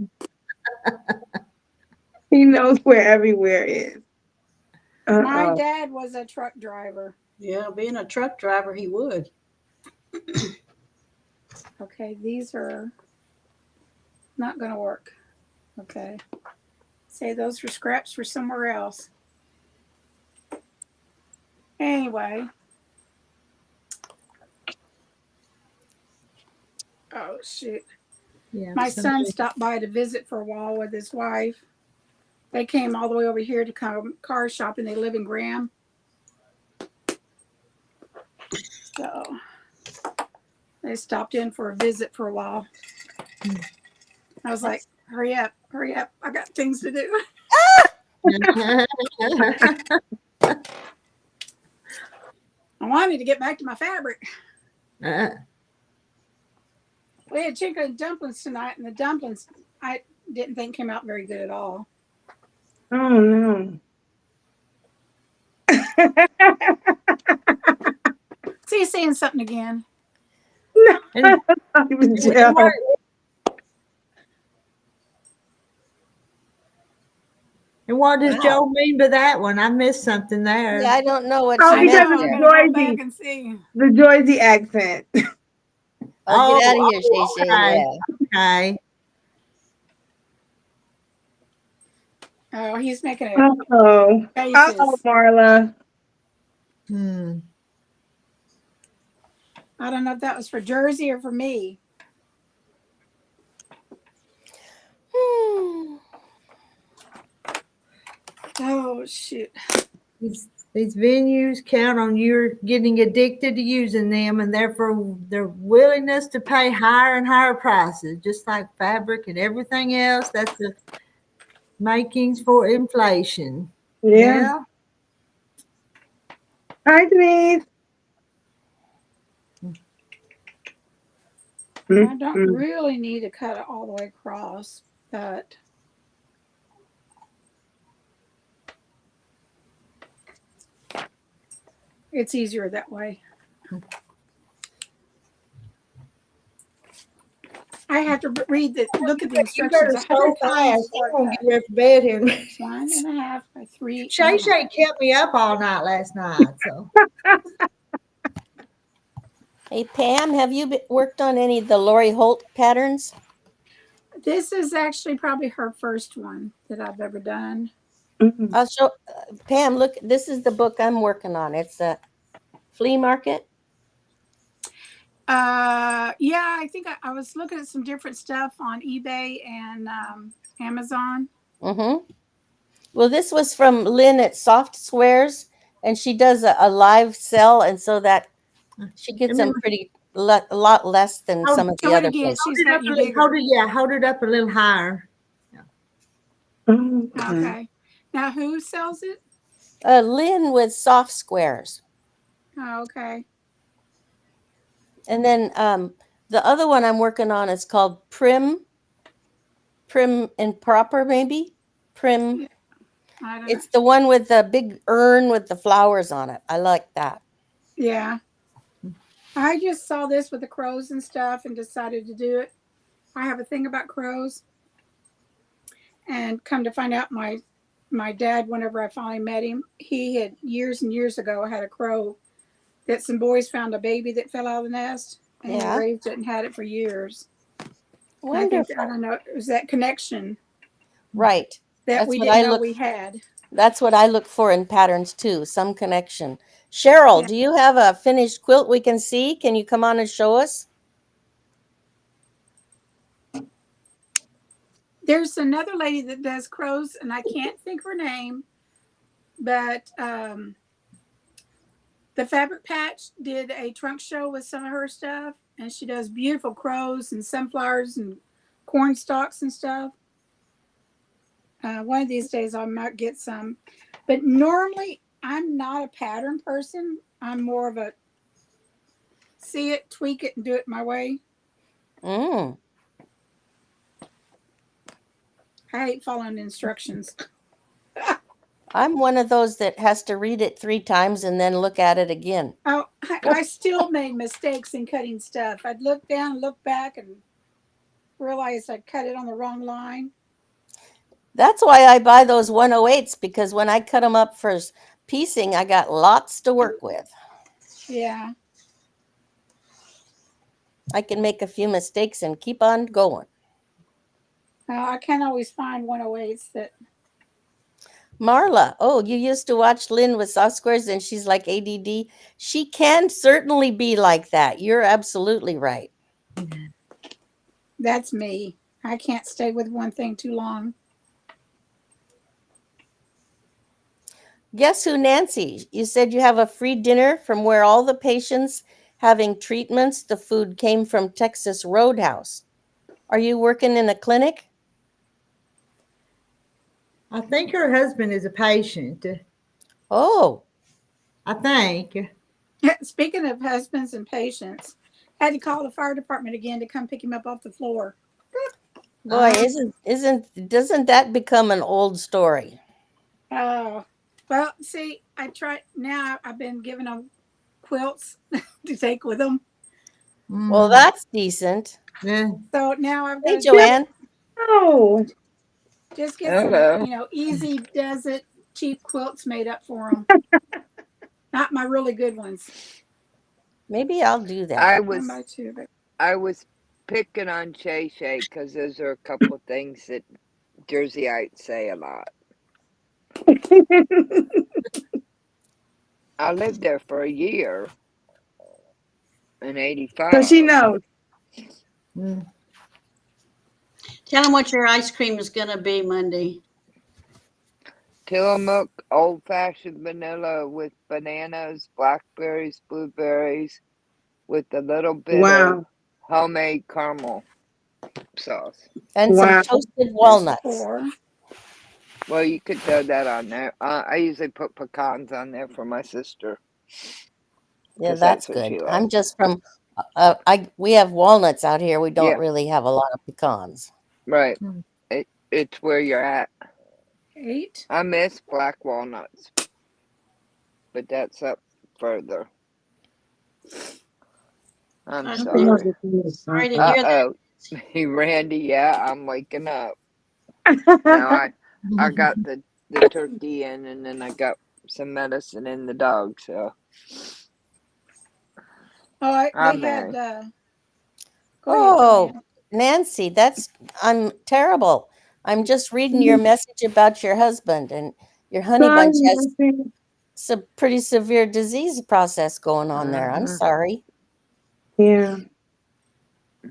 He knows where everywhere is. My Uh-oh. dad was a truck driver. Yeah, being a truck driver, he would. Okay, these are not going to work. Okay. Say those are scraps for somewhere else. Anyway, Oh shoot. Yeah. My son stopped by to visit for a while with his wife. They came all the way over here to come car shopping. They live in Graham. So they stopped in for a visit for a while. I was like, hurry up, hurry up. I got things to do. I wanted to get back to my fabric. We had chicken and dumplings tonight, and the dumplings I didn't think came out very good at all. Oh no. See you saying something again. No, And- that's not even And Jill. what does Wow. Joe mean by that one? I missed something there. Yeah, I don't know what Oh, she I because meant know. I'm it's there. gonna go back Jersey. and see. The Jersey accent. Oh, get out of here, Shay Shay. okay. Yeah. Okay. Oh, he's making a Uh-oh. faces. Uh-oh, Marla. Hmm. I don't know if that was for Jersey or for me. Oh shoot. These venues count on your getting addicted to using them, and therefore their willingness to pay higher and higher prices, just like fabric and everything else. That's the makings for inflation. Yeah. Hi, Denise. I don't really need to cut it all the way across, but it's easier that way. I have to look at the instructions You better 100 so times fast. before I'm I gonna cut. get ready for bed here. 1.5 by 3. Shay Shay kept me up all night last night. So Hey, Pam, have you worked on any of the Lori Holt patterns? This is actually probably her first one that I've ever done. I'll show Pam. Look, this is the book I'm working on. It's a flea market. Yeah, I think I was looking at some different stuff on eBay and Amazon. Mm-hmm. Well, this was from Lynn at Soft Squares, and she does a live sell, and so that she gets them pretty a lot less than some of the other places. She's got you bigger. Hold it up a little higher. Okay. Now who sells it? Lynn with Soft Squares. Oh, okay. And then the other one I'm working on is called Prim and Proper, maybe? Prim. Yeah, I don't It's the one with the big urn with the flowers on it. I like that. Yeah. I just saw this with the crows and stuff and decided to do it. I have a thing about crows. And come to find out my dad, whenever I finally met him, he had years and years ago had a crow that some boys found a baby that fell out of the nest, and he raised it and had it for years. Wonderful. I don't know, it was that connection. Right. That we didn't know we had. That's what I look for in patterns too, some connection. Cheryl, do you have a finished quilt we can see? Can you come on and show us? There's another lady that does crows, and I can't think of her name, but the Fabric Patch did a trunk show with some of her stuff, and she does beautiful crows and sunflowers and corn stalks and stuff. One of these days I might get some, but normally I'm not a pattern person. I'm more of a see it, tweak it, and do it my way. Mm. I hate following instructions. I'm one of those that has to read it 3 times and then look at it again. Oh, I still made mistakes in cutting stuff. I'd look down, look back, and realize I'd cut it on the wrong line. That's why I buy those 108s, because when I cut them up for piecing, I got lots to work with. Yeah. I can make a few mistakes and keep on going. I can't always find 108s that. Marla, oh, you used to watch Lynn with Soft Squares and she's like ADD. She can certainly be like that. You're absolutely right. That's me. I can't stay with one thing too long. Guess who, Nancy? You said you have a free dinner from where all the patients having treatments, the food came from Texas Roadhouse. Are you working in a clinic? I think her husband is a patient. Oh, I think. Speaking of husbands and patients, I had to call the fire department again to come pick him up off the floor. boy, Uh, doesn't that become an old story? Oh, well, see, I try now. I've been giving them quilts to take with them. Well, that's decent. yeah. So now I've got Hey, to Joanne. Oh, just get some, Hello. easy does it cheap quilts made up for them. Not my really good ones. Maybe I'll do that. I One was by two, but I was picking on Shay Shay because those are a couple of things that Jerseyites say a lot. I lived there for a year in so '85. she knows. Mm. Tell them what your ice cream is going to be Monday. Tillamook old fashioned vanilla with bananas, blackberries, blueberries, with a little bit of Wow. homemade caramel sauce. And some Wow. toasted there's walnuts. 4. Well, you could throw that on there. I usually put pecans on there for my sister Yeah, because that's that's what she good. likes. I'm just from we have walnuts out here. We don't Yeah, really have a lot of pecans. right. Mm. It's where you're at. 8. I miss black walnuts, but that's up further. I'm I'm sorry. sorry to hear that. Oh, hey Randy, yeah, I'm waking up. Now I got the turkey in and then I got some medicine in the dog, so Oh, they I'm had. Mary. Go ahead, Oh, Joanne. Nancy, I'm terrible. I'm just reading your message about your husband and your honey Sorry, bunch has Nancy. some pretty severe disease process going on there. I'm sorry. Yeah.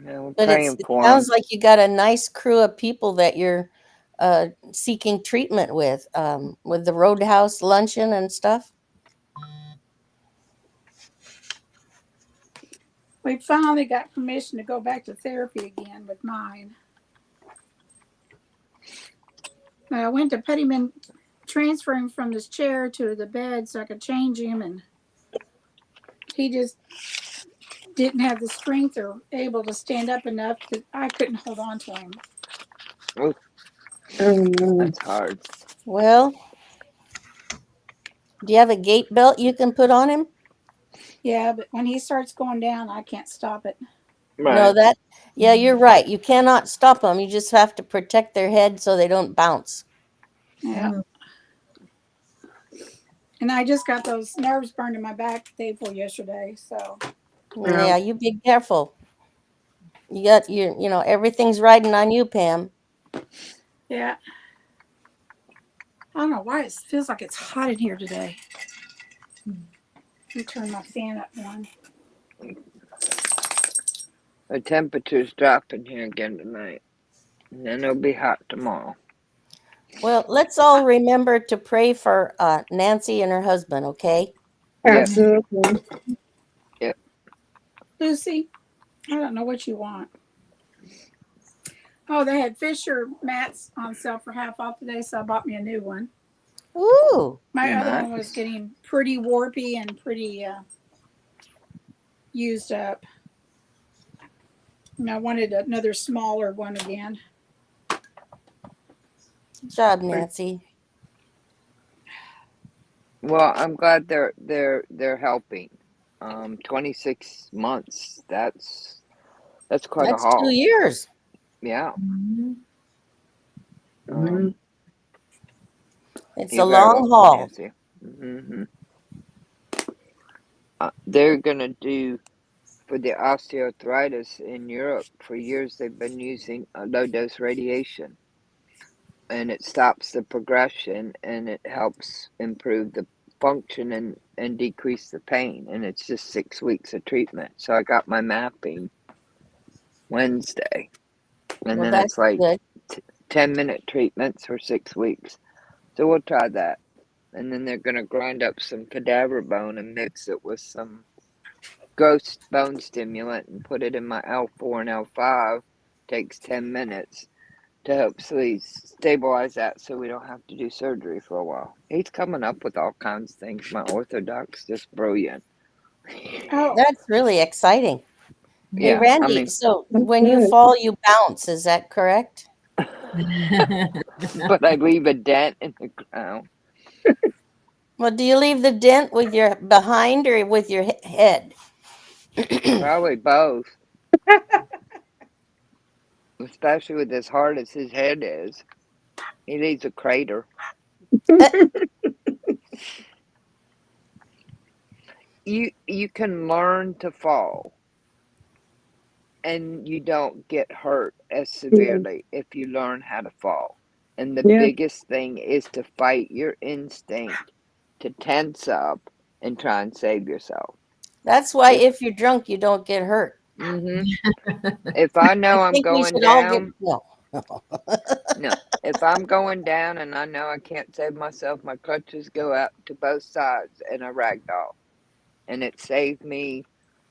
Yeah, we're But praying it for him. sounds like you got a nice crew of people that you're seeking treatment with the Roadhouse luncheon and stuff. We finally got permission to go back to therapy again with mine. I went to put him in, transfer him from this chair to the bed so I could change him, and he just didn't have the strength or able to stand up enough that I couldn't hold on to him. Oh, Oh no. that's hard. Well, do you have a gait belt you can put on him? Yeah, but when he starts going down, I can't stop it. No, Right. yeah, you're right. You cannot stop them. You just have to protect their head so they don't bounce. Yeah. And I just got those nerves burned in my back the day before yesterday. So Yeah, you be careful. Everything's riding on you, Pam. yeah, I don't know why it feels like it's hot in here today. Let me turn my fan up one. The temperature's dropping here again tonight. And then it'll be hot tomorrow. Well, let's all remember to pray for Nancy and her husband, okay? Yep, Absolutely. yep. Lucy, I don't know what you want. Oh, they had Fisher mats on sale for half off today, so I bought me a new one. Ooh. My other one was Nice. getting pretty warpy and pretty used up. And I wanted another smaller one again. Good job, Nancy. Well, I'm glad they're helping. 26 months. That's quite a That's 2 haul. years. Yeah. Mhm. It's You a better long love haul. Nancy. Mm-hmm. They're gonna do for the osteoarthritis in Europe. For years, they've been using low dose radiation, and it stops the progression and it helps improve the function and decrease the pain. And it's just 6 weeks of treatment. So I got my mapping Wednesday. And Well, then that's it's like good. 10-minute treatments for 6 weeks. So we'll try that. And then they're going to grind up some cadaver bone and mix it with some gross bone stimulant and put it in my L4 and L5. Takes 10 minutes to hopefully stabilize that so we don't have to do surgery for a while. He's coming up with all kinds of things. My orthodoc's just brilliant. Oh, That's really exciting. Hey, Yeah, I Randy, mean, so That's when you good. fall, you bounce. Is that correct? but I leave a dent in the ground. Well, do you leave the dent with your behind or with your head? Probably both, especially with as hard as his head is. He leaves a crater. You can learn to fall, and you don't get hurt as Yeah. severely if you learn how to fall. And the Yeah. biggest thing is to fight your instinct to tense up and try and save yourself. That's why If if you're drunk, you don't get hurt. if I I know I'm think we going should all get down, no. no. If I'm going down and I know I can't save myself, my crutches go out to both sides and a ragdoll. And it saved me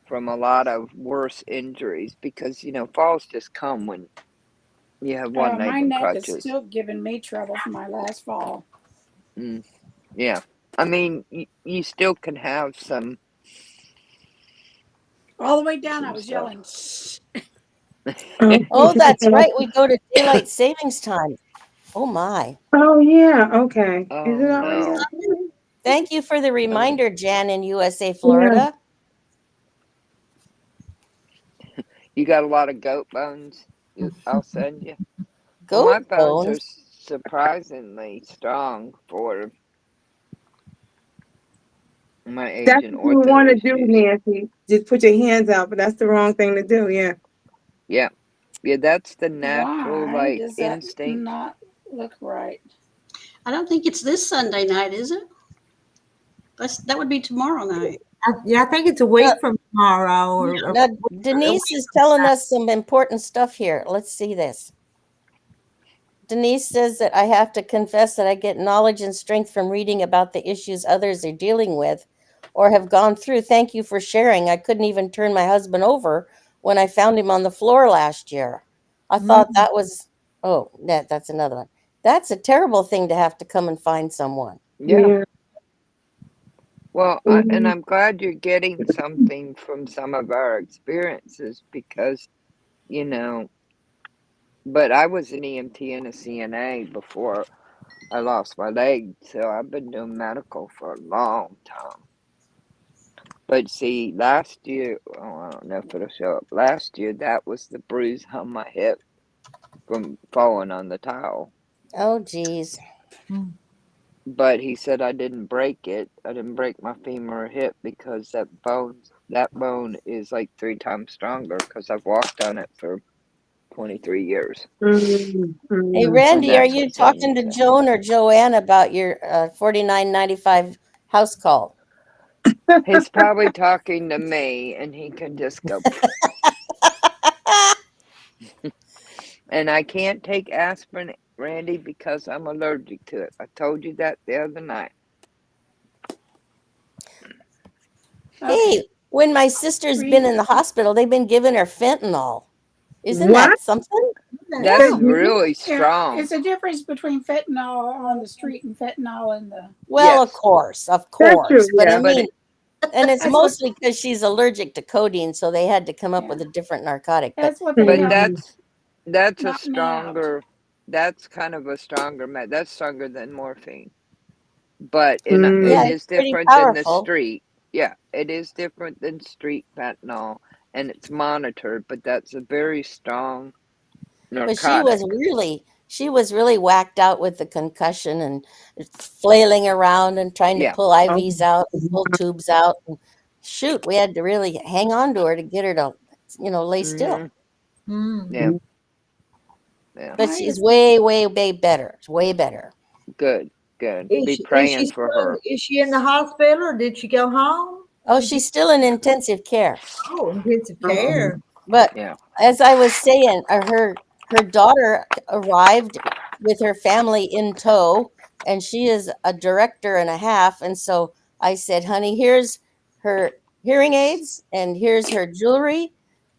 from a lot of worse injuries because, falls just come when you have one leg my in neck is crutches. still giving me trouble from my last fall. Yeah. I mean, you still can have some All the way down, I was stuff. yelling. Oh, that's right. We go to daylight savings time. Oh my. Oh yeah. Okay. Is Oh it already? no. Thank you for the reminder, Jan in USA, Yeah. Florida. You got a lot of goat bones? I'll send you. Well, Goat my bones are bones. surprisingly strong for my age That's and what you want ortho to do, issues. Nancy. Just put your hands out, but that's the wrong thing to do. Yeah. Yeah. Yeah, that's the natural, Why like, does that instinct. not look right? I don't think it's this Sunday night, is it? That would be tomorrow night. I think it's a week from tomorrow, or Now, a Denise week is from telling Saturday. us some important stuff here. Let's see this. Denise says that I have to confess that I get knowledge and strength from reading about the issues others are dealing with or have gone through. Thank you for sharing. I couldn't even turn my husband over when I found him on the floor last year. I thought that was, oh, that's another one. That's a terrible thing to have to come and find someone. Yeah. Yeah. Well, and Mhm. I'm glad you're getting something from some of our experiences because, you know, but I was an EMT and a CNA before I lost my leg, so I've been doing medical for a long time. But see, last year, I don't know if it'll show up. Last year, that was the bruise on my hip from falling on the tile. Oh, geez. But he said I didn't break it. I didn't break my femur or hip because that bone is like 3 times stronger because I've walked on it for 23 years. Mhm. Hey, Mhm. And Randy, are that's you what Sonia talking to said. Joan or Joanne about your $49.95 house call? He's probably talking to me and he can just go, and I can't take aspirin, Randy, because I'm allergic to it. I told you that the other night. Hey, Okay. when my sister's been in the hospital, they've been giving her fentanyl. Isn't What? that something? That's Yeah. really Yeah, strong. it's a difference between fentanyl on the street and fentanyl in the. Well, Yes. of course. That's true. But I Yeah. But mean, and it's That's what. mostly because she's allergic to codeine, so they had to come up with Yeah, a different narcotic. But that's what they but help Mhm. that's a knock me out. stronger, that's kind of a stronger that's stronger than morphine. But it yeah, Mhm. it's is pretty different than the powerful. street. Yeah, it is different than street fentanyl, and it's monitored. But that's a very strong But narcotic. she was really whacked out with the concussion and flailing around and trying to Yeah. pull Oh, IVs out, pull wow. tubes out. And shoot, we had to really hang on to her to get her to, lay still. Yeah. Yeah. But I she's just. way, way, way better. Way better. Good. Good. Is Be she, is she praying for still her. is she in the hospital, or did she go home? Oh, Did you? she's still in intensive care. Oh, intensive Oh, care. But Yeah. as I was saying, her her daughter arrived with her family in tow, and she is a director and a half. And so I said, honey, here's her hearing aids and here's her jewelry.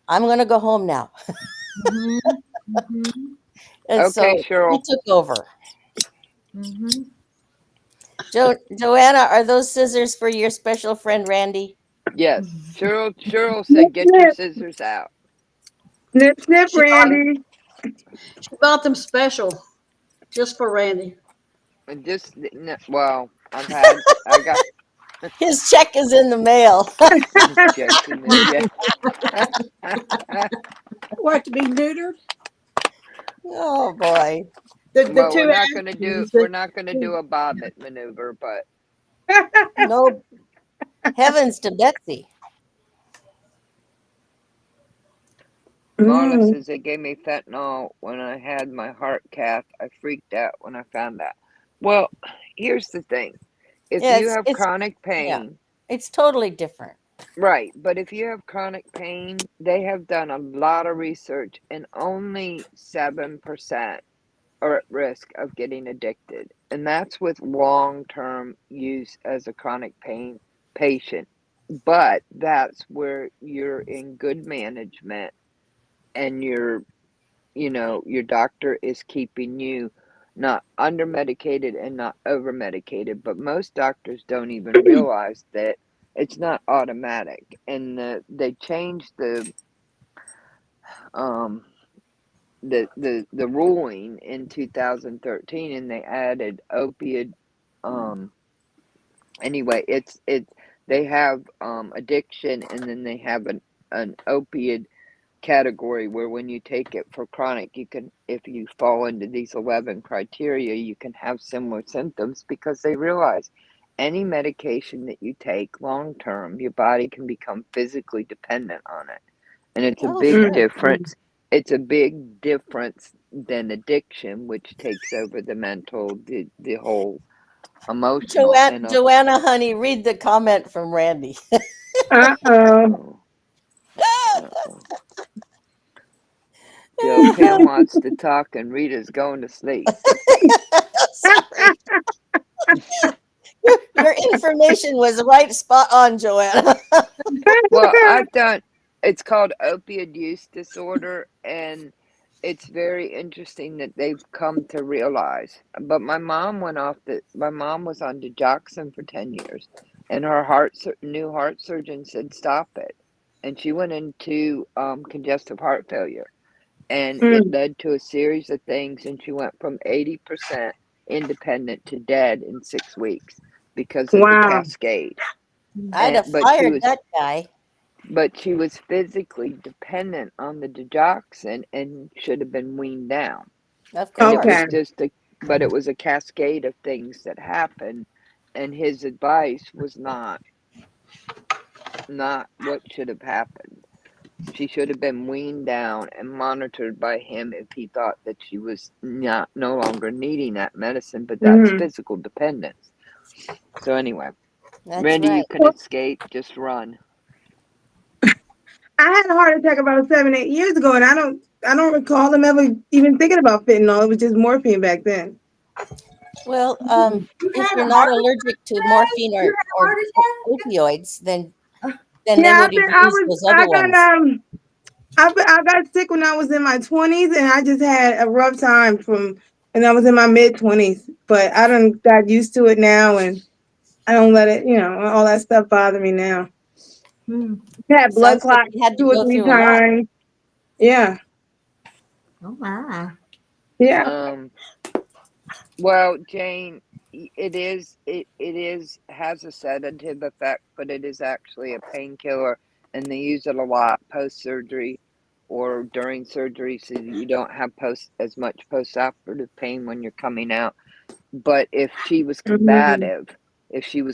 I'm going to go home now. Mhm. Mhm. And Okay, so he Cheryl. took over. Mhm. Joanna, are those scissors for your special friend Randy? Yes. Cheryl Snip, said get your snip, scissors out. snip, snip, She bought Randy. she bought them special just for Randy. And just well, I got His check is in the mail. checks in it. Yeah. What, to be neutered? Oh boy. The Well, two we're Ashtons. not gonna do a bobbit maneuver, but No heavens to Betsy. Marla Mm. says they gave me fentanyl when I had my heart cath. I freaked out when I found that. Well, here's the thing. If Yeah, you have it's chronic yeah. pain, It's totally different. right, but if you have chronic pain, they have done a lot of research and only 7% are at risk of getting addicted. And that's with long-term use as a chronic pain patient. But that's where you're in good management and your doctor is keeping you not under medicated and not over medicated. But most doctors don't even realize that it's not automatic. And they changed um the ruling in 2013, and they added opiate. Anyway, it's they have addiction, and then they have an opiate category where when you take it for chronic, you can, if you fall into these 11 criteria, you can have similar symptoms, because they realize any medication that you take long term, your body can become physically dependent on it. And it's a Oh, big sure. difference. It's a big difference than addiction, which takes over the mental, the whole emotional, and Joanna, honey, read the comment from Randy. Uh-oh. uh-oh, uh-oh. Joe Pam wants to talk and Rita's going to sleep. Sorry. Your information was right spot on, Joanna. Well, it's called opioid use disorder, and it's very interesting that they've come to realize. But my mom was on digoxin for 10 years, and her new heart surgeon said stop it. And she went into congestive heart failure, and it Mm. led to a series of things, and she went from 80% independent to dead in 6 weeks because of the Wow. cascade. I'd And have fired that guy. but she was physically dependent on the digoxin and should have been weaned down. Of And it was Okay. course. just but it was a cascade of things that happened, and his advice was not what should have happened. She should have been weaned down and monitored by him if he thought that she was no longer needing that medicine, but that's Mm. physical dependence. So anyway, That's Randy, right. you can escape, just run. I had a heart attack about 7, 8 years ago, and I don't recall them ever even thinking about fentanyl. It was just morphine back then. Well, You if had you're a not heart allergic to attack? morphine You or, had a or heart attack? opioids, then they Yeah, would have used those I other got ones. I got sick when I was in my 20s, and I just had a rough time and I was in my mid 20s. But I don't got used to it now, and I don't let it, all that stuff bother me now. Hmm. Had blood Sounds like clots you had to two or go three through a lot. times. Yeah, Oh my. yeah. Um, well, Jane, it is has a sedative effect, but it is actually a painkiller, and they use it a lot post surgery or during surgery, so that you don't have post as much post operative pain when you're coming out. But Mhm. if she was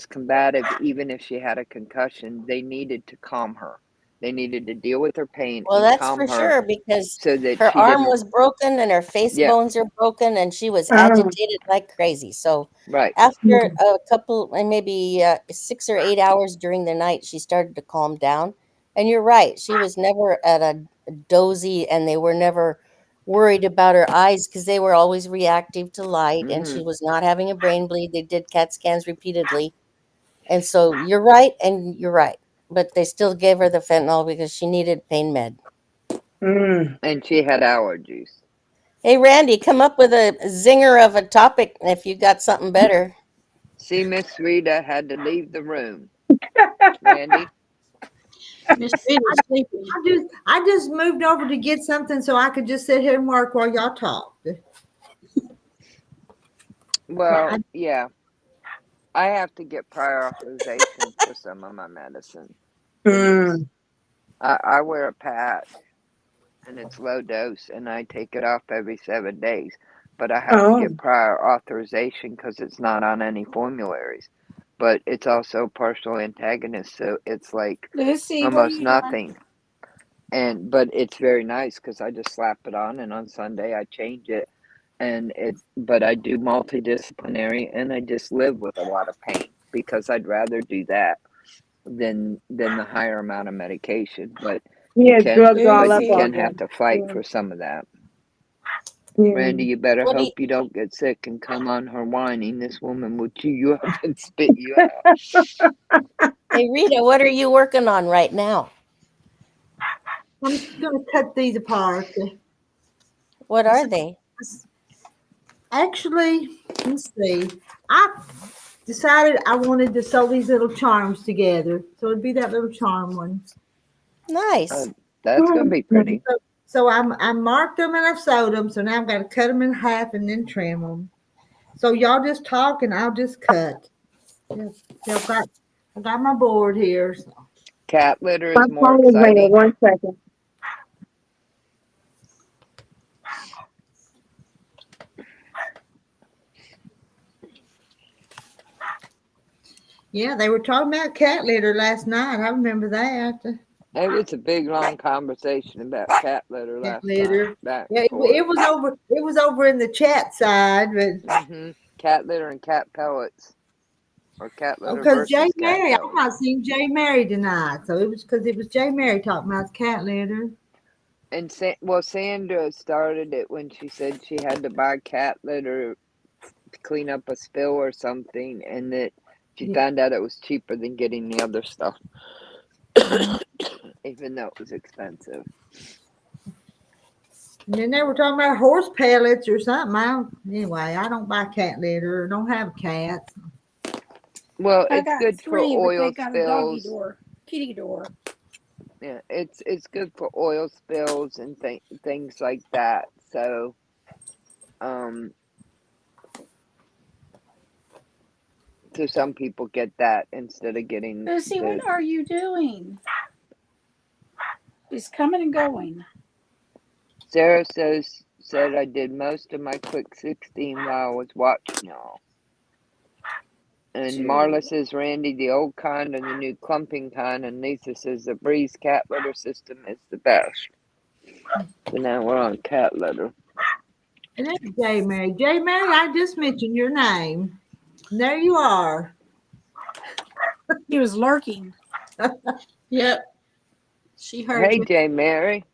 combative, even if she had a concussion, they needed to calm her. They needed to deal with her pain Well, and that's calm for her sure because so that her she arm didn't. was broken and her face Yeah, bones are broken and she was Oh. agitated like crazy. So right. after a couple, maybe 6 or 8 hours during the night, she started to calm down. And you're right, she was never at a dozy, and they were never worried about her eyes because they were always reactive to light, and she Mhm. was not having a brain bleed. They did CAT scans repeatedly. And so you're right, and you're right. But they still gave her the fentanyl because she needed pain med. Mm. And she had allergies. Hey, Randy, come up with a zinger of a topic if you got something better. See, Miss Rita had to leave the room. Randy? Miss Rita's sleeping. I just moved over to get something so I could just sit here and work while y'all talked. Well, yeah. I have to get prior authorization for some of my medicine. Denise. Mm. I wear a patch and it's low dose and I take it off every 7 days. But I have to Oh. get prior authorization because it's not on any formularies. But it's also partial antagonist, so it's like Lucy, what are almost you doing? nothing. But it's very nice because I just slap it on and on Sunday I change it. But I do multidisciplinary and I just live with a lot of pain because I'd rather do that than the higher amount of medication. But He you has can drugs all up Lucy, on have him. to fight Yeah. for some of that. Yeah. Randy, you better What do you, hope you don't get sick and come on her whining. This woman will chew you up and spit you out. hey, Rita, what are you working on right now? I'm going to cut these apart. What are they? Actually, let's see. I decided I wanted to sew these little charms together. So it'd be that little charm one. Nice. That's gonna be pretty. So I marked them and I've sewed them. So now I've got to cut them in half and then trim them. So y'all just talk and I'll just cut. I got my board here. So. Cat litter My is more phone is ringing. exciting. 1 second. Yeah, they were talking about cat litter last night. I remember that. It was a big long conversation about cat litter Cat last night, litter. back Yeah, and forth. it was over. It was over in the chat side, but Cat litter and cat pellets, or cat litter because Jay versus cat Mary, I pellets. not seen Jay Mary tonight, so it was because it was Jay Mary talking about cat litter. And Sandra started it when she said she had to buy cat litter to clean up a spill or something, and that she found out it was cheaper than getting the other stuff, even though it was expensive. And then they were talking about horse pellets or something. Anyway, I don't buy cat litter. Don't have cats. Well, I it's got good for 3, but they oil got a doggy spills. door, kitty door. Yeah, it's good for oil spills and things like that. So, so some people get that instead of getting Lucy, what are you doing? She's coming and going. Sarah said I did most of my quick 16 while I was watching y'all. And Marla says Randy, the old kind and the new clumping kind, and Lisa says the Breeze cat litter system is the best. So now we're on cat litter. And that's Jay Mary. Jay Mary, I just mentioned your name. And there you are. He was lurking. Yep. She heard Hey, you. Jay Mary.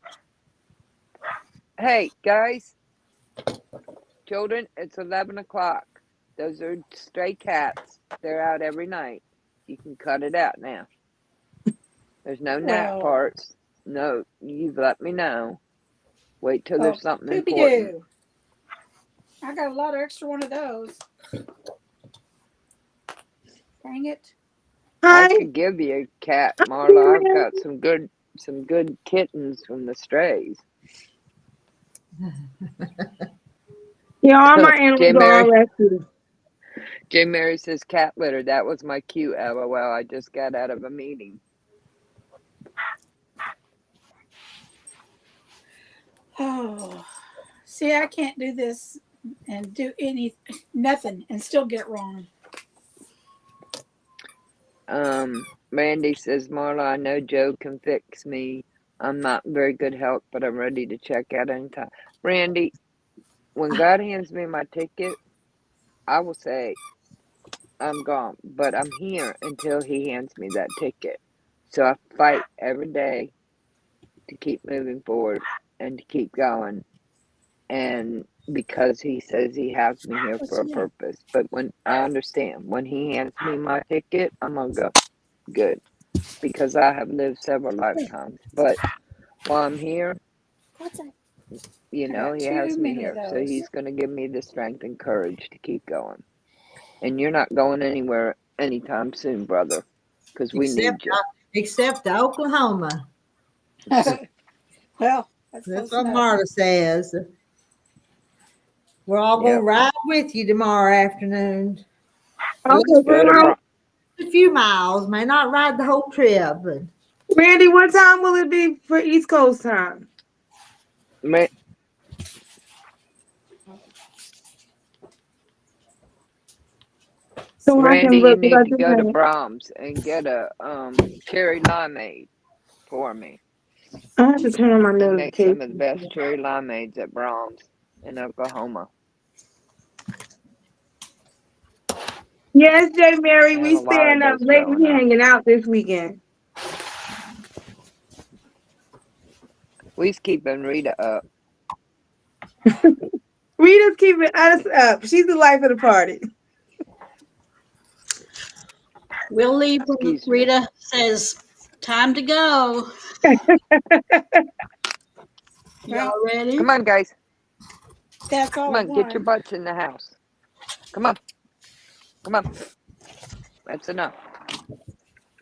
Hey, guys. Children, it's 11 o'clock. Those are stray cats. They're out every night. You can cut it out now. There's no nap parts. No, you've let me know. Wait till there's something Poopy important. doo. I got a lot of extra one of those. Dang it. I could give you a cat, Marla. I've got some good kittens from the strays. Yeah, all my animals Jay are all Mary. rescued. Jay Mary says cat litter. That was my cue, LOL. I just got out of a meeting. Oh, see, I can't do this and do nothing and still get it wrong. Randy says, Marla, I know Joe can fix me. I'm not in very good health, but I'm ready to check out anytime. Randy, when God hands me my ticket, I will say I'm gone, but I'm here until he hands me that ticket. So I fight every day to keep moving forward and to keep going. and because he says he has me here What's for a new? purpose. But when I understand, when he hands me my ticket, I'm gonna go good because I have lived several lifetimes. But while I'm here, What's that? you I know, got he too has me many of here, so those. he's gonna give me the strength and courage to keep going. And you're not going anywhere anytime soon, brother, because we need you. Except to Oklahoma. Well, that's That's close what enough. Marta says. We're all Yep. gonna ride with you tomorrow afternoon. At Okay, least Go good to night. a few miles. May not ride the whole trip, but Randy, what time will it be for East Coast time? So I Randy, can you look, because need I to just go to had, Brahms and get a cherry limeade for me. I have to turn on my They make some of the notifications. best cherry limeades at Brahms in Oklahoma. Yes, Jay Mary, They have we a lot of staying up those late. growing We up. hanging out this weekend. We's keeping Rita up. Rita's keeping us up. She's the life of the party. We'll leave when Excuse me. Rita says time to go. Well, Y'all ready? Come on, guys. that's all Come of on, get your one. butts in the house. Come on. Come on. That's enough.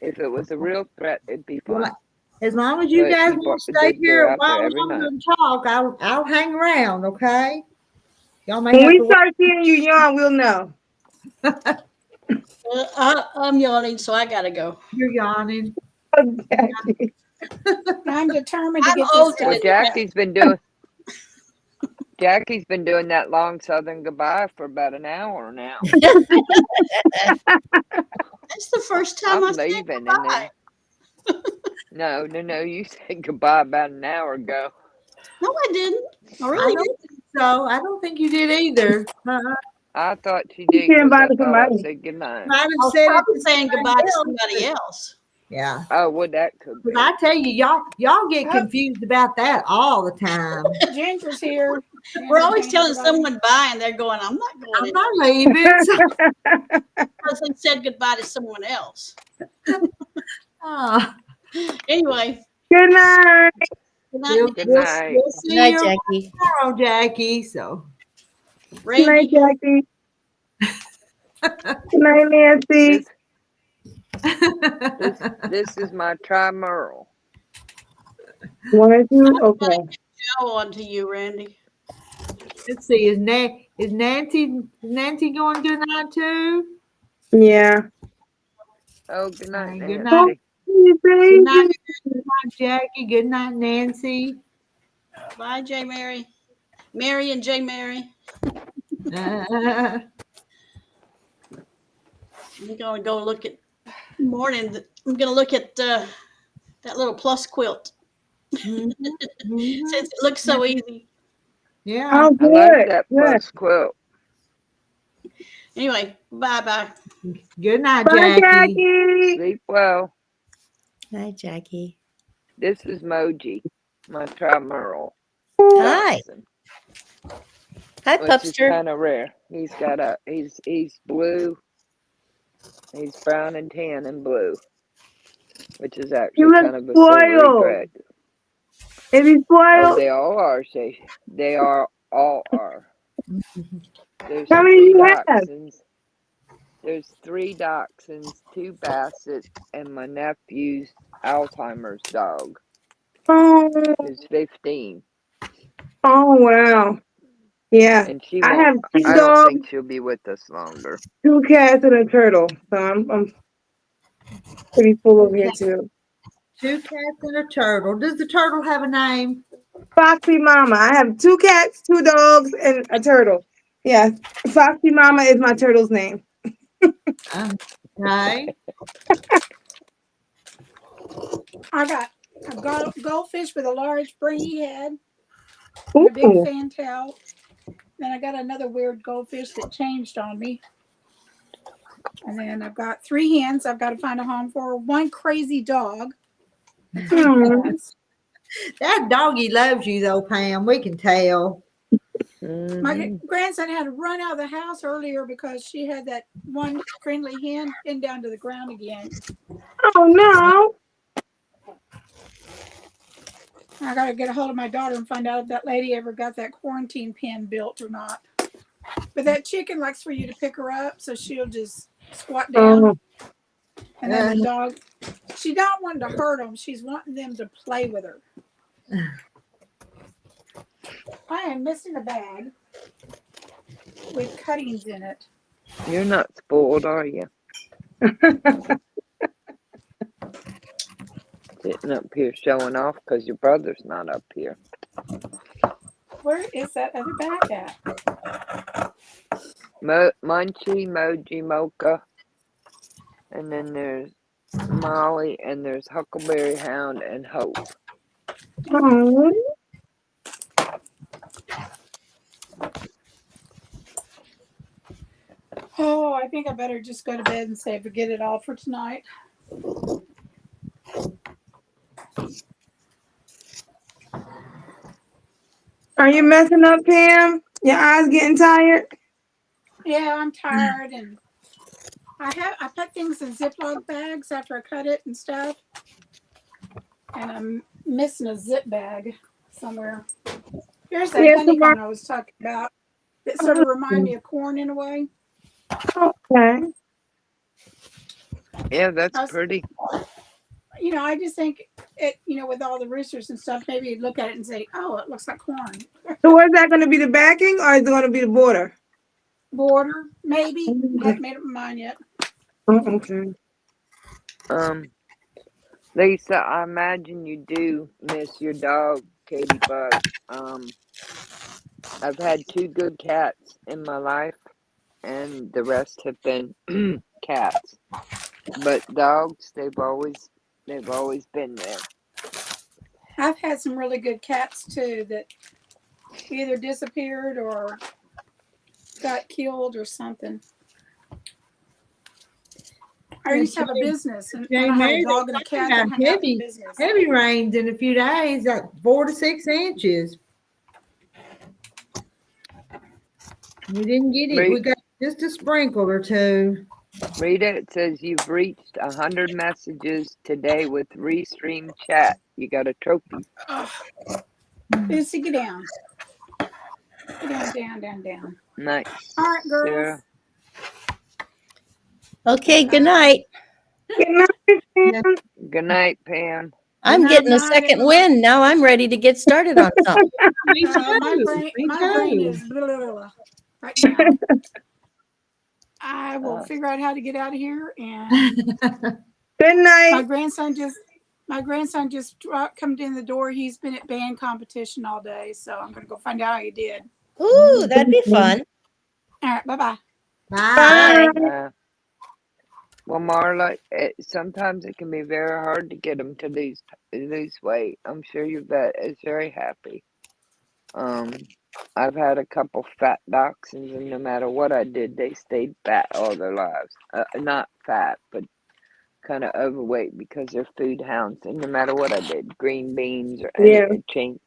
If it was a real threat, it'd be fine. well, as long as you But guys want to stay they're here a out there while every longer night. and talk, I'll hang around. Okay. Y'all may When have we to wait. start seeing you yawn, we'll know. I'm yawning, so I gotta go. You're yawning. Jackie. I'm determined to I'm get this old to Well, done. Jackie's been doing that long Southern goodbye for about an hour now. That's the first time I I'm said leaving, and goodbye. then no, you said goodbye about an hour ago. No, I didn't. I I really don't didn't. think so. I don't think you did either. I thought you She's did saying because bye I to thought I somebody. said goodnight. Might I have was said it probably to saying somebody goodbye to else, somebody but else. yeah. Oh, well, that could be. Because I tell you, y'all get Oh, confused about that all the time. Ginger's here. We're Ginger always saying telling everybody. someone bye, and they're going, "I'm not going I'm in," not leaving. So, because they said goodbye to someone else. ah, Anyway, Good night. good night, Good night. we'll Good see night, you Jackie. tomorrow, Jackie. So Good night, Randy. Jackie. Good night, Nancy. This is my tri-merle. One or two? I'm gonna Okay. go on to you, Randy. let's see. Is Nancy going good night too? Yeah. Oh, good All night, right, good Oh, night. Nancy. Good night, baby. Jackie. Good night, Nancy. Bye, J. Mary. Mary and J. Mary. Uh, I'm gonna go look at morning. I'm gonna look at that little plus quilt mhm, mhm. since it looks so easy. Yeah. Oh, I like good. that Good. plus quilt. Anyway, bye bye. Good night, Bye, Jackie. Jackie. Sleep well. Hi, Jackie. This is Moji, my tri-merle Hi. dachshund, Hi, which is Pupster. kind of rare. He's blue. He's brown and tan and blue, which is You actually look kind of a silvery spoiled. gray. Is he Oh, spoiled? they all are, Shay. They are all are. There's How many three you have? dachshunds. There's three dachshunds, two bassets, and my nephew's Alzheimer's dog, Oh, who's 15. oh wow. Yeah. And she I won't, have two I don't dogs, think she'll be with us longer. 2 cats, and a turtle. So I'm pretty full over here Okay. too. 2 cats and a turtle. Does the turtle have a name? Foxy Mama. I have 2 cats, 2 dogs, and a turtle. Yeah. Foxy Mama is my turtle's name. Okay. I got a goldfish with a large brainy head and a big Ooh. fantail. Then I got another weird goldfish that changed on me. And then I've got 3 hens I've got to find a home for, 1 crazy dog, and 3 Hmm. cats. That doggy loves you though, Pam. We can tell. My grandson had to run out of the house earlier because she had that one friendly hen pinned down to the ground again. Oh no. I got to get a hold of my daughter and find out if that lady ever got that quarantine pen built or not. But that chicken likes for you to pick her up, so she'll just squat down. And then the dog, she don't want to hurt them. She's wanting them to play with her. I am missing a bag with cuttings in it. You're not spoiled, are you? Sitting up here showing off because your brother's not up here. Where is that other bag at? Munchie, Moji, Mocha, and then there's Molly, and there's Huckleberry Hound and Hope. Oh. Oh, I think I better just go to bed and say forget it all for tonight. Are you messing up, Pam? Your eyes getting tired? Yeah, I'm tired, and I put things in Ziploc bags after I cut it and stuff, and I'm missing a zip bag somewhere. Here's that Yes, honeycomb I was talking about that sort of remind me of corn in a way. Okay. Yeah, that's pretty. You know, I just think it, you know, with all the roosters and stuff, maybe you'd look at it and say, oh, it looks like corn. So where's that going to be, the backing, or is it going to be the border? Border, maybe. I haven't made up my mind yet. Oh, okay. Lisa, I imagine you do miss your dog, Katie Bug. I've had 2 good cats in my life, and the rest have been cats. But dogs, they've always been there. I've had some really good cats too that either disappeared or got killed or something. I used to have a business, and I had a dog and a cat that hung out in the business. Heavy rains in a few days, like 4 to 6 inches. We didn't get it. We got just a sprinkle or two. Rita, it says you've reached 100 messages today with Restream chat. You got a trophy. Lucy, get down. Get down. Nice. All right, girls. Sarah. Okay, good night. Good night, Pam. Good night, Pam. I'm getting a second wind. Now I'm ready to get started on something. My brain is blah, blah, blah, right now. I will figure out how to get out of here. And good night. My grandson just come in the door. He's been at band competition all day, so I'm going to go find out how he did. Ooh, that'd be fun. All right, bye-bye. Bye. Well, Marla, sometimes it can be very hard to get them to lose weight. I'm sure your vet is very happy. I've had a couple fat dachshunds, and no matter what I did, they stayed fat all their lives. Not fat, but kind of overweight because they're food hounds. And no matter what I did, green beans or anything,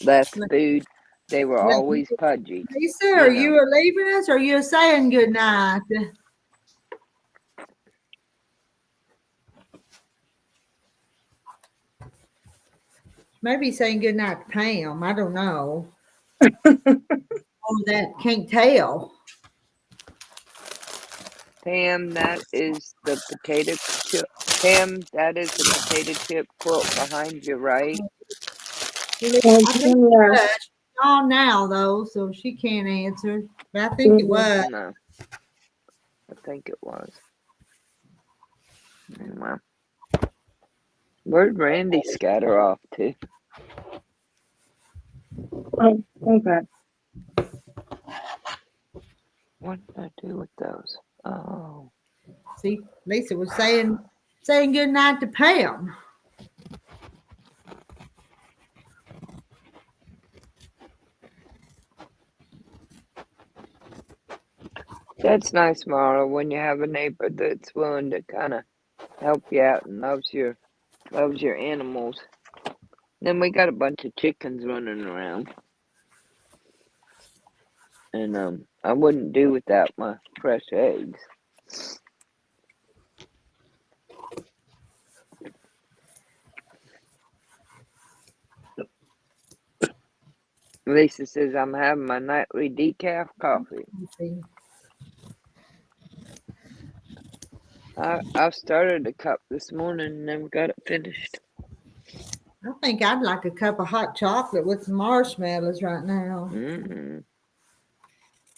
less food, they were always pudgy. Lisa, are you leaving us, or are you saying good night? Maybe saying good night to Pam. I don't know. That can't tell. Pam, that is the potato chip. Pam, that is the potato chip quilt behind you, right? I think it was. She's gone now, though, so she can't answer. But I think it was. No, I think it was. Well, where'd Randy scatter off to? Oh, okay. What did I do with those? Oh. See, Lisa was saying good night to Pam. That's nice, Mara, when you have a neighbor that's willing to kind of help you out and loves your animals. Then we got a bunch of chickens running around. And I wouldn't do without my fresh eggs. Lisa says I'm having my nightly decaf coffee. I started a cup this morning and never got it finished. I think I'd like a cup of hot chocolate with some marshmallows right now. Mm-hmm.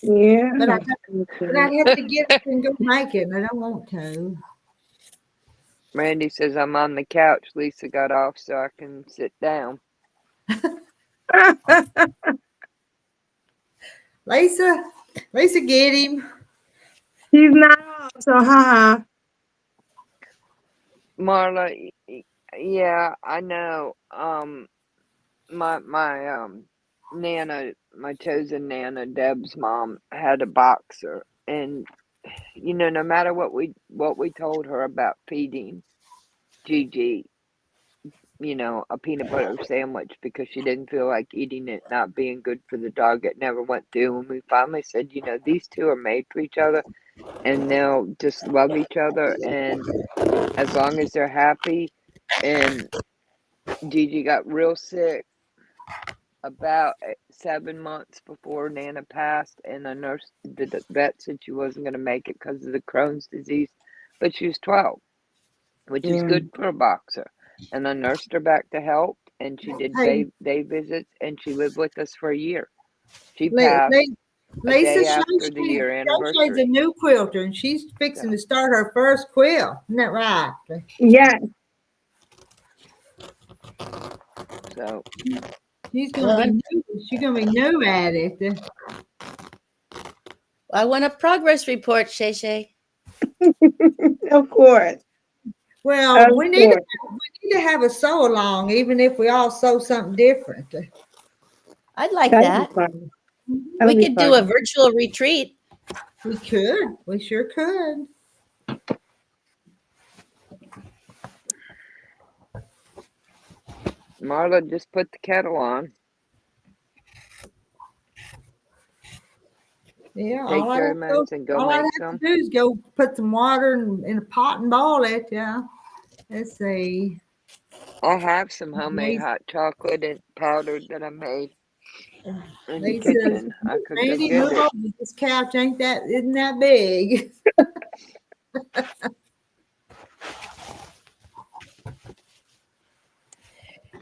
Yeah. But I'd have to get up and go make it, and I don't want to. Randy says I'm on the couch. Lisa got off so I can sit down. Lisa, get him. He's not off, so haha. Marla, yeah, I know. My Nana, my chosen Nana, Deb's mom, had a boxer, and no matter what we told her about feeding Gigi, a peanut butter sandwich because she didn't feel like eating it, not being good for the dog, it never went through. And we finally said, these two are made for each other, and they'll just love each other, and as long as they're happy. And Gigi got real sick about 7 months before Nana passed, and the vet said she wasn't going to make it because of the Crohn's disease, but she was 12, which is good for a boxer. And I nursed her back to health, and she did day visits, and she lived with us for a year. She passed a day after the year anniversary. She's a new quilter, and she's fixing to start her first quilt. Isn't that right? Yes. So she's gonna be new at it. I want a progress report, Shay Shay. Of course. Well, we need to have a sew along, even if we all sew something different. I'd like that. We could do a virtual retreat. We could. We sure could. Marla, just put the kettle on. Yeah, take 30 minutes and go make some. All I have to do is go put some water in a pot and boil it. Yeah. Let's see. I have some homemade hot chocolate and powdered that I made in the kitchen. I could Randy, go get it. This couch isn't that big.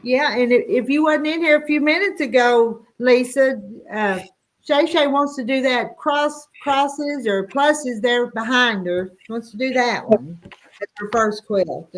Yeah, and if you wasn't in here a few minutes ago, Lisa, Shay Shay wants to do that crosses or pluses there behind her. She wants to do that one. That's her first quilt.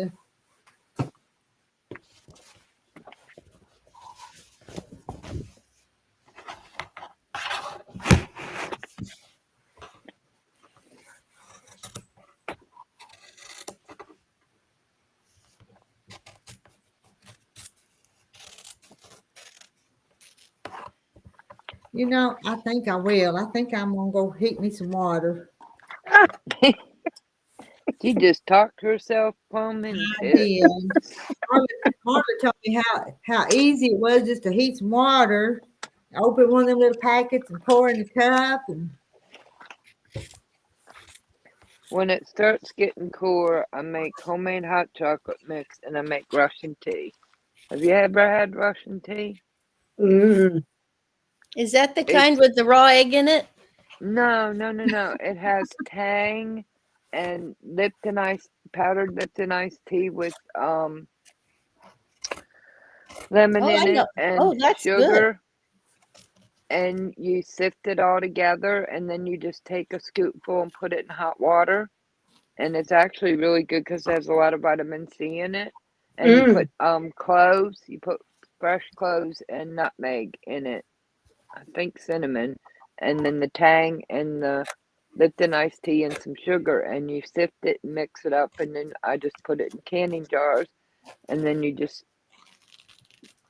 I think I will. I think I'm going to go heat me some water. She just talked herself plumb into it. Marla told me how easy it was just to heat some water, open one of them little packets and pour in the cup. When it starts getting cooler, I make homemade hot chocolate mix and I make Russian tea. Have you ever had Russian tea? Mm. Is that the kind with the raw egg in it? No. It has tang and powdered Lipton iced tea with lemon in it and sugar. Good. And you sift it all together, and then you just take a scoopful and put it in hot water. And it's actually really good because it has a lot of vitamin C in it. And you put cloves, you put fresh cloves and nutmeg in it. I think cinnamon. And then the tang and the Lipton iced tea and some sugar. And you sift it and mix it up. And then I just put it in canning jars. And then you just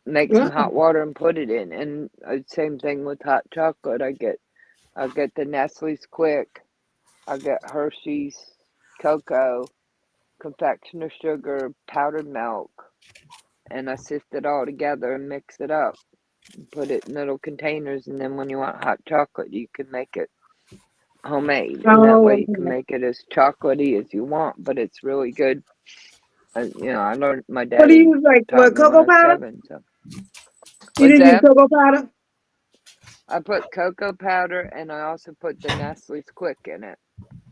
make some hot water and put it in. And same thing with hot chocolate. I get the Nestle's Quick. I get Hershey's cocoa, confectioner sugar, powdered milk, and I sift it all together and mix it up. put it in little containers, and then when you want hot chocolate, you can make it homemade, and that way you can make it as chocolatey as you want. But it's really good. I learned. My What do you daddy use, like taught what, me when I cocoa was powder? 7. So You what's didn't use that? cocoa powder? I put cocoa powder, and I also put the Nestle's Quick in it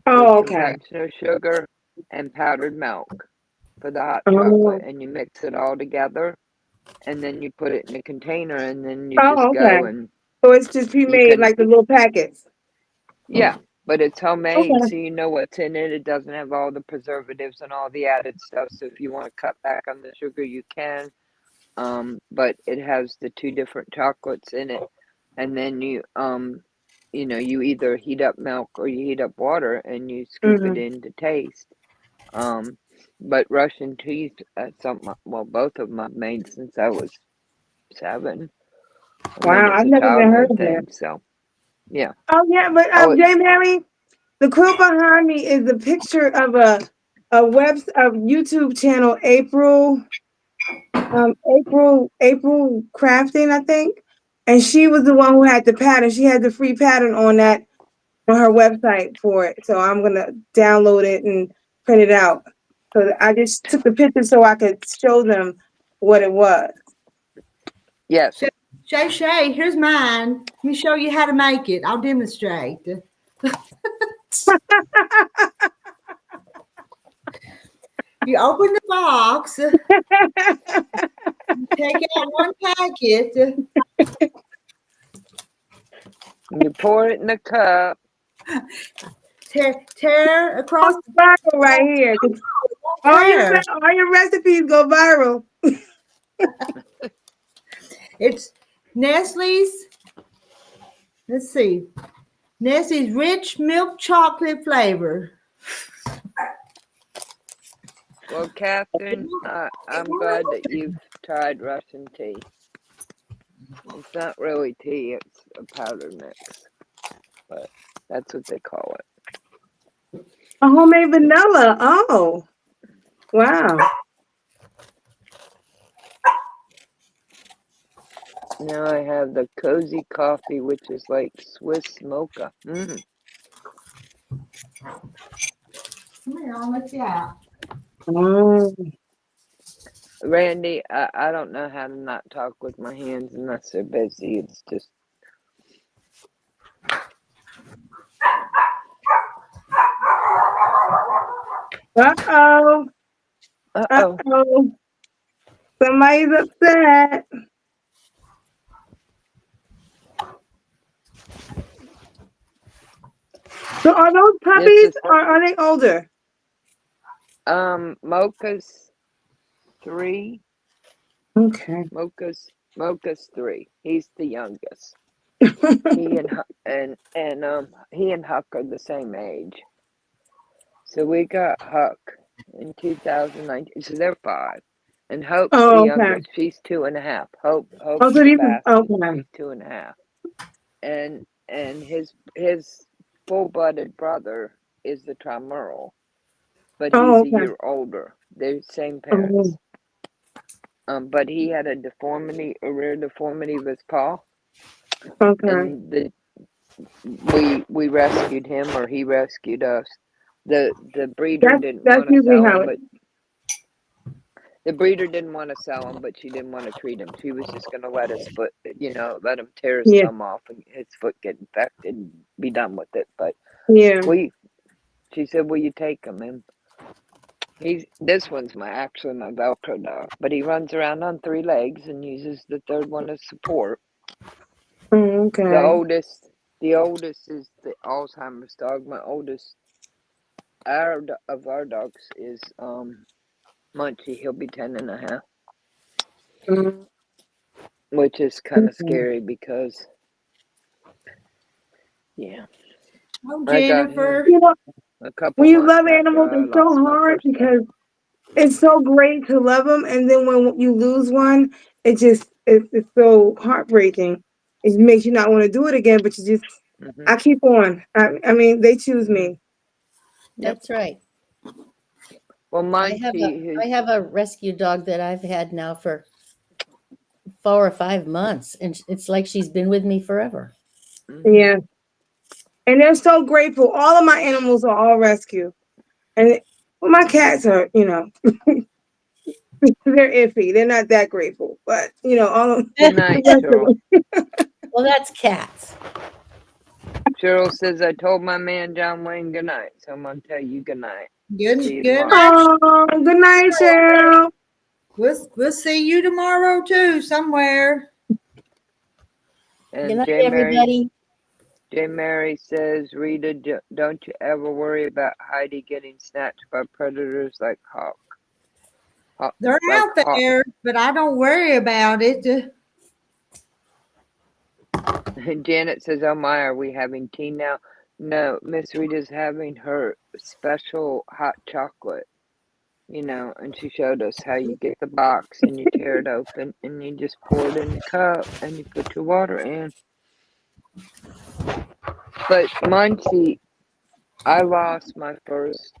with Oh, okay. confectioner sugar and powdered milk for the hot Oh, chocolate, and you mix it all together, and then you put it in a container, and then you just oh, go okay. and So it's just you pre-made, can, like the little packets. yeah, but it's homemade, Okay. so you know what's in it. It doesn't have all the preservatives and all the added stuff. So if you want to cut back on the sugar, you can. But it has the 2 different chocolates in it, and then you either heat up milk or you heat up water, and you scoop it Mm-hmm. in to taste. But Russian teas, both of them I've made since I was 7. I mean, Wow, it's I've a never even heard childhood of that. thing, so yeah. Oh yeah, but Oh, J Mary, the quilt behind me is a picture of a YouTube channel, April Crafting, I think. And she was the one who had the pattern. She had the free pattern on her website for it. So I'm gonna download it and print it out. So I just took the picture so I could show them what it was. yes. Shay, here's mine. Let me show you how to make it. I'll demonstrate. You open the box, take out one packet. You pour it in the cup. Tear across the Viral right here. tear. All your recipes go viral. It's Nestle's. Let's see. Nestle's rich milk chocolate flavor. Well, Catherine, I'm glad that you've tried Russian tea. It's not really tea; it's a powder mix, but that's what they call it. A homemade vanilla. Oh, wow. Now I have the cozy coffee, which is like Swiss mocha. Come here, I'll let you out. Oh. Randy, I don't know how to not talk with my hands unless they're busy. It's just. Uh-oh. Uh-oh. Uh-oh. Somebody's upset. So are those puppies or are they older? Mocha's 3. Okay. Mocha's 3. He's the youngest. He and Huck are the same age. So we got Huck in 2019. So they're 5. And Hope's the Oh, okay. youngest. She's 2.5. Hope's Oh, so the these basket. okay. She's 2.5. And his full-blooded brother is the Trimerle, but he's Oh, a okay. year older. They're same Oh, parents. But he had a rare deformity of his paw, okay. and we rescued him, or he rescued us. The breeder didn't That's want to usually sell how him, it. but the breeder didn't want to sell him, but she didn't want to treat him. She was just going to let his foot, let him tear his Yeah. thumb off and his foot get infected and be done with it. But Yeah. she said, "Will you take him?" And this one's actually my Velcro dog, but he runs around on 3 legs and uses the third one as support. Oh, okay. The oldest is the Alzheimer's dog. My oldest of our dogs is Munchie. He'll be 10.5, which is kind of scary because, yeah. Oh, I got Jennifer. him a couple When you months love after animals, I it's so lost my hard first dog. because it's so great to love them, and then when you lose one, it's so heartbreaking. It makes you not want to do it again, but you just I keep on. I mean, they choose me. That's right. Well, I have a rescue dog that I've had now for 4 or 5 months, and it's like she's been with me forever. Mhm. Yeah. And they're so grateful. All of my animals are all rescue. And well, my cats are, they're iffy. They're not that grateful. But, all of Good night, the rest of Cheryl. them. Well, that's cats. Cheryl says I told my man John Wayne good night, so I'm gonna tell you good night. See you Good tomorrow. night. Oh, good night, Cheryl. We'll see you tomorrow too, somewhere. Good And night, everybody. J. Mary says, Rita, don't you ever worry about Heidi getting snatched by predators like They're like out there, but I don't worry about it. Janet says, oh my, are we having tea now? No, Miss Rita's having her special hot chocolate, and she showed us how you get the box and you tear it open and you just pour it in the cup and you put your water in. But Munchie, I lost my first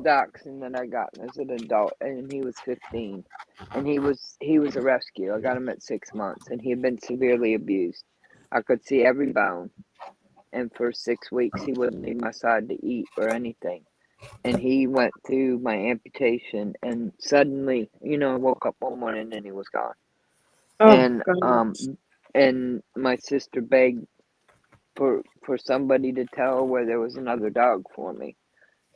dachshund that I got as an adult, and he was 15, and he was a rescue. I got him at 6 months, and he had been severely abused. I could see every bone, and for 6 weeks he wouldn't leave my side to eat or anything. And he went through my amputation, and suddenly, I woke up one morning and he was gone. Oh, And God. and my sister begged for somebody to tell her where there was another dog for me.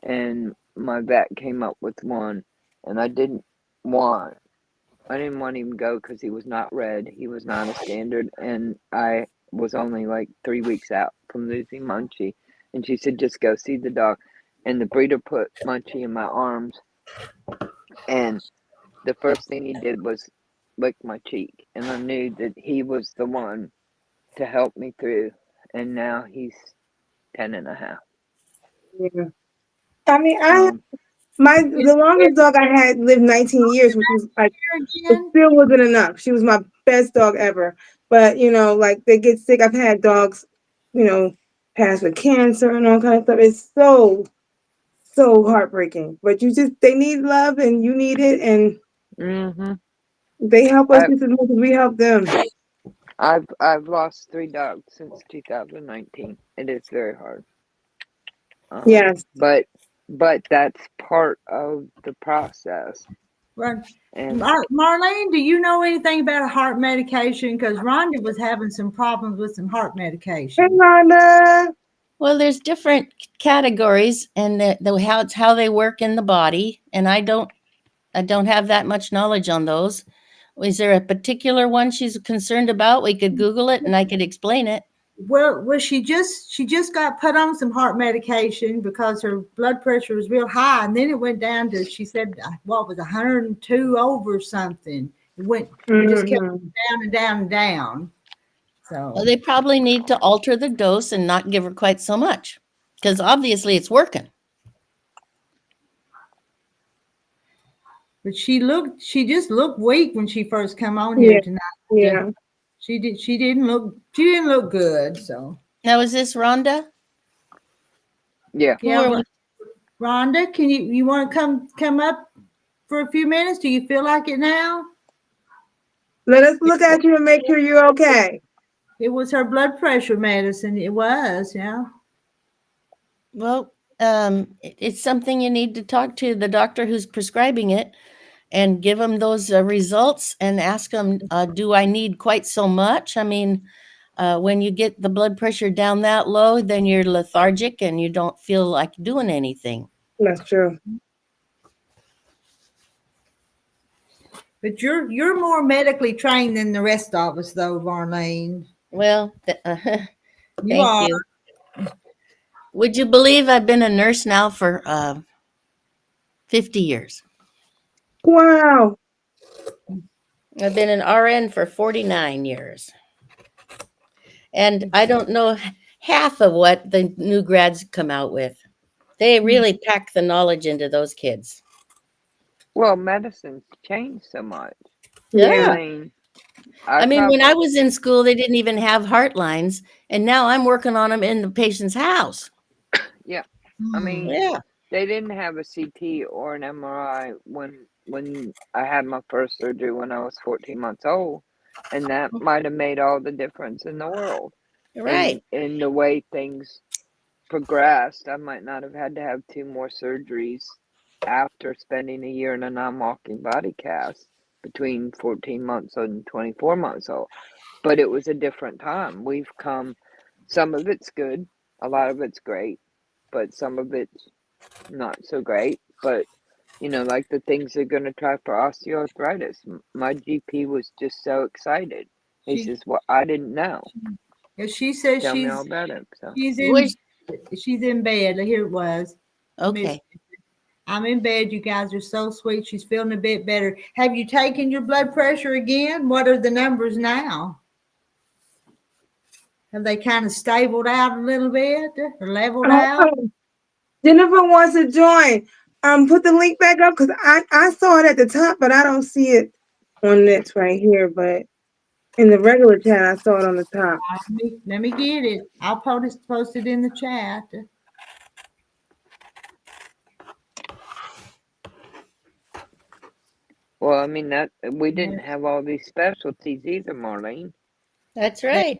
And my vet came up with one, and I didn't want him to go because he was not red. He was not a standard, and I was only like 3 weeks out from losing Munchie. And she said, just go see the dog. And the breeder put Munchie in my arms, and the first thing he did was lick my cheek. And I knew that he was the one to help me through. And now he's 10 and a half. Yeah. I mean, Um, the longest dog I had lived 19 years, which was like, it Again, still wasn't enough. She was my best dog ever. But, like they get sick. I've had dogs, pass with cancer and all kind of stuff. It's so, so heartbreaking. But they need love and you need it. And mm-hmm. they help us just as much as we help them. I've lost 3 dogs since 2019. It is very hard. Yes. But that's part of the process. right. And Marlene, do you know anything about a heart medication? Because Rhonda was having some problems with some heart Hey, medication. Rhonda. Well, there's different categories, and how they work in the body, and I don't have that much knowledge on those. Is there a particular one she's concerned about? We could Google it, and I could explain it. Well, she just got put on some heart medication because her blood pressure was real high, and then it went down to, she said, what was 102 over something. It just kept Mhm. down and down and down. Well, So, they probably need to alter the dose and not give her quite so much, because obviously it's working. but she just looked weak when she first come on Yeah. here tonight. Yeah. She didn't look good. So, Now, is this Rhonda? yeah, Who yeah, are we? Rhonda, can you want to come up for a few minutes? Do you feel like it now? Let us look at you and make sure you're okay. It was her blood pressure medicine. It was, yeah. Well, it's something you need to talk to the doctor who's prescribing it and give them those results and ask them, do I need quite so much? I mean, when you get the blood pressure down that low, then you're lethargic and you don't feel like doing anything. That's true. But you're more medically trained than the rest of us, though, Marlene. Well, You thank are. you. Would you believe I've been a nurse now for 50 years? Wow. I've been an RN for 49 years. And I don't know half of what the new grads come out with. They really pack the knowledge into those kids. well, medicine's changed so much. Yeah. I mean, When I was in school, they didn't even have heart lines, and now I'm working on them in the patient's house. yeah, I mean, Yeah. they didn't have a CT or an MRI when I had my first surgery when I was 14 months old. And that might have made all the difference in the world. Right. In the way things progressed, I might not have had to have 2 more surgeries after spending a year in a non-walking body cast between 14 months and 24 months old. But it was a different time. We've come, some of it's good, a lot of it's great, but some of it's not so great. But, you know, like the things they're going to try for osteoarthritis. My GP was just so excited. He says, well, I didn't know. She says Tell me all about it. So. she's Where's- in bed. Here it was. Okay. I'm in bed. You guys are so sweet. She's feeling a bit better. Have you taken your blood pressure again? What are the numbers now? Have they kind of stabled out a little bit or leveled out? Jennifer wants to join. Put the link back up because I saw it at the top, but I don't see it on this right here. But in the regular chat, I saw it on the top. Let me get it. I'll post it in the chat. Well, I mean, that we didn't have all these specialties either, Marlene. That's right.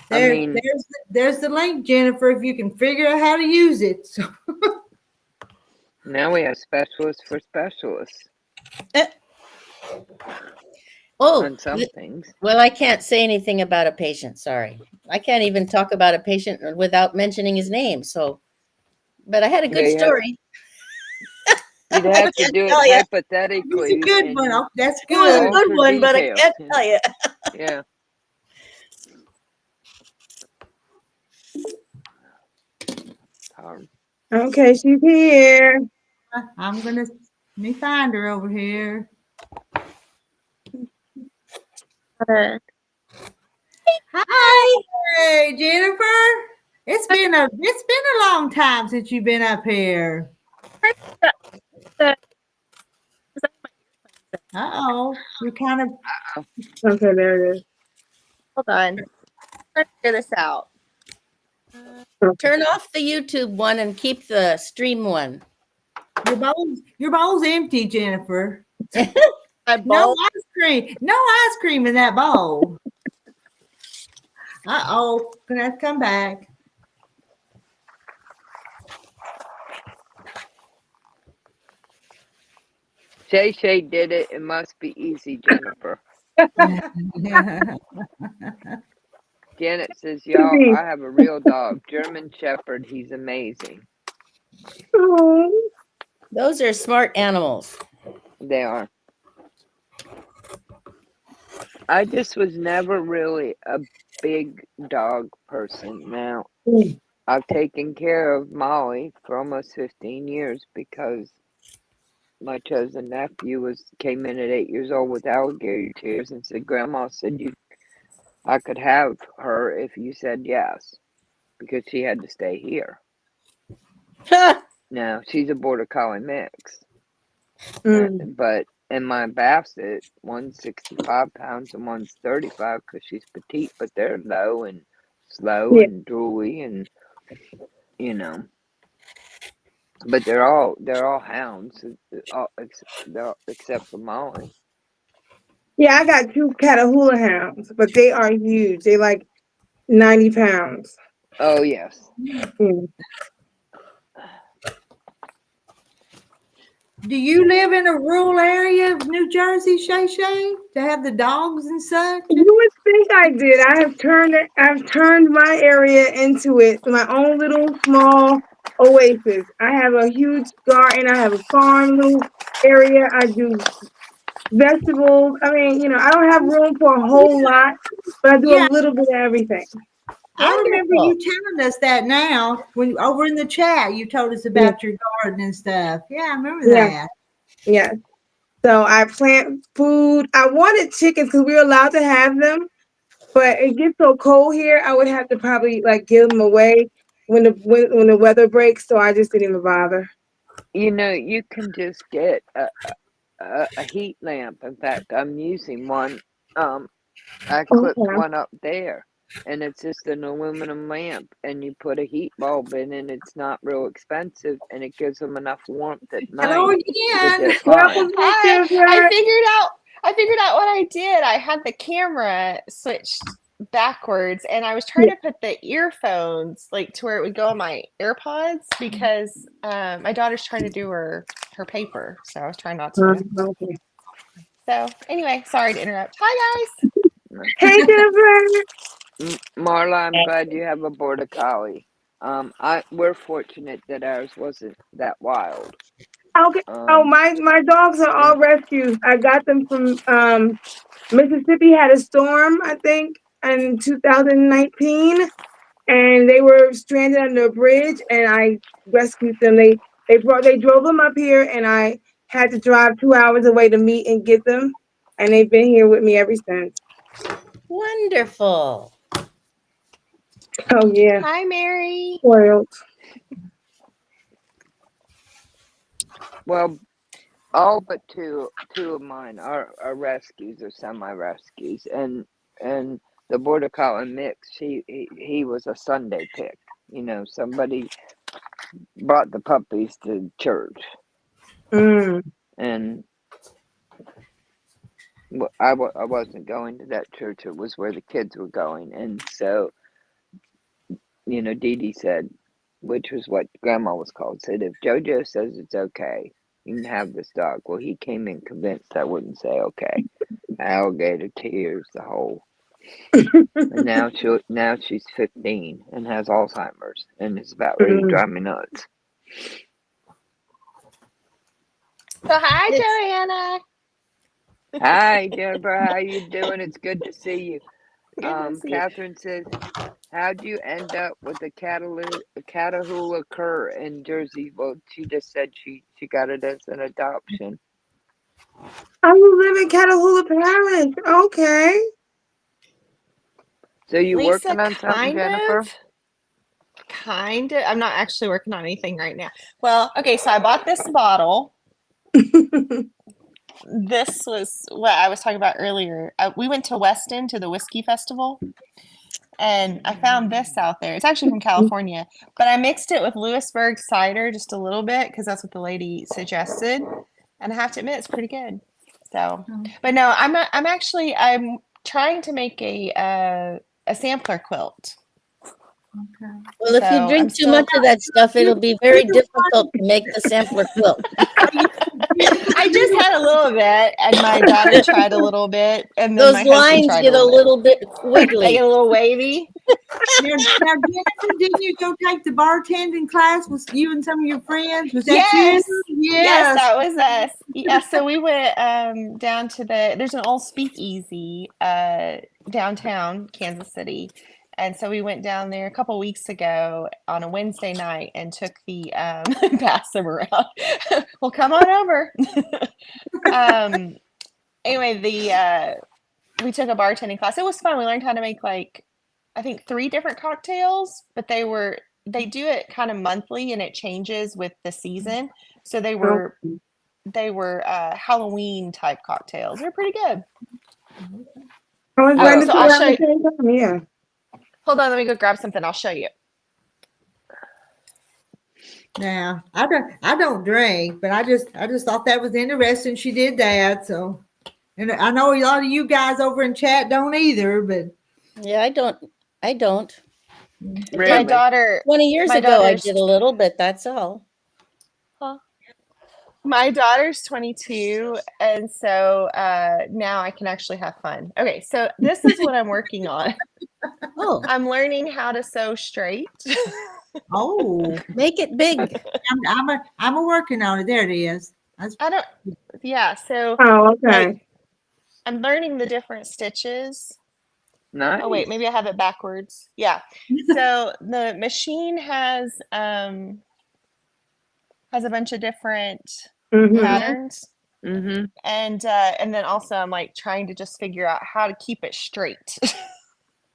There's the link, Jennifer, if you can figure out how to use it. So. Now we have specialists for specialists. On some things. Well, I can't say anything about a patient. Sorry. I can't even talk about a patient without mentioning his name. So, but I had a good story. You'd have to do it hypothetically. It's a good one. Oh, that's good. It was a good one, but I can't tell you. Yeah. Okay, she's here. I'm gonna let me find her over here. Hi. Hey, Jennifer. It's been a long time since you've been up here. Uh-oh. You're kind of Okay, there it is. Hold on. Let's figure this out. Turn off the YouTube one and keep the stream one. Your bowl's empty, Jennifer. My bowl? No ice cream. No ice cream in that bowl. Uh-oh. Gonna have to come back. Shay did it. It must be easy, Jennifer. Janet says, y'all, I have a real dog, German Shepherd. He's amazing. Those are smart animals. They are. I just was never really a big dog person. Now, I've taken care of Molly for almost 15 years because my chosen nephew came in at 8 years old with alligator tears and said, Grandma said I could have her if you said yes, because she had to stay here. Now, she's a border collie mix. And my basset, one's 65 pounds and one's 35 because she's petite, but they're low and slow and drooly and, you know. But they're all hounds, except for Molly. Yeah, I got 2 Catahoula hounds, but they are huge. They like 90 pounds. Oh, yes. Do you live in a rural area of New Jersey, Shay, to have the dogs and such? You would think I did. I've turned my area into it, my own little small oasis. I have a huge garden. I have a farm little area. I do vegetables. I mean, you know, I don't have room for a whole lot, but I do a little bit of everything. I remember you telling us that now when over in the chat you told us about your garden and stuff. Yeah, I remember that. Yeah. So I plant food. I wanted chickens because we were allowed to have them, but it gets so cold here. I would have to probably like give them away when the weather breaks. So I just didn't even bother. You know, you can just get a heat lamp. In fact, I'm using one. I clipped one up there, and it's just an aluminum lamp, and you put a heat bulb in, and it's not real expensive, and it gives them enough warmth at night. Hello again. I I figured out what I did. I had the camera switched backwards, and I was trying to put the earphones like to where it would go on my AirPods because my daughter's trying to do her paper, so I was trying not to. Okay. So anyway, sorry to interrupt. Hi guys. Hey, Jennifer. Marla, I'm glad you have a border collie. We're fortunate that ours wasn't that wild. Okay. Oh, my dogs are all rescues. I got them from Mississippi. Had a storm, I think, in 2019, and they were stranded under a bridge, and I rescued them. They drove them up here, and I had to drive 2 hours away to meet and get them, and they've been here with me ever since. Wonderful. Oh yeah. Hi, Mary. Spoiled. Well, all but two of mine are rescues or semi-rescues, and the border collie mix, he was a Sunday pick. You know, somebody brought the puppies to church, and I wasn't going to that church. It was where the kids were going, and so, you know, Dee Dee said, which was what Grandma was called, said, if JoJo says it's okay, you can have this dog. Well, he came in convinced I wouldn't say okay. Alligator tears, the whole. And now she's 15 and has Alzheimer's and is about ready to drive me nuts. So hi, Joanna. Hi, Deborah. How you doing? It's good to see you. Catherine says, how'd you end up with a Catahoula cur in Jersey? Well, she just said she got it as an adoption. Oh, you live in Catahoula Parish. Okay. So you Lisa, working on something, Jennifer? Kind of. I'm not actually working on anything right now. Well, okay, so I bought this bottle. This was what I was talking about earlier. We went to Weston to the whiskey festival, and I found this out there. It's actually from California, but I mixed it with Lewisburg cider just a little bit because that's what the lady suggested, and I have to admit it's pretty good. So, but no, I'm not. I'm trying to make a sampler quilt. Okay. Well, if you drink too much of that stuff, it'll be very difficult to make the sampler quilt. I just had a little bit, and my daughter tried a little bit, and then Those my husband lines tried get a little bit wiggly. They get a little wavy. Now, Jennifer, didn't you go take the bartending class with you and some of your friends? Was that Yes. you? Yes, that was us. Yeah, so we went down to there's an old speakeasy downtown Kansas City. And so we went down there a couple weeks ago on a Wednesday night and took the pass them around. Well, come on over. Anyway, we took a bartending class. It was fun. We learned how to make I think 3 different cocktails, but they do it kind of monthly and it changes with the season. So they were Halloween type cocktails. They're pretty good. I was going to So do I'll that show at the you. same time. Yeah. Hold on, let me go grab something. I'll show you. Now, I don't drink, but I just thought that was interesting. She did that, so, and I know a lot of you guys over in chat don't either, but yeah, I don't. Really? My daughter 20 years ago, I did a little, but that's all. Huh. My daughter's 22, and so now I can actually have fun. Okay, so this is what I'm working on. Oh, I'm learning how to sew straight. oh, make it big. I'm a working on it. There it is. Yeah, so Oh, okay. I'm learning the different stitches. Nice. Oh wait, maybe I have it backwards. Yeah. So the machine has a bunch of different patterns. Mm-hmm. And then also I'm trying to just figure out how to keep it straight.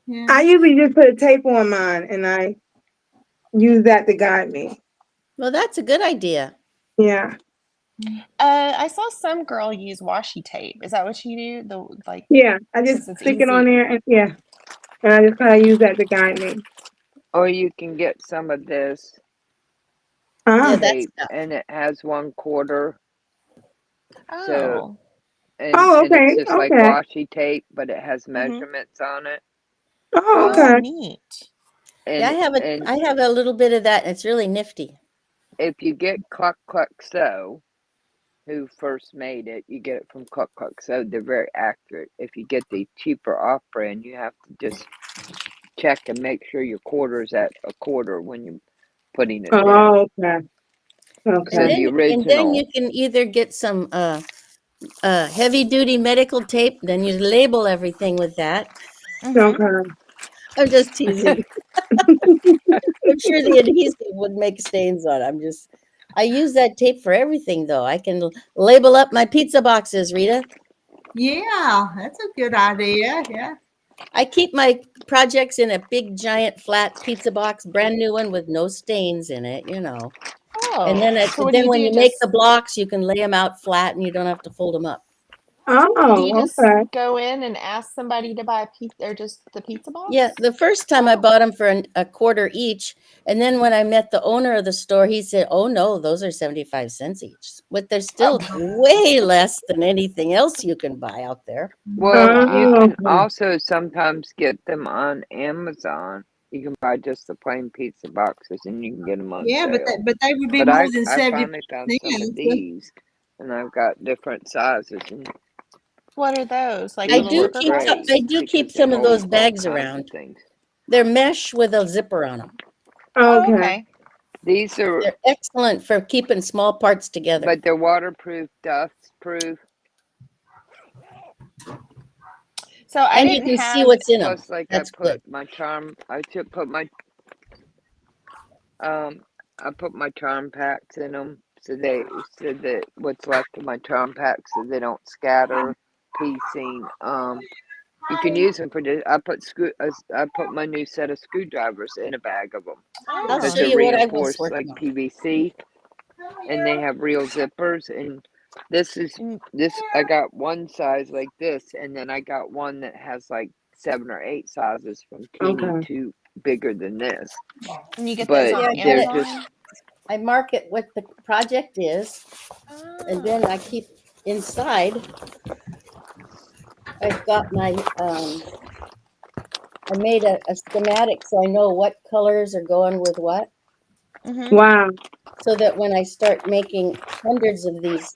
Yeah. I usually just put a tape on mine and I use that to guide me. Well, that's a good idea. Yeah. I saw some girl use washi tape. Is that what you do? Yeah, I just stick it on there and and I just kind of use that to guide me. Or you can get some of this Yeah, tape, that's and it has 1/4. Oh. So, Oh, and it's okay, just like okay. washi tape, but it has Mm-hmm. measurements on it. Oh, Oh, okay. neat. Yeah, And I have a little bit of that, and it's really nifty. if you get Cluck Cluck Sew, who first made it, you get it from Cluck Cluck Sew. They're very accurate. If you get the cheaper off-brand, you have to just check and make sure your quarter's at a quarter when you're putting it there. Oh, okay. Okay. So the And then original, you can either get some heavy duty medical tape, then you label everything with that. Mm-hmm. Okay. I'm just teasing. I'm sure the adhesive would make stains on it. I use that tape for everything though. I can label up my pizza boxes, Rita. Yeah, that's a good idea. Yeah. I keep my projects in a big giant flat pizza box, brand new one with no stains in it, you know. And Oh, then so what do then you when do? you make the Just blocks, you can lay them out flat and you don't have to fold them up. do you Oh, just okay. go in and ask somebody to buy a pizza or just the pizza Yeah, box? the first time I Oh, bought them for a quarter each, and then when I met the owner of the store, he said, "Oh no, those are 75 cents each." But they're still way less than anything else you can buy out there. well, you Oh, can okay. also sometimes get them on Amazon. You can buy just the plain pizza boxes and you can get them on Yeah, sale. but they would be But more than I 70%. finally found some of these, and I've got different sizes, and what are those? Like I these little do work zipper keep great I bags? do keep because they some of those hold all bags kinds of around. things. They're mesh with a zipper on them. Oh, Okay. okay. These are, They're excellent for keeping small parts together. but they're waterproof, dust proof. So I And you didn't can see have what's in them. Plus, like That's good. um, I put my charm packs in them so that what's left of my charm packs so they don't scatter, piecing. You can use them for this. I put my new set of screwdrivers in a bag of them I'll because show Oh. they're you what I was reinforced like working on. PVC and they have real zippers. And this is And, this. I got one size like this, and then I got one that has like 7 or 8 sizes from teeny Okay. to bigger than this. and you get those But Yeah, on they're just Amazon? I mark it what the project is, and then I Oh. keep inside. I've got my I made a schematic so I know what colors are going with what, Mm-hmm. Wow. so that when I start making hundreds of these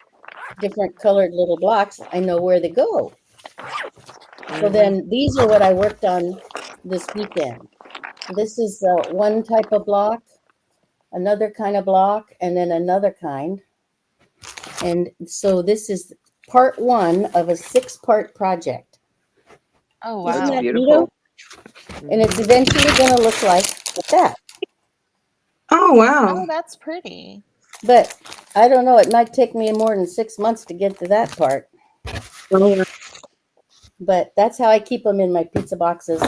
different colored little blocks, I know where they go. So then these are what I worked on this weekend. This is one type of block, another kind of block, and then another kind. And so this is part one of a 6-part project. Oh, Isn't That's wow. that neato? beautiful. And it's eventually going to look like that. Oh, wow. Oh, that's pretty. But I don't know. It might take me more than 6 months to get to that part. Oh, wow. But that's how I keep them in my pizza boxes,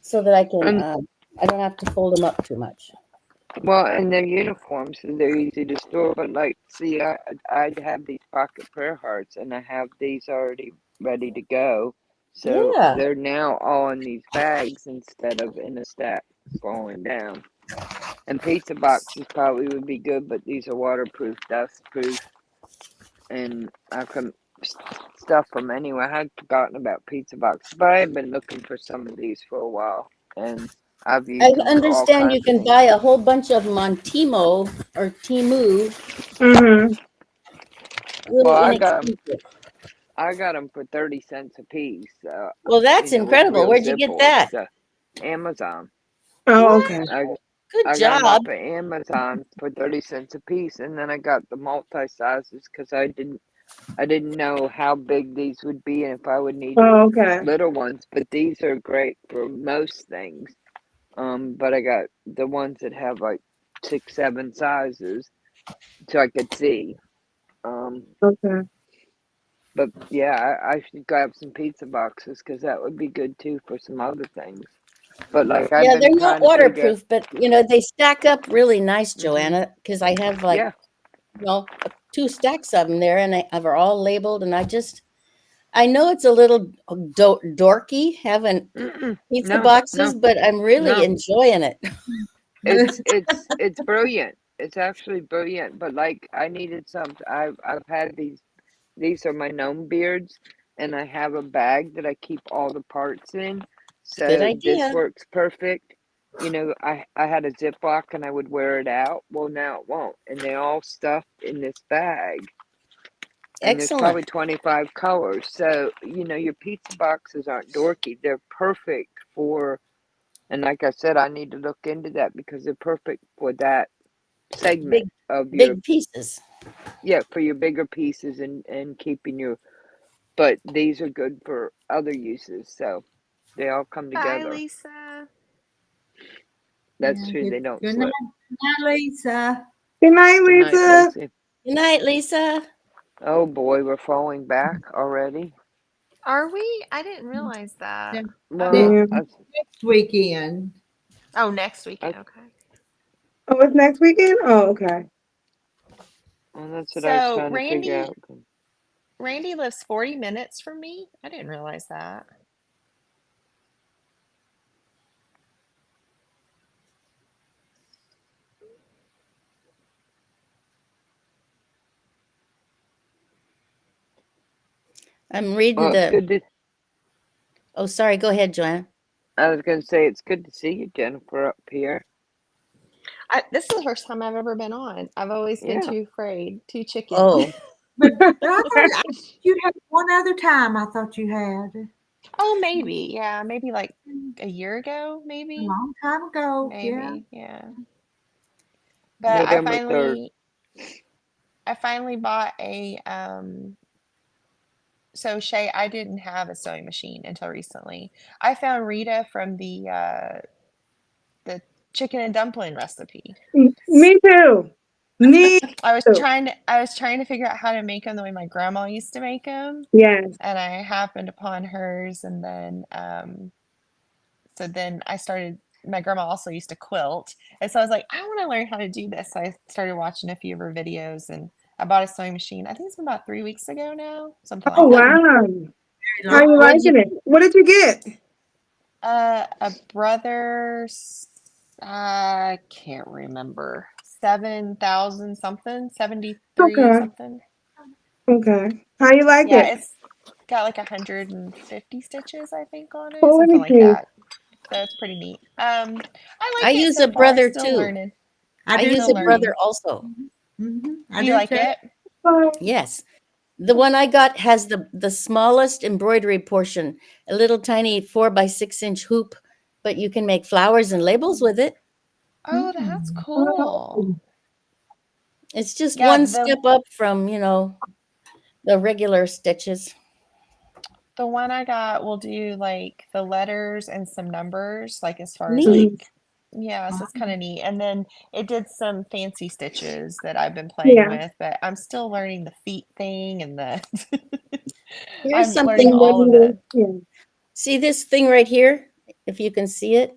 so that I can. And I don't have to fold them up too much. well, and they're uniforms, so they're easy to store. But like, see, I'd have these pocket prayer hearts, and I have these already ready to go. So Yeah. they're now all in these bags instead of in a stack going down. And pizza boxes probably would be good, but these are waterproof, dustproof, and I can stuff them anyway. I had forgotten about pizza boxes, but I have been looking for some of these for a while, and I've I used them for all understand you kinds of can things. buy a whole bunch of them on Timo or Timu, Mm-hmm. Well, really inexpensive. I got them for 30 cents a piece, Well, that's with incredible. real Where'd you get zippers. that? Amazon. Oh, What? okay. I Good I got them job. off of Amazon for 30 cents a piece, and then I got the multi sizes because I didn't know how big these would be and if I would need Oh, okay. little ones. But these are great for most things. But I got the ones that have like 6, 7 sizes, so I could see. Okay. But yeah, I should grab some pizza boxes because that would be good too for some other things. But like I've Yeah, been they're not trying to figure. waterproof, but they stack up really nice, Hmm. Joanna, because I have like, Yeah. 2 stacks of them there, and they're all labeled. And I know it's a little dorky having pizza No, boxes, but I'm really no. enjoying it. It's brilliant. It's actually brilliant. But like I needed some. I've had these these are my gnome beards, and I have a bag that I keep all the parts in. Good So this idea. works perfect. You know, I had a Ziploc and I would wear it out. Well, now it won't. And they're all stuffed in this bag. And there's probably Excellent. 25 colors. So, you know, your pizza boxes aren't dorky. They're perfect for, and like I said, I need to look into that because they're perfect for that segment Big of your, big pieces. yeah, for your bigger pieces and keeping your, but these are good for other uses. So they all come Bye, together. Lisa. That's Yeah, true. They don't good night, slip. good night, Lisa. Good night, Good night, Lisa. Lacey. Good night, Lisa. Oh boy, we're falling back already. Are we? I didn't realize that. Next, Well, Yeah. next weekend. Oh, next weekend. Okay. Oh, it's next weekend? Oh, okay. well, that's what I was So trying to figure out. Randy lives 40 minutes from me. I didn't realize that. I'm reading Well, it's the. good to. Oh, sorry. Go ahead, Joanna. I was going to say it's good to see you, Jennifer, up here. This is the first time I've ever been on. I've always been Yeah. too afraid, too chicken. Oh, But I thought you had one other time. I thought you had Oh, maybe. Yeah, maybe like a year ago, a maybe. long time ago. Yeah. Maybe. Yeah. But November 3rd. I finally bought a so Shay, I didn't have a sewing machine until recently. I found Rita from the chicken and dumpling recipe. Me too. Me I was too. trying to figure out how to make them the way my grandma used to make them, Yes. and I happened upon hers, and then so then I started. My grandma also used to quilt, and so I was like, I want to learn how to do this. So I started watching a few of her videos, and I bought a sewing machine. I think it's been about 3 weeks ago now, something Oh, like that. wow. Very How long. you what'd you? liking it? What did you get? A brother's, I can't remember, 7,000 something, 73 Okay. something. Okay. How you like Yeah, it? it's got like 150 stitches, I think, on it, Oh, let something me like see. that. So it's pretty neat. I I like it use so a far. brother Still too. learning. I I do use Still a too. brother learning. also. I Do you do like too. it? Bye. Yes. The one I got has the smallest embroidery portion, a little tiny 4 by 6 inch hoop, but you can make flowers and labels with it. Oh, that's Oh, cool. It's just Yeah, one step up from, the regular stitches. the one I got will do like the letters and some numbers, like as far as Neat. mhm. like, yeah, so it's kind of neat. And then it did some fancy stitches that I've been playing Yeah. with, but I'm still learning the feet thing and the Here's I'm learning something. all of it. Yeah. See this thing right here? If you can see it,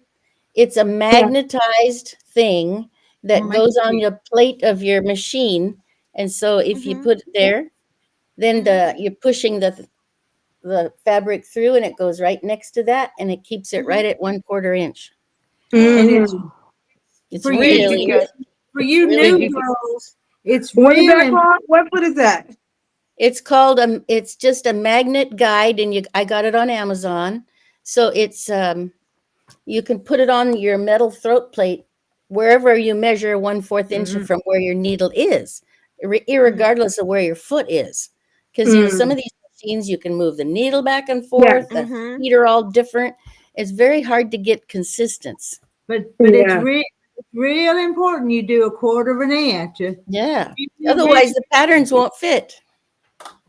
it's a Yeah. magnetized thing that Make goes it on big. your plate of your machine. And so if you Mm-hmm. put it there, then Mm-hmm. you're pushing the fabric through and it goes right next to that and it keeps it right Mm-hmm. at 1/4 inch. And it's Mm-hmm. It's for Did you you really, get? for you really Did new you neat. get? girls. It's What is that really called? What foot is that? It's called it's just a magnet guide and I got it on Amazon. So it's you can put it on your metal throat plate wherever you measure 1/4 inch mm, from where your needle is, mm, irregardless of where your foot is. Because some Mm. of these machines you can move the needle back and Yeah. forth, the Mm-hmm. feet are all different. It's very hard to get consistency. but Yeah. it's real important you do 1/4 inch. Yeah. You do big. Otherwise the patterns won't fit.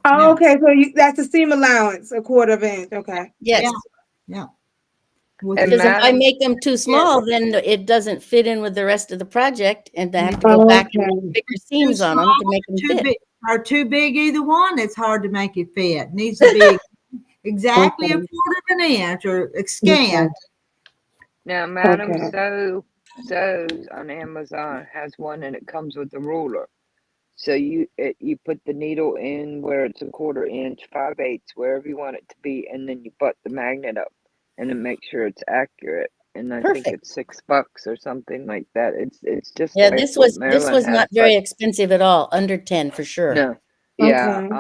Oh, Yeah, okay. So that's the seam allowance, 1/4 inch. Okay. yeah, Yes. yeah. With And your Because if I Madam, make them too yeah, small, then it doesn't fit in with the rest of the project, and I have to go back and make Okay. bigger too seams on small them to make them or too fit. big or too big either one. It's hard to make it fit. Needs to be exactly Okay. 1/4 inch or Okay. scant. now Madam Okay. Sews on Amazon has one, and it comes with a ruler. So you put the needle in where it's 1/4 inch, 5/8, wherever you want it to be, and then you butt the magnet up, and it makes sure it's accurate. And I think Perfect. it's $6 or something like that. It's just Yeah, like this what was this Marilyn was has, not but very expensive at all, under 10 for sure. no, yeah. Okay.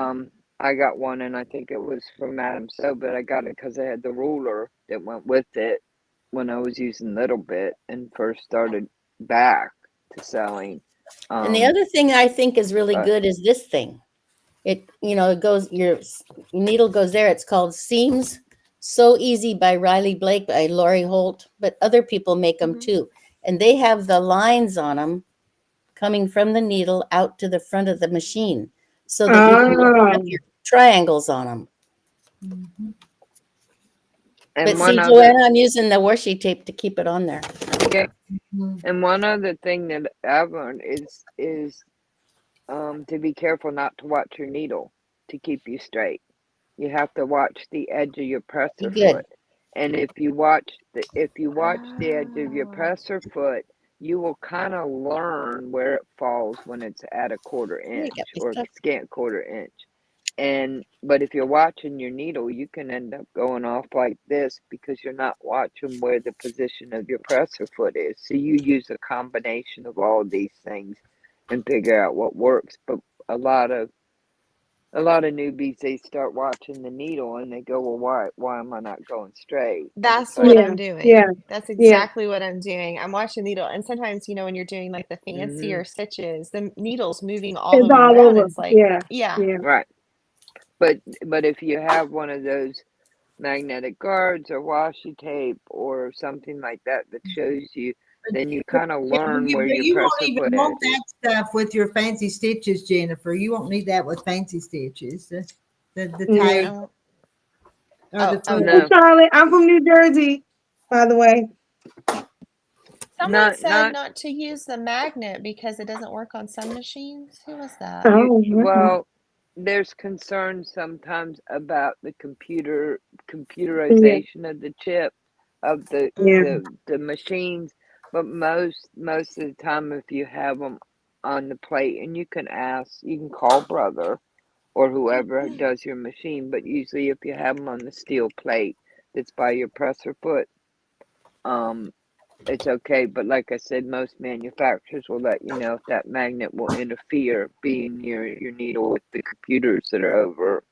I got one, and I think it was from Madame So, but I got it because I had the ruler that went with it when I was using Little Bit and first started back to selling. And the other thing I think is really But good is this thing. It, it goes, your needle goes there. It's called Seams So Easy by Riley Blake by Lori Holt, but other people make them too. And they have the lines on them coming from the needle out to the front of the machine so that you can have your triangles on them. and But one see, other, Joanna, I'm using the washi tape to keep it on there. okay, and one other thing that I've learned is to be careful not to watch your needle to keep you straight. You have to watch the edge of your presser Good. foot. And if you watch the edge of your presser foot, you will kind of learn where it falls when it's at a quarter inch or scant quarter inch. But if you're watching your needle, you can end up going off like this because you're not watching where the position of your presser foot is. So you use a combination of all these things and figure out what works. But a lot of newbies, they start watching the needle and they go, well, why am I not going straight? That's Like, what I'm doing. That's exactly what I'm doing. I'm watching the needle, and sometimes, when you're doing like the fancier stitches, the needle's moving all the It's way all around. over. It's like, yeah. right. But if you have one of those magnetic guards or washi tape or something like that that shows you, then you kind of learn where your you won't presser even foot want is. that stuff with your fancy stitches, Jennifer. You won't need that with fancy stitches. The tape or the foot. Hey, Charlotte, I'm from New Jersey, by the way. Someone said not to use the magnet because it doesn't work on some machines. Who was that? Well, there's concern sometimes about the computerization of the chip of the machines, but most of the time, if you have them on the plate, and you can call brother or whoever does your machine, but usually if you have them on the steel plate that's by your presser foot, it's okay. But like I said, most manufacturers will let you know if that magnet will interfere being near your needle with the computers that are over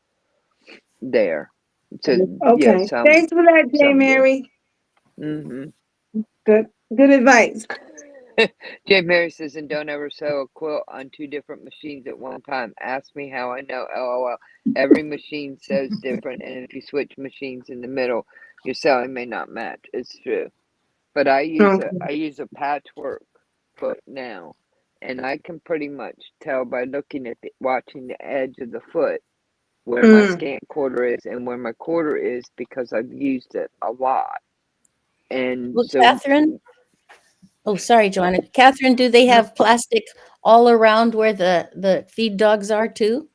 there. So Okay. Thanks for that, J. Mary. Good advice. J. Mary says, and don't ever sew a quilt on two different machines at one time. Ask me how I know. LOL. Every machine sews different, and if you switch machines in the middle, your sewing may not match. It's true. But I use a patchwork foot now, and I can pretty much tell by looking at watching the edge of the foot where my scant quarter is and where my quarter is because I've used it a lot. And well, so, Catherine. Oh, sorry, Joanna. Catherine, do they have plastic all around where the feed dogs are too?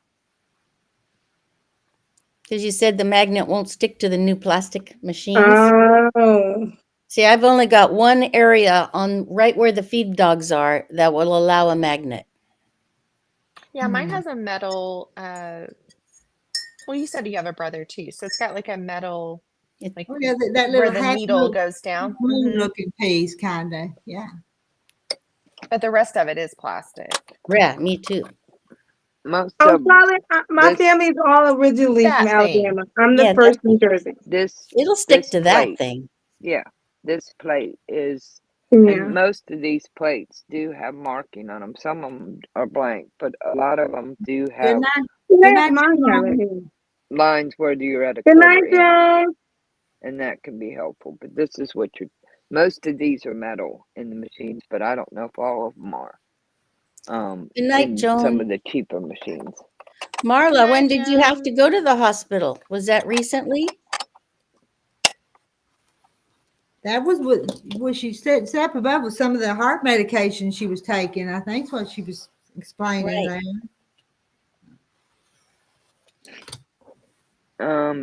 Because you said the magnet won't stick to the new plastic machines. See, I've only got one area on right where the feed dogs are that will allow a magnet. Yeah, mine has a metal. Well, you said you have a brother too, so it's got like a metal, like that where little the needle goes down. looking piece, kind of, yeah. But the rest of it is plastic. Yeah, me too. Most Charlotte, my family is all originally from Alabama. I'm the first New Jersey. It'll stick to that thing. Yeah, this plate is, Yeah. and most of these plates do have marking on them. Some of them are blank, but a lot of them do have lines where you're at a quarter inch, and that can be helpful. But this is what most of these are metal in the machines, but I don't know if all of them are. Good night, in Joan. some of the cheaper machines. Marla, when did you have to go to the hospital? Was that recently? That was what she said. Set up above with some of the heart medication she was taking. I think is what she was explaining there.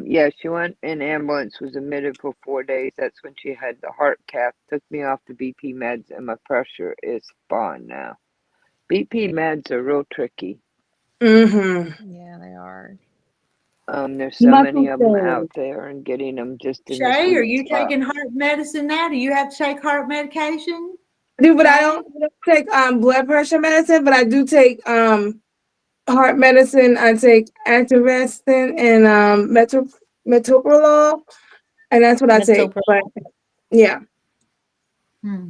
Yeah, she went in ambulance, was admitted for 4 days. That's when she had the heart cath. Took me off the BP meds, and my pressure is fine now. BP meds are real tricky. Yeah, they are. There's so many of them out there, and getting them just in the Shay, are sweet you spot. taking heart medicine now? Do you have to take heart medication? I do, but I don't take blood pressure medicine, but I do take heart medicine. I take Activestin and metoprolol, and that's what I take. But yeah. Hmm.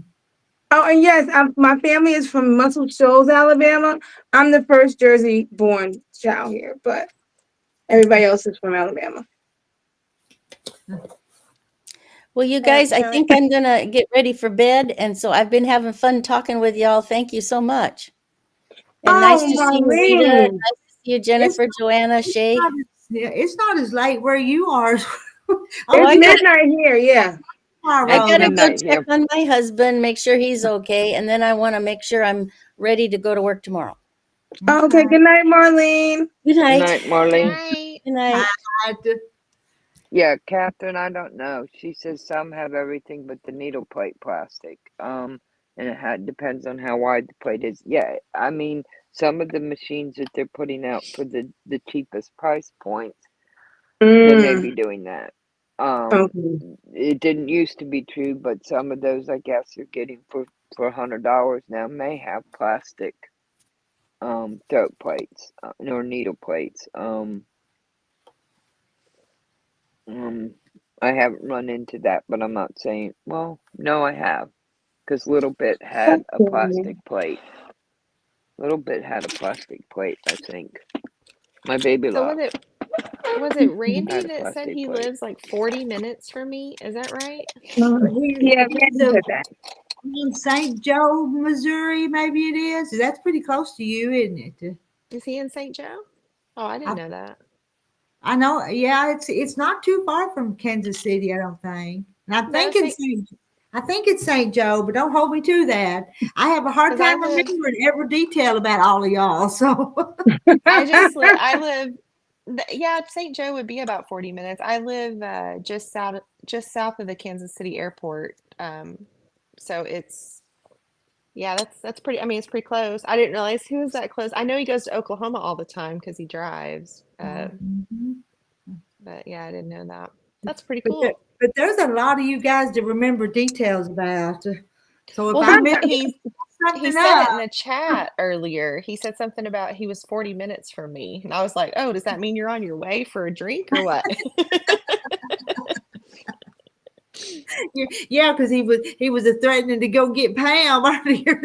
Oh, and yes, my family is from Muscle Shoals, Alabama. I'm the first Jersey-born child here, but everybody else is from Alabama. Well, you guys, I think I'm gonna get ready for bed, and so I've been having fun talking with y'all. Thank you so much. And nice to see you, Rita. Nice to see you, Jennifer, Joanna, Shay. It's not as late where you are. It's midnight here, yeah. I gotta go midnight check here. on my husband, make sure he's okay, and then I want to make sure I'm ready to go to work tomorrow. Okay, good night, Marlene. Good Good night. night, Marlene. Good night. Yeah, Catherine, I don't know. She says some have everything but the needle plate plastic. And it depends on how wide the plate is. Yeah, I mean, some of the machines that they're putting out for the cheapest price points, they may be doing that. It didn't used to be true, but some of those I guess you're getting for $100 now may have plastic throat plates or needle plates. I haven't run into that, but I'm not saying. Well, no, I have, because Little Bit had a plastic plate. Little Bit had a plastic plate, I think. My baby So love. was it Randy had a that said plastic he plate. lives like 40 minutes from me? Is that right? Yeah, He's in St. Joe, Missouri, maybe it is. That's pretty close to you, isn't it? Is he in St. Joe? Oh, I didn't know that. I know. Yeah, it's not too far from Kansas City, I don't think. And I think it's St. Joe, but don't hold me to that. I have a hard 'Cause I time live- remembering every detail about all of y'all. So I live yeah, St. Joe would be about 40 minutes. I live just south of the Kansas City airport. So it's that's pretty, I mean, it's pretty close. I didn't realize he was that close. I know he goes to Oklahoma all the time because he drives. But yeah, I didn't know that. That's pretty cool. But there's a lot of you guys to remember details about. So if Well, I miss he something said it up, in the chat earlier. He said something about he was 40 minutes from me. And I was like, oh, does that mean you're on your way for a drink or what? yeah, because he was threatening to go get Pam earlier.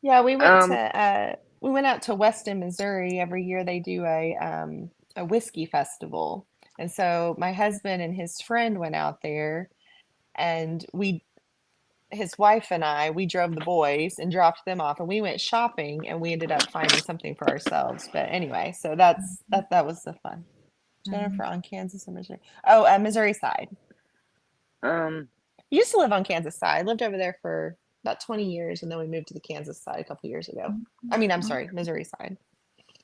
Yeah, we went out to Weston, Missouri. Every year they do a whiskey festival. And so my husband and his friend went out there, and his wife and we drove the boys and dropped them off, and we went shopping, and we ended up finding something for ourselves. But anyway, so that was the fun. Jennifer on Kansas or Missouri? Oh, Missouri side. Used to live on Kansas side. Lived over there for about 20 years, and then we moved to the Kansas side a couple years ago. I mean, I'm sorry, Missouri side.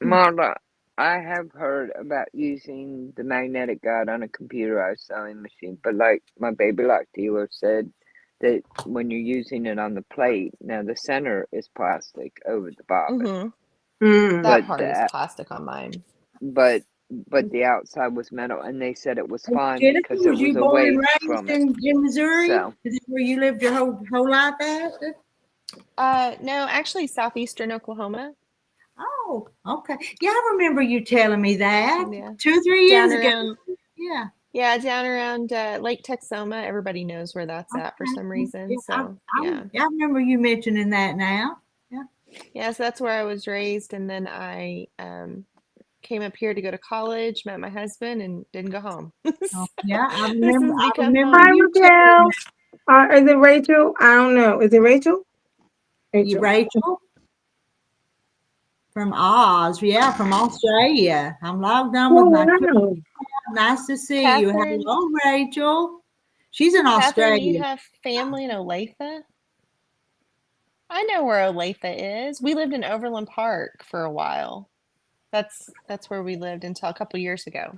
Marla, I have heard about using the magnetic guide on a computerized sewing machine, but like my baby lock dealer said, that when you're using it on the plate, now the center is plastic over the bobbin. That part is plastic on mine. But the outside was metal, and they said it was fine Jennifer, because it was you born away and from raised it. in Missouri? So, Is that where you lived your whole life at? No, actually southeastern Oklahoma. Oh, okay. Yeah, I remember you telling me that. Yeah. 2 or 3 years Down ago. around, Yeah. Yeah, down around Lake Texoma. Everybody knows where that's at for some reason. So yeah. I remember you mentioning that now. Yeah. Yeah, so that's where I was raised, and then I came up here to go to college, met my husband, and didn't go home. Yeah, I This remember. has I become remember home. Hi, you Raquel. Is it Rachel? I don't know. Is it Rachel? Rachel from Oz. Yeah, from Australia. I'm logged on with my. wow. Nice to see you. Catherine, Hello, Rachel. She's in Catherine, do you Australia. have family in Olathe? I know where Olathe is. We lived in Overland Park for a while. That's where we lived until a couple years ago,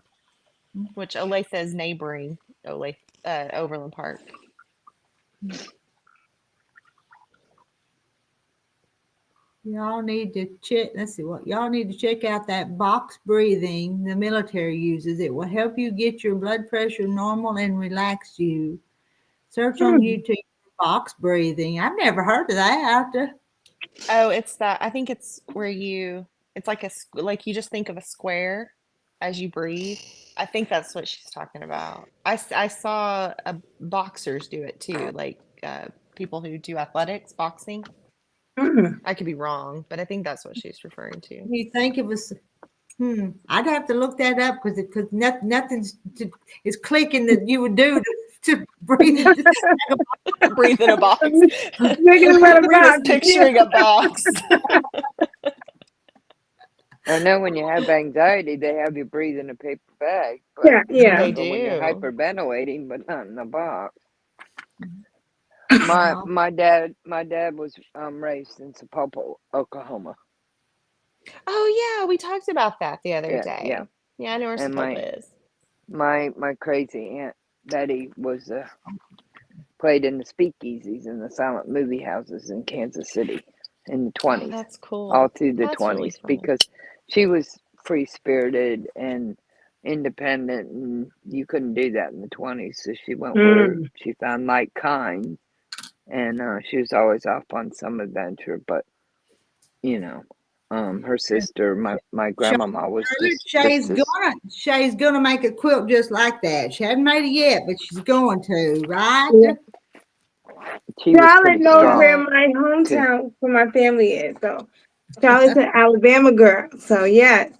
which Olathe is neighboring Overland Park. Y'all need to check. Let's see what y'all need to check out that box breathing the military uses. It will help you get your blood pressure normal and relax you. Search on YouTube box breathing. I've never heard of that. Oh, it's that. I think it's where it's like like you just think of a square as you breathe. I think that's what she's talking about. I saw boxers do it too, like people who do athletics, boxing. Mm. I could be wrong, but I think that's what she's referring to. You think it was? I'd have to look that up because nothing's is clicking that you would do to breathe. Breathe in a box. Thinking about a Rita's box. picturing a box. I know when you have anxiety, they have you breathe in a paper bag, Yeah, yeah. They or when you're do. hyperventilating, but not in a box. Wow. My dad was raised in Sapulpa, Oklahoma. Oh yeah, we talked about that the other Yeah, day. yeah. Yeah, I know where And Sepulpa is. my crazy aunt Betty was played in the speakeasies and the silent movie houses in Kansas City in the Oh, 20s, that's cool. all through the That's really 20s, cool. because she was free spirited and independent, and you couldn't do that in the 20s. So she went where she found like kind, and she was always off on some adventure. But you know, her sister, my grandmama, was Shay's gonna make a quilt just like that. She hasn't made it yet, but she's going to, right? Yeah. she was Charlotte pretty knows strong where Yeah. my too. hometown for my family is. So Charlotte's an Alabama girl. So yes.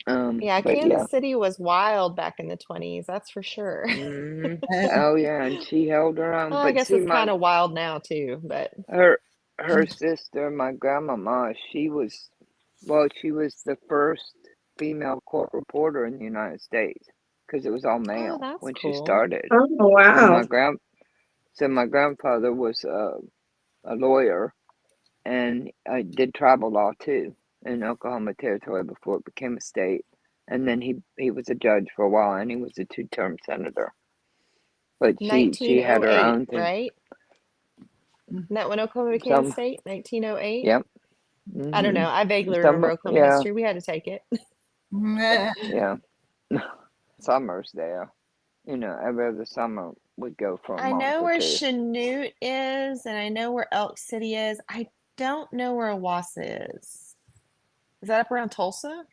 Yeah, But Kansas yeah. City was wild back in the 20s, that's for sure. Oh yeah, and she held her own. Well, I But guess see, it's kind of wild now too, but her sister, my grandmama, she was the first female court reporter in the United States, because it was all oh, male that's when she cool. started. Oh And wow. my grandfather was a lawyer, and I did tribal law too in Oklahoma Territory before it became a state. And then he was a judge for a while, and he was a 2-term senator. But she had her 1908, own thing. right? Isn't that when Oklahoma became a Some state? 1908? Yep. I don't know. Mhm. I vaguely Some remember Oklahoma yeah history. We had to take it. yeah. Summer's there. Every other summer we'd go for a I month know or where two. Chanute is, and I know where Elk City is. I don't know where Owasso is. Is that up around Tulsa?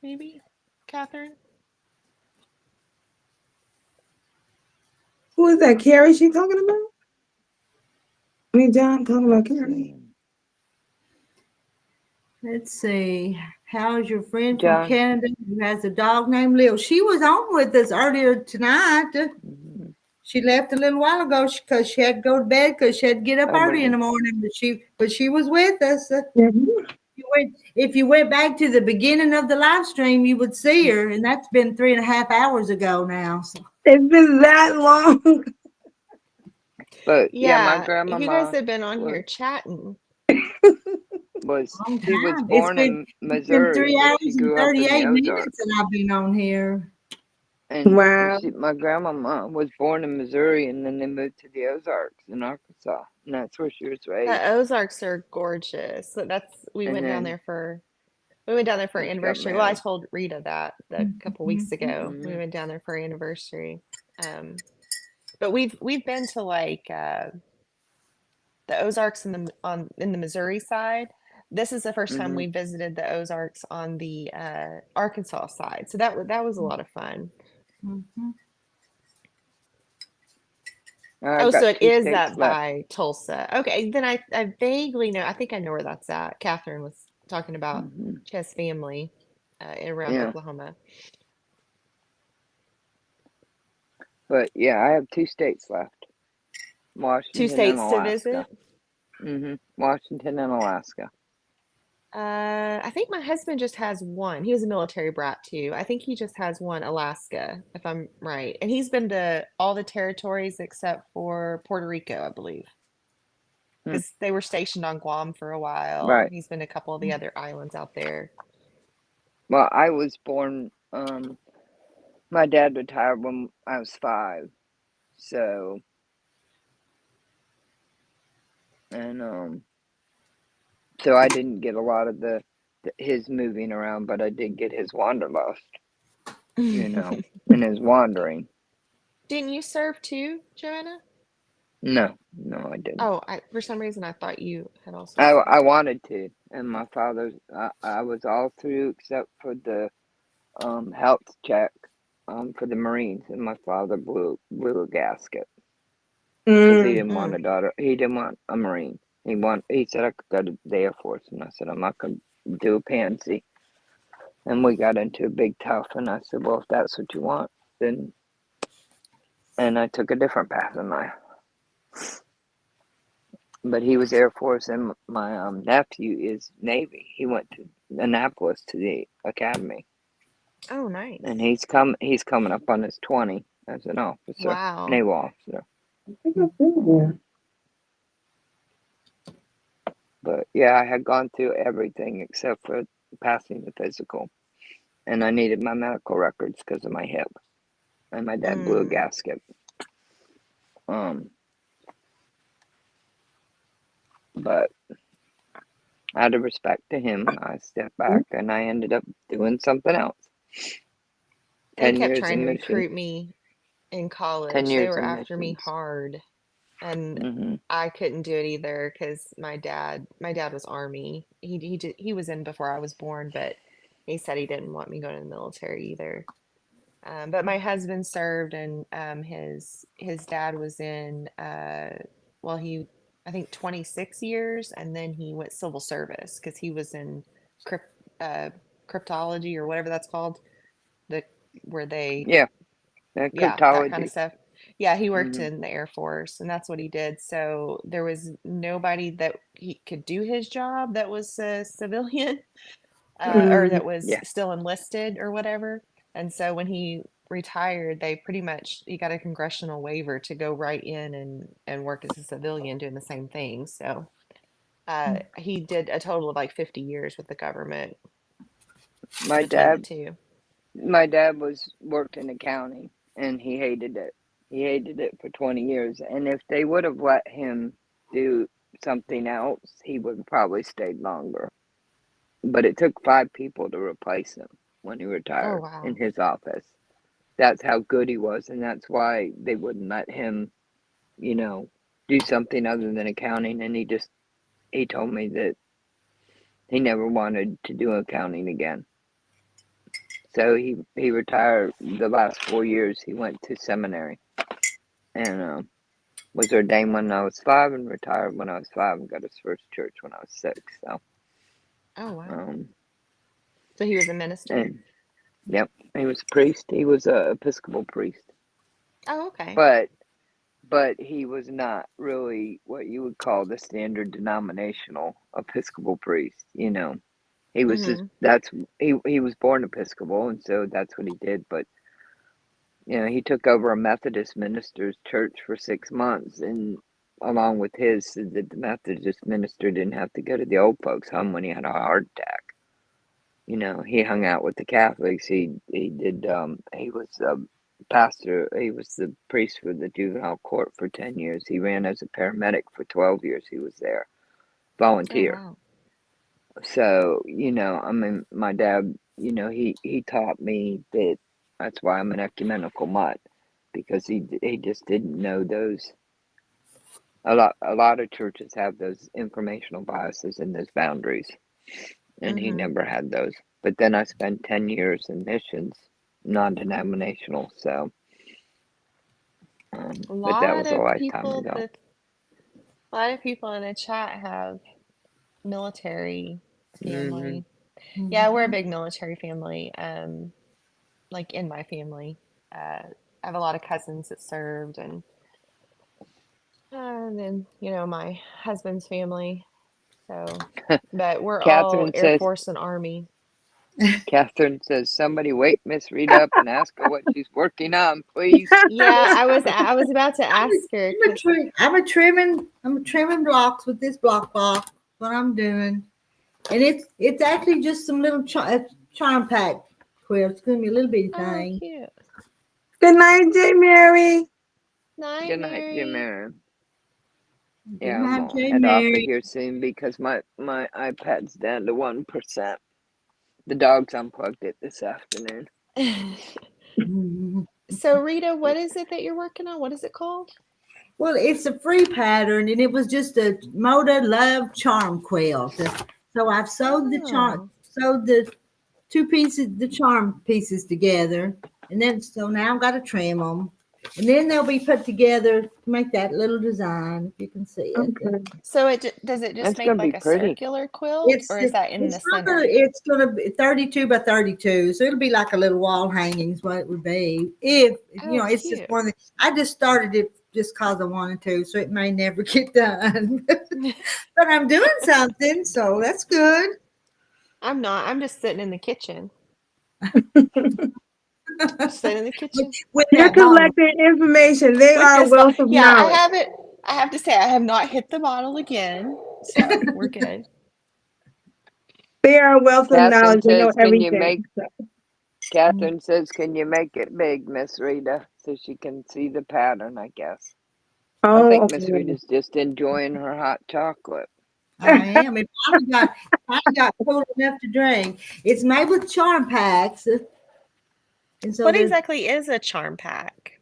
Maybe, Catherine? Who is that? Carrie she talking about? I mean John talking about Carrie. Let's see. How's your friend from John. Canada who has a dog named Lil? She was on with us earlier tonight. Mhm. She left a little while ago because she had to go to bed because she had to get up Oh early in really? the morning. But she was with us. Mhm. If you went back to the beginning of the live stream, you would see her, and that's been 3.5 hours ago now. So It's been that long. But yeah, my Yeah, you guys grandmama have been on here was chatting. long she was time. born in It's been Missouri, 3 but she hours and grew up in the 38 minutes, Ozarks. and I've been on here. And Wow. my grandmama was born in Missouri, and then they moved to the Ozarks in Arkansas, and that's where she was raised. The Ozarks are gorgeous. So we And went down then there for our she got anniversary. Well, I married. told Rita that a couple weeks ago. We Mhm. went down there for our anniversary. But we've been to like the Ozarks in the Missouri side. This is the first time Mhm. we visited the Ozarks on the Arkansas side. So that was a lot of fun. Mhm. I've Oh, so got it 2 is states that left. by Tulsa. Okay, then I vaguely know. I think I know where that's at. Catherine was talking about Mhm. she has family around Yeah. Oklahoma. But yeah, I have 2 states left: 2 Washington and states to Alaska. visit. Washington and Alaska. I think my husband just has one. He was a military brat too. I think he just has one, Alaska, if I'm right. And he's been to all the territories except for Puerto Rico, I believe, Hmm. because they were stationed on Guam for a while. Right. He's been to a couple of the other islands out there. Well, I was born. My dad retired when I was 5, so and so I didn't get a lot of his moving around, but I did get his wanderlust, and his wandering. Didn't you serve too, Joanna? No, I didn't. Oh, for some reason I thought you had also. I wanted to, and my father. I was all through except for the health check for the Marines, and my father blew a gasket because he didn't want a daughter. He didn't want a Marine. He said I could go to the Air Force, and I said I'm not going to do a pansy. And we got into a big tough, and I said, well, if that's what you want, then. And I took a different path in life. But he was Air Force, and my nephew is Navy. He went to Annapolis to the academy. Oh, nice. And he's coming up on his 20 as an officer, Wow. naval officer. But yeah, I had gone through everything except for passing the physical, and I needed my medical records because of my hip, and my dad blew a gasket. But out of respect to him, I stepped back and I ended up doing something else. They kept trying to recruit me in 10 college. They years were in after me missions. hard, and I couldn't do it either because my dad was Army. He was in before I was born, but he said he didn't want me going to the military either. But my husband served, and his dad was in I think 26 years, and then he went civil service because he was in cryptology or whatever that's called, where they that kind of cryptology. stuff. Yeah, he worked in the Air Force, and that's what he did. So there was nobody that he could do his job that was a civilian or that was still enlisted or whatever. And so when he retired, he got a congressional waiver to go right in and work as a civilian doing the same thing. So he did a total of like 50 years with the government. My between the two. My dad worked in accounting, and he hated it. He hated it for 20 years, and if they would have let him do something else, he would have probably stayed longer. But it took 5 people to replace him when he retired in his office. That's how good he was, and that's why they wouldn't let him, do something other than accounting. And he told me that he never wanted to do accounting again. So he retired the last 4 years. He went to seminary and was ordained when I was 5 and retired when I was 5 and got his first church when I was 6. So. Oh wow. So he was a minister? Yep, he was a priest. He was a Episcopal priest. Oh, okay. But he was not really what you would call the standard denominational Episcopal priest. He was he was born Episcopal, and so that's what he did. But he took over a Methodist minister's church for 6 months, and along with the Methodist minister didn't have to go to the old folks' home when he had a heart attack. He hung out with the Catholics. He did. He was a pastor. He was the priest for the juvenile court for 10 years. He ran as a paramedic for 12 years. He was there, volunteer. Oh, wow. So my dad. He taught me that. That's why I'm an ecumenical mutt, because he just didn't know those. A lot of churches have those informational biases and those boundaries. And he never had those. But then I spent 10 years in missions, non-denominational, so. But that was a lifetime ago. A lot of people in the chat have military family. Yeah, we're a big military family. Like in my family, I have a lot of cousins that served, and then my husband's family. So, but we're all Air Force and Army. Catherine says, "Somebody wake Miss Rita up and ask her what she's working on, please." Yeah, I was about to ask her. I'm trimming blocks with this block box. What I'm doing, and it's actually just some little charm pack quilts. It's gonna be a little bitty thing. Oh, cute. Good night, J. Mary. Good night, J. Mary. Yeah, I'm gonna head off of here soon because my iPad's down to 1%. The dogs unplugged it this afternoon. So Rita, what is it that you're working on? What is it called? Well, it's a free pattern, and it was just a Moda Love charm quilt. So I've sewed the two pieces, the charm pieces together, and then so now I've got to trim them, and then they'll be put together to make that little design. If you can see it, Okay. So does it just That's make gonna be like a pretty. circular quilt, or is that in the center? it's gonna be 32 by 32, so it'll be like a little wall hanging is what it would be. If Oh, it's just cute. one thing. I just started it just cause I wanted to, so it may never get done. But I'm doing something, so that's good. I'm not. I'm just sitting in the kitchen. Just sitting in the kitchen With You're that bottle. collecting information. They with are a this. wealth of Yeah, I knowledge. haven't. I have to say, I have not hit the bottle again, so we're good. They are a wealth of Catherine knowledge. They know says, "Can you everything. make?" Catherine says, "Can you make it big, Miss Rita, so she can see the pattern?" I guess. I Oh, think Miss okay. Rita's just enjoying her hot chocolate. I am. I got cool enough to drink. It's made with charm packs, and so What there's exactly is a charm pack?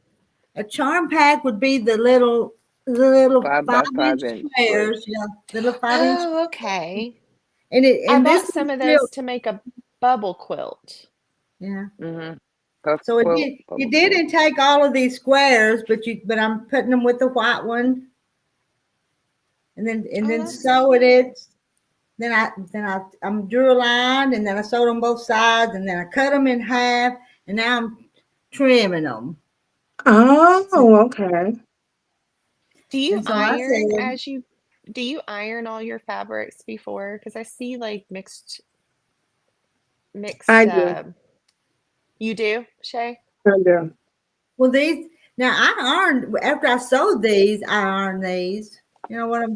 a charm pack would be the little 5 inch 5 by 5 inch squares, squares. yeah, the little 5 inch, Oh, okay. I and bought this some is of still, those to make a bubble quilt. yeah. Puff So quilt, it bubble quilt. didn't take all of these squares, but I'm putting them with the white one, and Oh, then that's so sewing neat. it. I'm drew a line, and then I sewed on both sides, and then I cut them in half, and now I'm trimming them. Oh, okay. Do you And so I iron said, do you iron all your fabrics before? Because I see like I mixed do. you do, Shay? I do. well, these now I ironed after I sewed these. I ironed these. You know what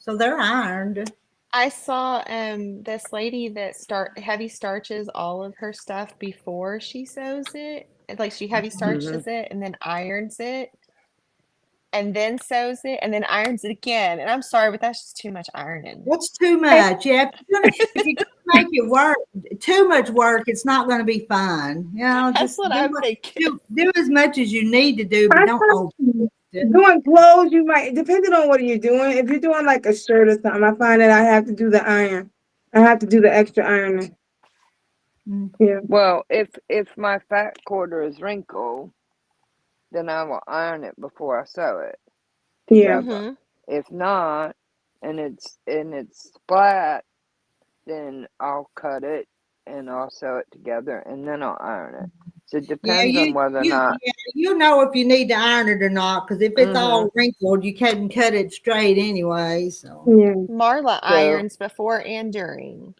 so they're ironed. I saw this lady that heavy starches all of her stuff before she sews it. Like she heavy starches it and then irons it and then sews it and then irons it again. And I'm sorry, but that's just too much ironing. What's too much? Yeah, if you're gonna make it work, too much work, it's not going to be fun. You know, That's just what I'm thinking. do as much as you need to do, but I don't over thought it. doing clothes, you might, depending on what you're doing. If you're doing like a shirt or something, I find that I have to do the iron. I have to do the extra ironing. Mm. Yeah. Well, if my fat quarter is wrinkled, then I will iron it before I sew it Yeah. together. If not, and it's flat, then I'll cut it and I'll sew it together and then I'll iron it. So it Yeah, depends on whether or not. you know if you need to iron it or not, because if it's all wrinkled, you can't cut it straight anyway. So Yeah. Marla So, irons before and during.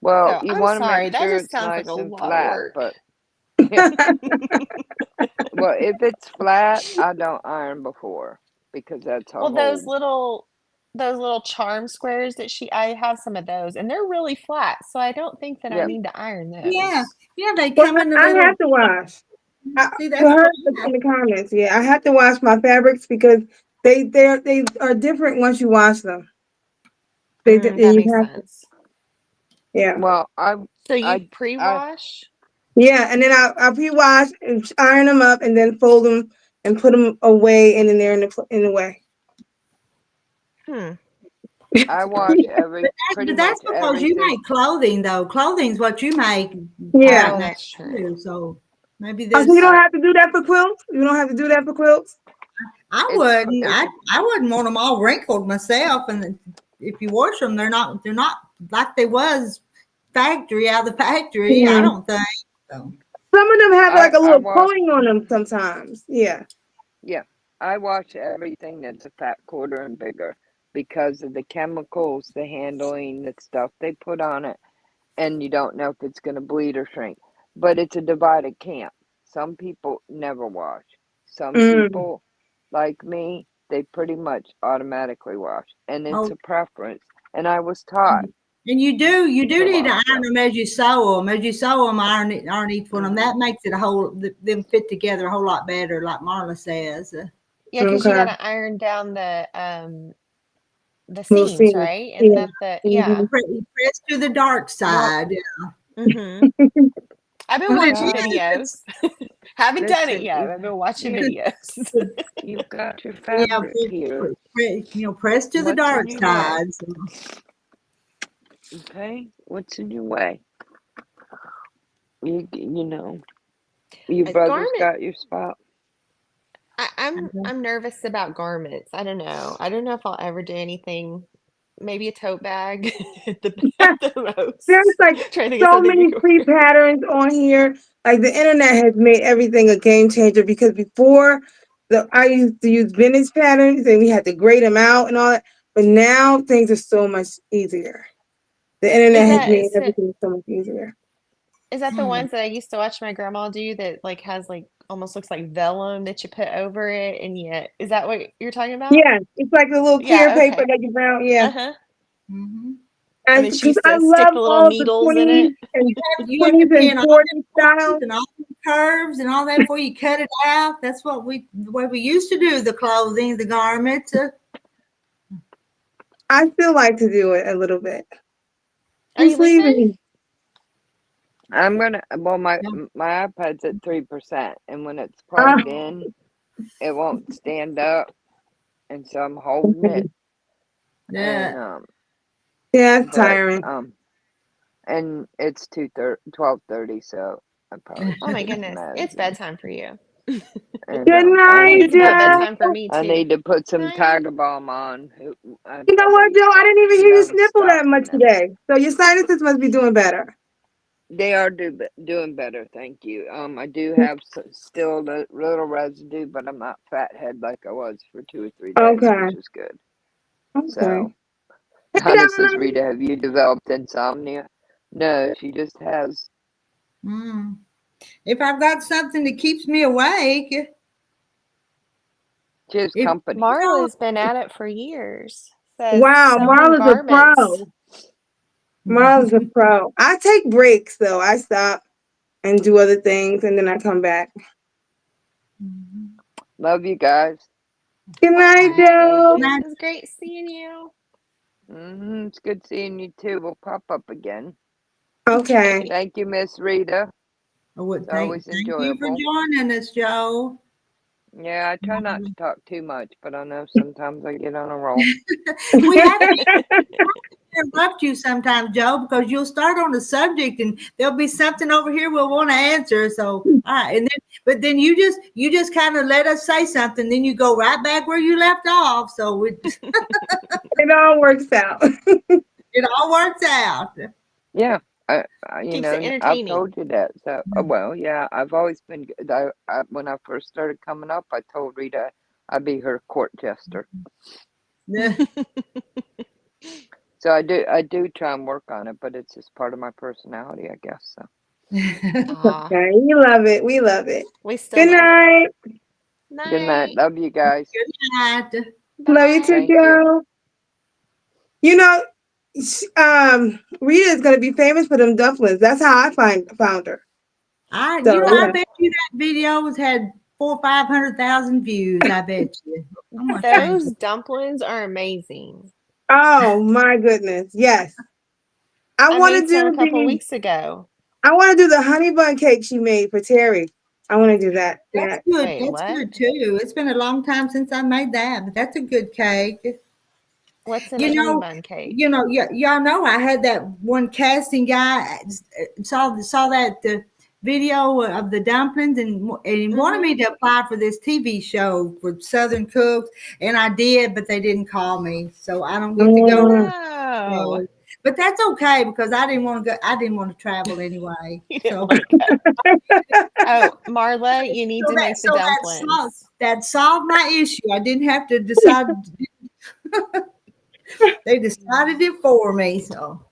well, So you I'm want to sorry, make that sure just it's sounds like nice a and lot of flat, work. but well, if it's flat, I don't iron before because that's a Well, those whole. little charm squares that I have some of those and they're really flat, so I don't think that I Yep. need to iron yeah, those. they Well, come in the I little. have to wash. See, To that's her what in the comments, yeah, I have to wash my fabrics because they are different once you wash them. That You makes have to, sense. yeah. Well, So you I pre-wash? Yeah, and then I pre-wash and iron them up, and then fold them and put them away, and then they're in the way. I wash pretty But much that's because you everything. make clothing, though. Clothing's what you make Yeah. right Oh, now, that's true. too. So maybe Oh, so you this. don't have to do that for quilts. You don't have to do that for quilts. I It's wouldn't. I wouldn't want them all wrinkled myself. And if you wash them, they're not like they was factory out of the factory. I Yeah. don't think so. Some of them have like a I little wash. coating on them sometimes. Yeah. Yeah, I wash everything that's a fat quarter and bigger because of the chemicals, the handling, the stuff they put on it, and you don't know if it's going to bleed or shrink. But it's a divided camp. Some people never wash. Some Mm. people, like me, they pretty much automatically wash, and it's Oh, a preference. And I was taught and you do to need to wash iron them as you sew them. As you sew them, iron each one of them. them. That makes it them fit together a whole lot better, like Marla says. Yeah, because you Okay. gotta iron down the We'll seams, see. right? And Yeah. let Mhm. Press to the dark Well, side. I've been But watching yeah, videos. Haven't done it Listen, yet. I've been watching videos. you've got your Yeah, fabric here. press to the What's in dark your way? side. So. Okay, what's in your way? You know, your brother's Garment. got your spot. I'm nervous about garments. I don't know. I don't know if I'll ever do anything. Maybe a tote bag at the most. There's like Trying to think of so something many you can free wear. patterns on here. Like the internet has made everything a game changer because before I used to use vintage patterns and we had to grade them out and all that. But now things are so much easier. The internet Is has that made is it everything so much easier. is that the Mm. ones that I used to watch my grandma do that like has like almost looks like vellum that you put over it and yet is that what you're talking about? Yeah, it's like the little clear Yeah, paper okay. that you found. Yeah, Uh-huh. Mm-hmm. And and then she because used I to stick love the little all the needles in 20s it. and You have to 20s and pin all them 40s corners style. and all the curves and all that before you cut it out. That's the way we used to do the clothing, the garments. I still like to do it a little bit. Are you Who's leaving? leaving? Well, my Yeah. my iPad's at 3%, and when it's Ah, plugged in, it won't stand up, and so I'm holding it, and Yeah. yeah, it's but tiring. and it's 12:30, so I probably Oh should my get goodness. some It's magazines. bedtime for you. And Good I I think night, need it's to put about some. Joe. bedtime for me I too. need to put some Night. Tiger Balm on. I You know what, probably Joe? I didn't even put hear you on sniffle that stocking much them. today. So your sinuses must be doing better. They are doing better, thank you. I do have still a little residue, but I'm not fathead like I was for 2 or 3 days, Okay. which is good. Okay. So, Hey, Donna says, Donna. Rita, have you developed insomnia? No, she just has. Mm. If I've got something that keeps me awake, She has if company. Marla's been at it for years. Says Wow, sewing Marla's a garments. pro. Marla's a pro. I take breaks though. I stop and do other things, and then I come back. Love you guys. Good night, Bye. Joe. Thank you. It was great seeing you. It's good seeing you too. We'll pop up again. Okay. Thank you, Miss Rita. I would It's always thank you for enjoyable. joining us, Joe. Yeah, I try not to talk too much, but I know sometimes I get on a roll. We have to interrupt you sometimes, Joe, because you'll start on the subject and there'll be something over here we'll want to answer. So, all right, and then but then you just kind of let us say something, then you go right back where you left off. So It all works out. it all works out. Yeah, I Keeps it I've entertaining. told you that. So, well, yeah, I've always been good. When I first started coming up, I told Rita I'd be her court jester. So I do try and work on it, but it's just part of my personality, I guess. So. Okay, we love it. We love it. We still Good love night. it. Good night. Love you guys. Good night. Love you too, Thank you. Joe. You know, Rita is gonna be famous for them dumplings. That's how I found her. I So I yeah. bet you that video has had 400,000-500,000 views. I bet you. I'm gonna change Those it. dumplings are amazing. Oh my goodness. Yes. I I want to made some a do couple the weeks ago. I want to do the honey bun cake she made for Terry. I want to do that. That's Yeah. good. Wait, That's what? good too. It's been a long time since I made that, but that's a good cake. What's in a honey bun cake? Y'all know I had that one casting guy saw that video of the dumplings and he wanted me to apply for this TV show for Southern Cooks, and I did, but they didn't call me, so I don't get to go. No. So, but that's okay because I didn't want to go. I didn't want to travel anyway. You didn't So, want to go. Oh, Marla, you need to make the dumplings. that solved my issue. I didn't have to decide. They decided it for me. So.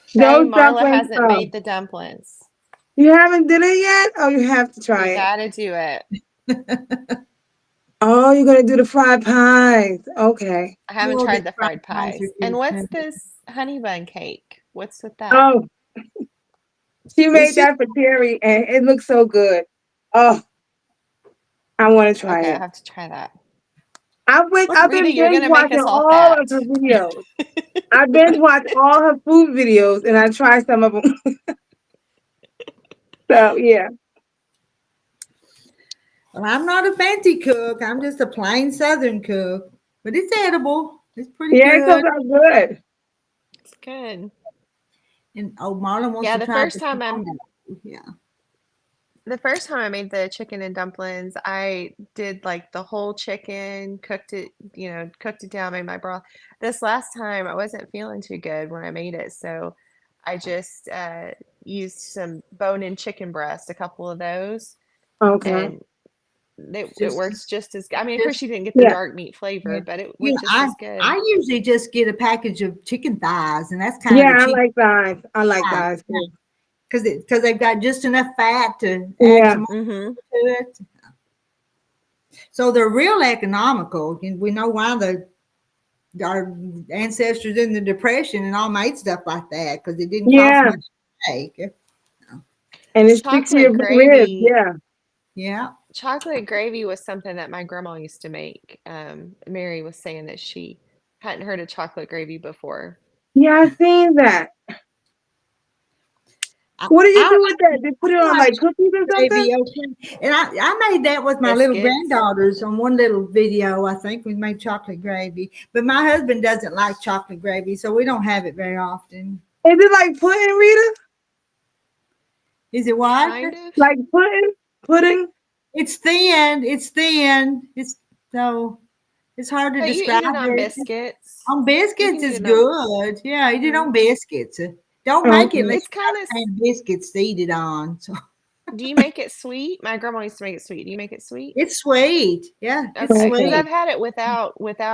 Say Those Marla dumplings. hasn't made the dumplings. You haven't did it yet? Oh, you have to try You it. gotta do it. Oh, you're gonna do the fried pies. Okay. I haven't Well, tried the the fried fried pies pies. are And good, what's too. this honey bun cake? What's with that? Oh, she made It's just that for Terry, and it looks so good. Oh, I want to try Okay, I it. have to try that. I've Rita, been you're binge gonna make watching us all all fat. of her videos. I binge watch all her food videos, and I try some of them. So yeah. Well, I'm not a fancy cook. I'm just a plain Southern cook, but it's edible. It's pretty Yeah, it comes good. out good. It's good. And oh, Marlon wants Yeah, to try the tomato. Yeah. the first time I made the chicken and dumplings, I did like the whole chicken, cooked it, cooked it down, made my broth. This last time I wasn't feeling too good when I made it, so I just used some bone-in chicken breast, a couple of those, Okay. and it Just, works just as good. I mean, of course just you didn't get the Yeah. dark meat yeah. flavor, but it Yeah, went just as good. I usually just get a package of chicken thighs, and that's kind of Yeah, the I cheap like thighs. I like thighs too. because they've got just enough fat to add Yeah. some Mm-hmm. to it. So they're real economical. We know why our ancestors in the Depression and all made stuff like that because it didn't cost Yeah. much to make. And it sticks to Chocolate your ribs. gravy. Yeah. Yeah. Chocolate gravy was something that my grandma used to make. Mary was saying that she hadn't heard of chocolate gravy before. Yeah, I've seen that. I, What do you I do with that? They put it on like like cookies or something? gravy, okay. And I made that with my little Biscuits. granddaughters on one little video. I think we made chocolate gravy, but my husband doesn't like chocolate gravy, so we don't have it very often. Is it like pudding, Rita? Is it what? Kind of. Like pudding? Pudding? It's thin. It's thin. It's so it's hard to But you describe eat it on it. biscuits. On You biscuits can eat is it on. good. Yeah, eat it Mhm. on biscuits. Don't make it Okay. unless It's you got kind a of. pan of biscuits to eat it on. So Do you make it sweet? My grandma used to make it sweet. Do you make it sweet? it's sweet. Yeah, it's Okay, because sweet. I've had it without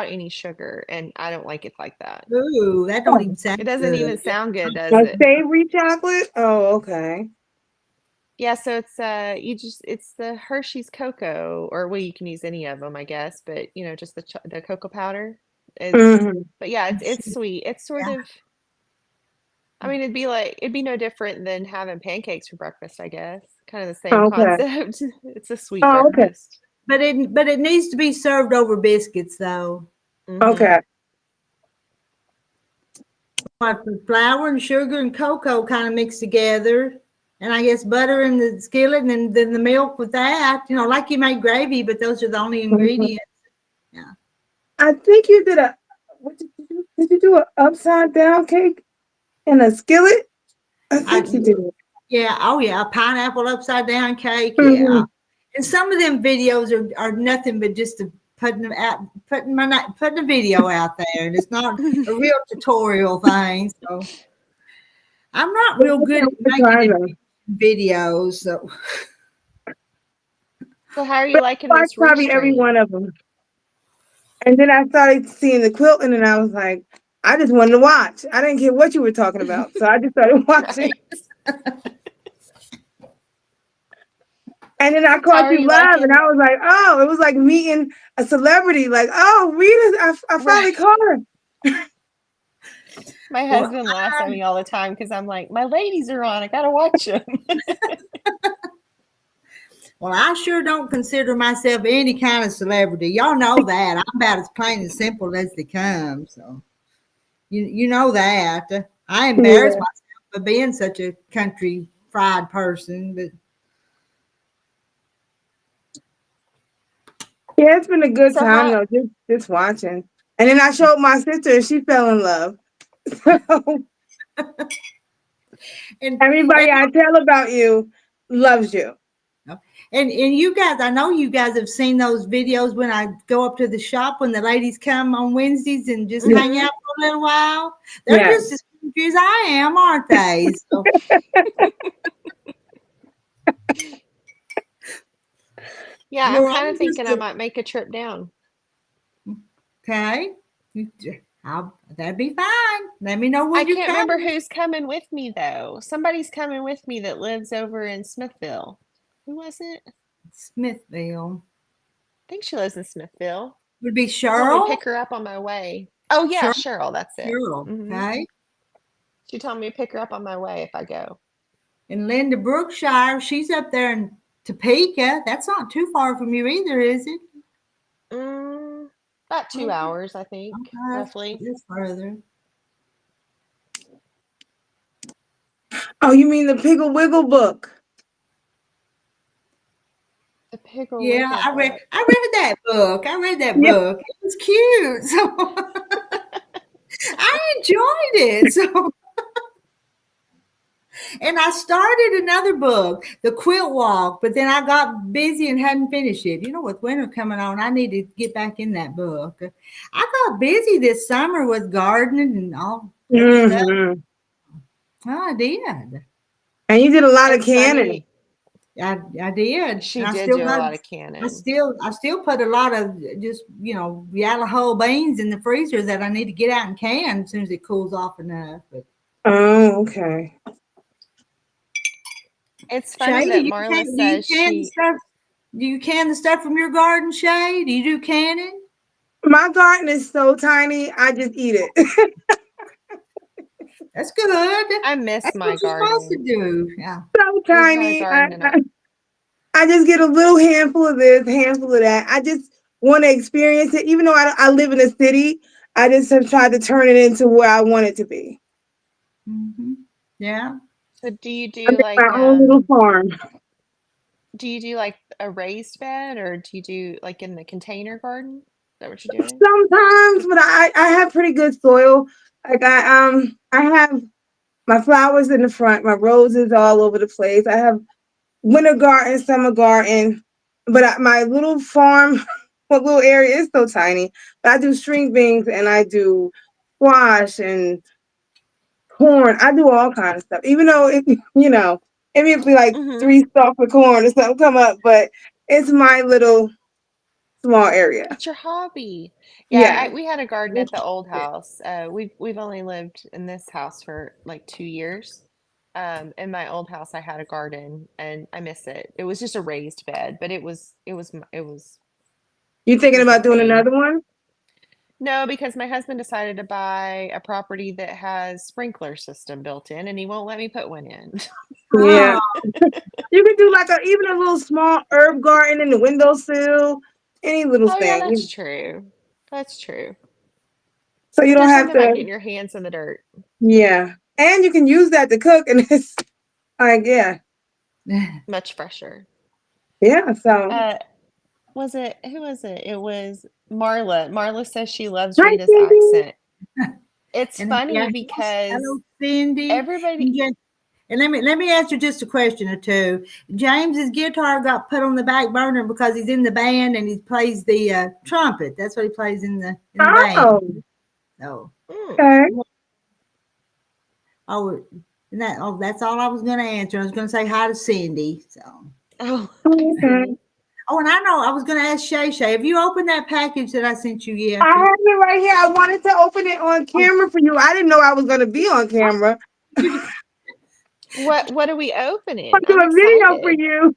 any sugar, and I don't like it like that. Ooh, that don't even Oh, It sound doesn't good. even sound good, does a it? savory chocolate? Oh, okay. Yeah, so it's the Hershey's cocoa, or well, you can use any of them, I guess, but just the cocoa powder is. Hmm. But yeah, it's sweet. It's sort Yeah. of. I mean, it'd be no different than having pancakes for breakfast, I guess. Kind of the same Okay. concept. It's a sweet Oh, okay. breakfast. But it needs to be served over biscuits though. Mm-hmm. Okay. Like the flour and sugar and cocoa kind of mixed together. And I guess butter in the skillet and then the milk with that, like you make gravy, but those are the only Mhm. ingredients. Yeah. I think you did a. What did you do? Did you do an upside down cake in a skillet? I I think you did. Yeah, oh yeah, pineapple upside down cake, yeah. Hmm. And some of them videos are nothing but just putting them out, putting a video out there, and it's not a real tutorial thing. So I'm not real good at making But videos. So So how are you I liking watched this probably every restream? one of them. And then I started seeing the quilting, and I was like, I just wanted to watch. I didn't care what you were talking about, so I just started watching. Right. And then I How caught are you you live, and liking? I was like, oh, it was like meeting a celebrity. Like, oh, Rita, I finally Right. caught her. My well, husband laughs at me all the time because I'm like, my ladies are on. I gotta watch them. well, I sure don't consider myself any kind of celebrity. Y'all know that. I'm about as plain and simple as they come. So you know that. I embarrass Yeah. myself for being such a country fried person, but Yeah, it's been a good So time how? though, just watching. And then I showed my sister, and she fell in love. So and everybody I tell about you loves you. and you guys, I know you guys have seen those videos when I go up to the shop when the ladies come on Wednesdays and just Yeah. hang out for a little while. They're Yeah. just as country as I am, aren't they? So Yeah, I'm we're kind all of thinking I just might make a trip down. okay. That'd be fine. Let me know I when you can't remember come. who's coming with me though. Somebody's coming with me that lives over in Smithville. Who was it? I Smithville think she lives in Smithville. would be She told me to Cheryl. pick her up on my way. Oh yeah, Cheryl. Cheryl, that's it. Cheryl. Okay. She told me to pick her up on my way if I go. And Linda Brookshire, she's up there in Topeka. That's not too far from you either, is it? About 2 Okay. hours, I think, roughly. It's further. Oh, you mean the Piggle Wiggle book? The pig will Yeah, lick at I read that. I read that book. I read that Yeah. book. It was cute. So I enjoyed it. So and I started another book, The Quilt Walk, but then I got busy and hadn't finished it. You know, with winter coming on, I need to get back in that book. I got busy this summer with gardening and all other stuff. Hmm. Oh, I did. And you did a lot of It's canning. funny. I did. She And I did still do a got lot of canning. I still put a lot of just, yellow whole beans in the freezer that I need to get out and can as soon as it cools off enough. But Oh, okay. It's Shay, funny that Marla says do you can the she. stuff? Do you can the stuff from your garden, Shay? Do you do canning? My garden is so tiny, I just eat it. That's good. I miss That's my what you're supposed to garden. do. Yeah. So We've had a tiny. garden and I just get a little handful of this, handful of that. I just want to experience it. Even though I live in a city, I just have tried to turn it into where I want it to be. Hmm. Yeah. So do you I do make my like own little farm. do you do like a raised bed or do you do like in the container garden? Is that what you're doing? Sometimes, but I have pretty good soil. Like I have my flowers in the front, my roses all over the place. I have winter garden, summer garden, but my little farm, my little area is so tiny. But I do string beans and I do squash and corn. I do all kinds of stuff. Even though it may be like Mm-hmm. 3 stalks of corn or something come up, but it's my little small area. It's your hobby. Yeah, Yeah. we had a garden at the old house. We've only lived in this house for like 2 years. In my old house, I had a garden, and I miss it. It was just a raised bed, but You it thinking was my about doing thing. another one? No, because my husband decided to buy a property that has sprinkler system built in, and he won't let me put one in. Yeah. Oh, You can do like even a little small herb garden in the windowsill, any little Oh yeah, that's thing. true. That's true. So you But don't there's have something about to, getting your hands in the dirt. yeah. And you can use that to cook and it's like, yeah. Much fresher. Yeah. So Uh, was it who was it? It was Marla. Marla says she loves hi Rita's Cindy. accent. It's and yeah, funny hello, because Cindy. everybody. And let me answer just a question or two. James's guitar got put on the back burner because he's in the band and he plays the trumpet. That's what he plays in the band. Oh, So Mm, okay. oh, that's all I was going to answer. I was going to say hi to Cindy. So oh, hi, Okay. Cindy. and I know I was going to ask Shay Shay, have you opened that package that I sent you I yet? have it right here. I wanted to open it on camera for you. I didn't know I was going to be on camera. What are we I opening? do I'm a video for excited. you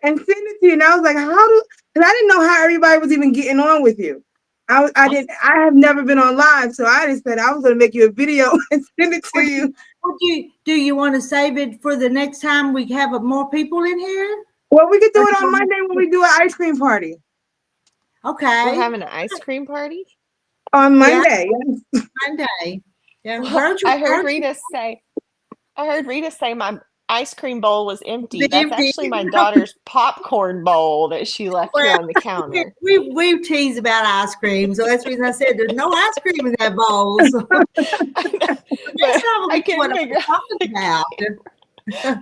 and send it to you. And I was like, because I didn't know how everybody was even getting on with you. I have never been on live, so I just said I was going to make you a video and send it to you. Do you want to save it for the next time we have more people in here? Well, we could Or do do it you on want Monday when we do an ice cream party. We're Okay. having an ice cream party. On Yeah, Monday. Monday. Yeah, Well, virtual. I heard Rita say my ice cream bowl was empty. That's Empty. actually my daughter's popcorn bowl that she left here Well, on the counter. we tease about ice cream, so that's the reason I said there's no ice cream in that bowl. So I know, that's but I probably couldn't what I figure was talking about.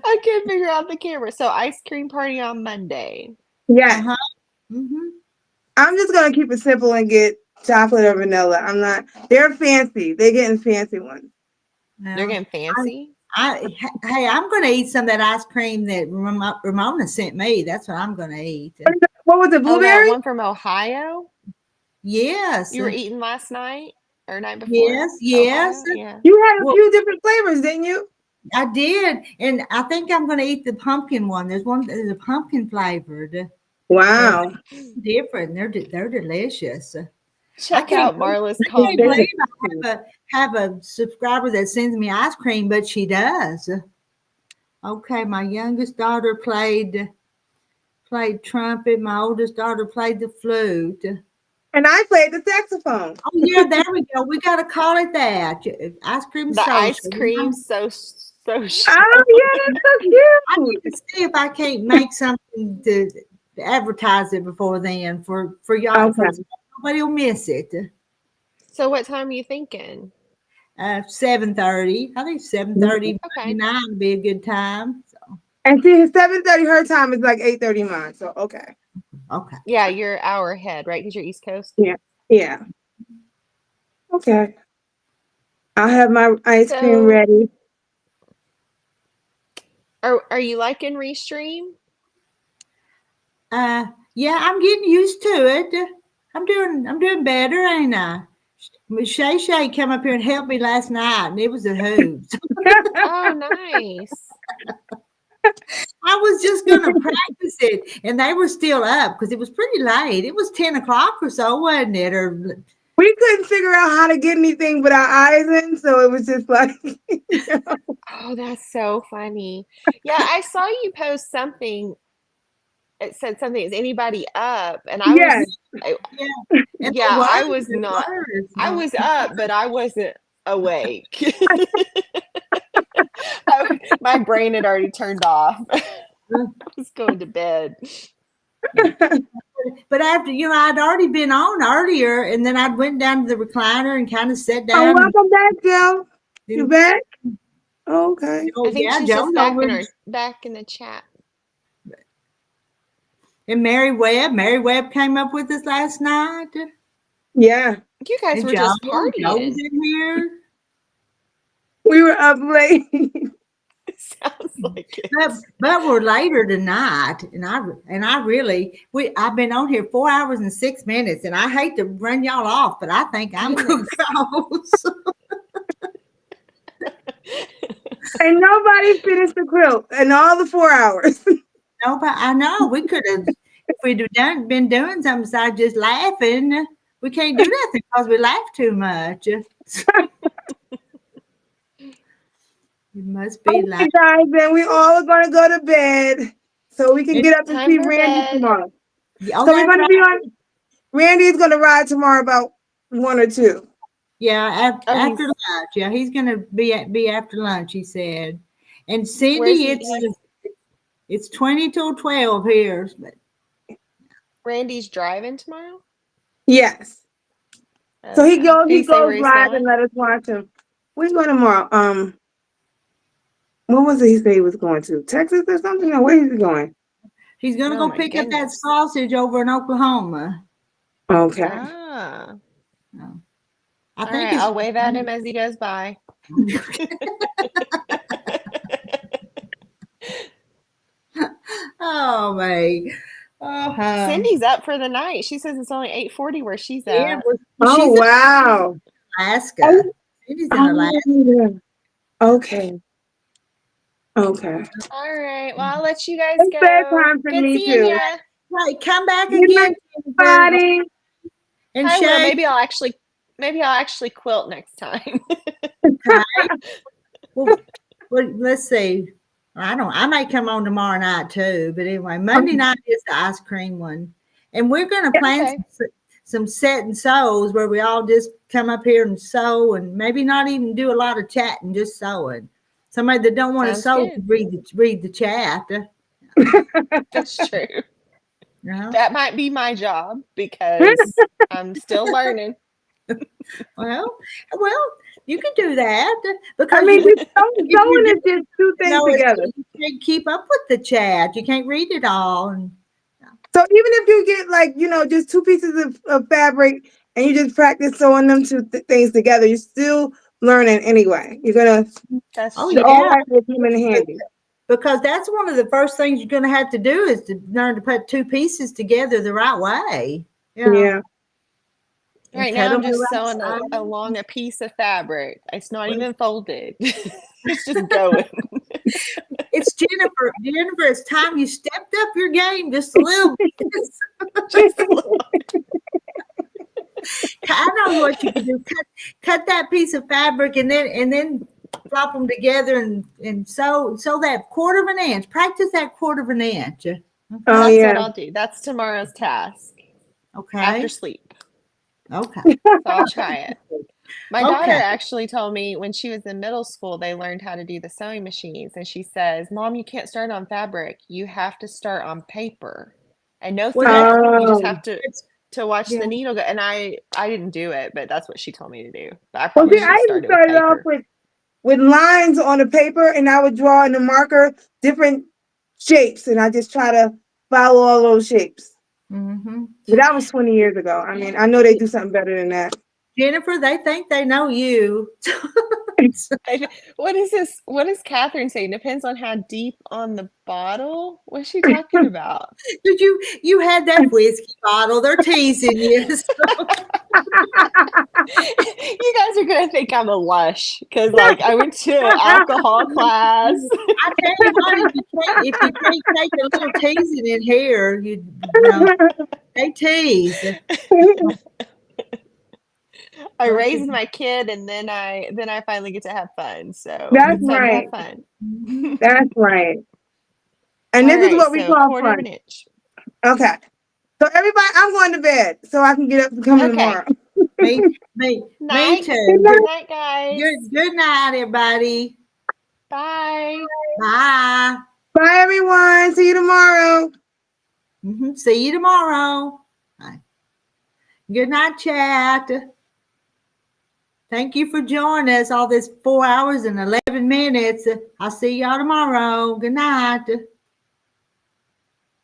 I couldn't figure out the camera. So ice cream party on Monday. Yes. Uh-huh. Mm-hmm. I'm just going to keep it simple and get chocolate or vanilla. They're fancy. They're getting fancy ones. They're Well, getting fancy. hey, I'm going to eat some of that ice cream that Ramona sent me. That's what I'm going to eat. What was it, Oh, that blueberry? one from Ohio Yes, you were eating last night or night before? yes. Ohio, yeah. You had a Well, few different flavors, didn't you? I did, and I think I'm going to eat the pumpkin one. There's a pumpkin flavored. They're Wow. different. They're delicious. I Check can't out Marla's believe comment. I have a subscriber that sends me ice cream, but she does. Okay, my youngest daughter played trumpet. My oldest daughter played the flute. And I played the saxophone. Oh yeah, there we go. We got to call it that. Ice cream The ice social. cream social. Oh, yeah, that's so I cute. need to see if I can't make something to advertise it before then for y'all. Okay. For nobody will miss it. So what time are you thinking? 7:30. I think 7:30, Okay. 9 would be a good time. So And see, 7:30 her time is like 8:30 mine. So okay. okay. Yeah, you're an hour ahead, right? Because you're East Coast. Yeah. Yeah. Okay. I'll have my ice cream So ready. are you liking Restream? Yeah, I'm getting used to it. I'm doing better, ain't I? Shay Shay came up here and helped me last night, and it was a hoot. Oh, nice. I was just gonna practice it, and they were still up because it was pretty late. It was 10 o'clock or so, wasn't it? Or We couldn't figure out how to get anything with our eyes in, so it was just like, you know. Oh, that's so funny. Yeah, I saw you post something. It said something, is anybody up? And I Yes. was, I, yeah, and yeah, I was there not. was. I was up, but I wasn't awake. My brain had already turned off. I was going to bed. But after I'd already been on earlier, and then I went down to the recliner and kind of sat Oh, down. welcome back, Jill. You And, back? Okay. oh I think yeah, she's Joe's just back over. back in the chat. And Mary Webb came up with us last night. Yeah. You guys And were just Joe was partying. in here. We were up late. Sounds like it. But we're later tonight, and I've been on here 4 hours and 6 minutes, and I hate to run y'all off, but I think I'm gonna go. And nobody finished the quilt in all the 4 hours. No, but I know we could have if we'd have been doing something besides just laughing. We can't do nothing because we laugh too much. It must be Okay, guys, then we all are gonna go to bed so we can get up and Time see for Randy bed. tomorrow. Oh, So we're that's gonna right. be on. Randy's gonna ride tomorrow about 1 or 2. Yeah, Oh, after lunch. Yeah, he's gonna be after lunch. He said. And where's Cindy, he? it's 20 till 12 here. But Randy's driving tomorrow? Yes. So Okay. Did he he say where goes he's live and going? let us watch him. Where's he going tomorrow? What was it he said he was going to? Texas or something? No, where is he going? he's gonna Oh go my pick up that goodness. sausage over in Oklahoma. Okay. Ah. I All think right, I'll wave at him as he goes by. Oh man. Oh, Cindy's up for the night. She says it's only 8:40 where she's yeah, at. Oh, she's wow. in Alaska. Oh, Cindy's in Alaska. okay. Okay. All right. Well, I'll let you guys It's go. bedtime for Good me seeing too. ya. Right, come back Good night, again, everybody. and I will. Shay. Maybe I'll actually quilt next time. Well, let's see. I may come on tomorrow night too, but anyway, Monday night is the ice cream one. And we're going to plan Okay. some set and sews where we all just come up here and sew and maybe not even do a lot of chatting, just sewing. Somebody that don't want to Sounds sew good. read the chat. That's true. You know? That might be my job because I'm still learning. Well, you can do that because I mean, you just sewing is just two things together. you can't keep up with the chat. You can't read it all. And So even if you get like, just 2 pieces of fabric and you just practice sewing them two things together, you're still learning anyway. You're gonna That's oh true. all yeah, that will come in handy. because that's one of the first things you're going to have to do is to learn to put 2 pieces together the right way. Yeah. And Right cut now, I'm them the just right sewing size. along a piece of fabric. It's not Well, even folded. It's just going. it's Jennifer. Jennifer, it's time you stepped up your game just a little bit. Just a little. I know what you can do. Cut that piece of fabric and then flop them together and sew that 1/4 of an inch. Practice that 1/4 of an inch. Oh That's yeah. what I'll do. That's tomorrow's task Okay. after sleep. Okay. So I'll try it. My daughter Okay. actually told me when she was in middle school, they learned how to do the sewing machines. And she says, Mom, you can't start on fabric. You have to start on paper and no Well, thread. You just Oh. have to watch yeah. the needle go. And I didn't do it, but that's what she told me to do. But I Well, probably see, should I have even started with started off paper. with lines on the paper, and I would draw in the marker different shapes, and I just try to follow all those shapes. Mm-hmm. But that was 20 years ago. I mean, I know they do something better than that. Jennifer, they think they know you. What is this? What is Catherine saying? Depends on how deep on the bottle. What's she talking about? Did you had that whiskey bottle? They're teasing you. You guys are gonna think I'm a lush because, like, I went to alcohol class. I tell you what, if you can't take a little teasing in here, you know they tease. I Don't raised you? my kid, and then I finally get to have fun. So That's it's time to have right. fun. Mhm. That's right. And All this is right, what we so call quarter of fun. an inch. Okay. So everybody, I'm going to bed so I can get up and come in Okay. tomorrow. Me Night. too. Good Night, guys. Good night, everybody. Bye. Bye. Bye, everyone. See you tomorrow. See you tomorrow. Bye. Good night, chat. Thank you for joining us all this 4 hours and 11 minutes. I'll see y'all tomorrow. Good night.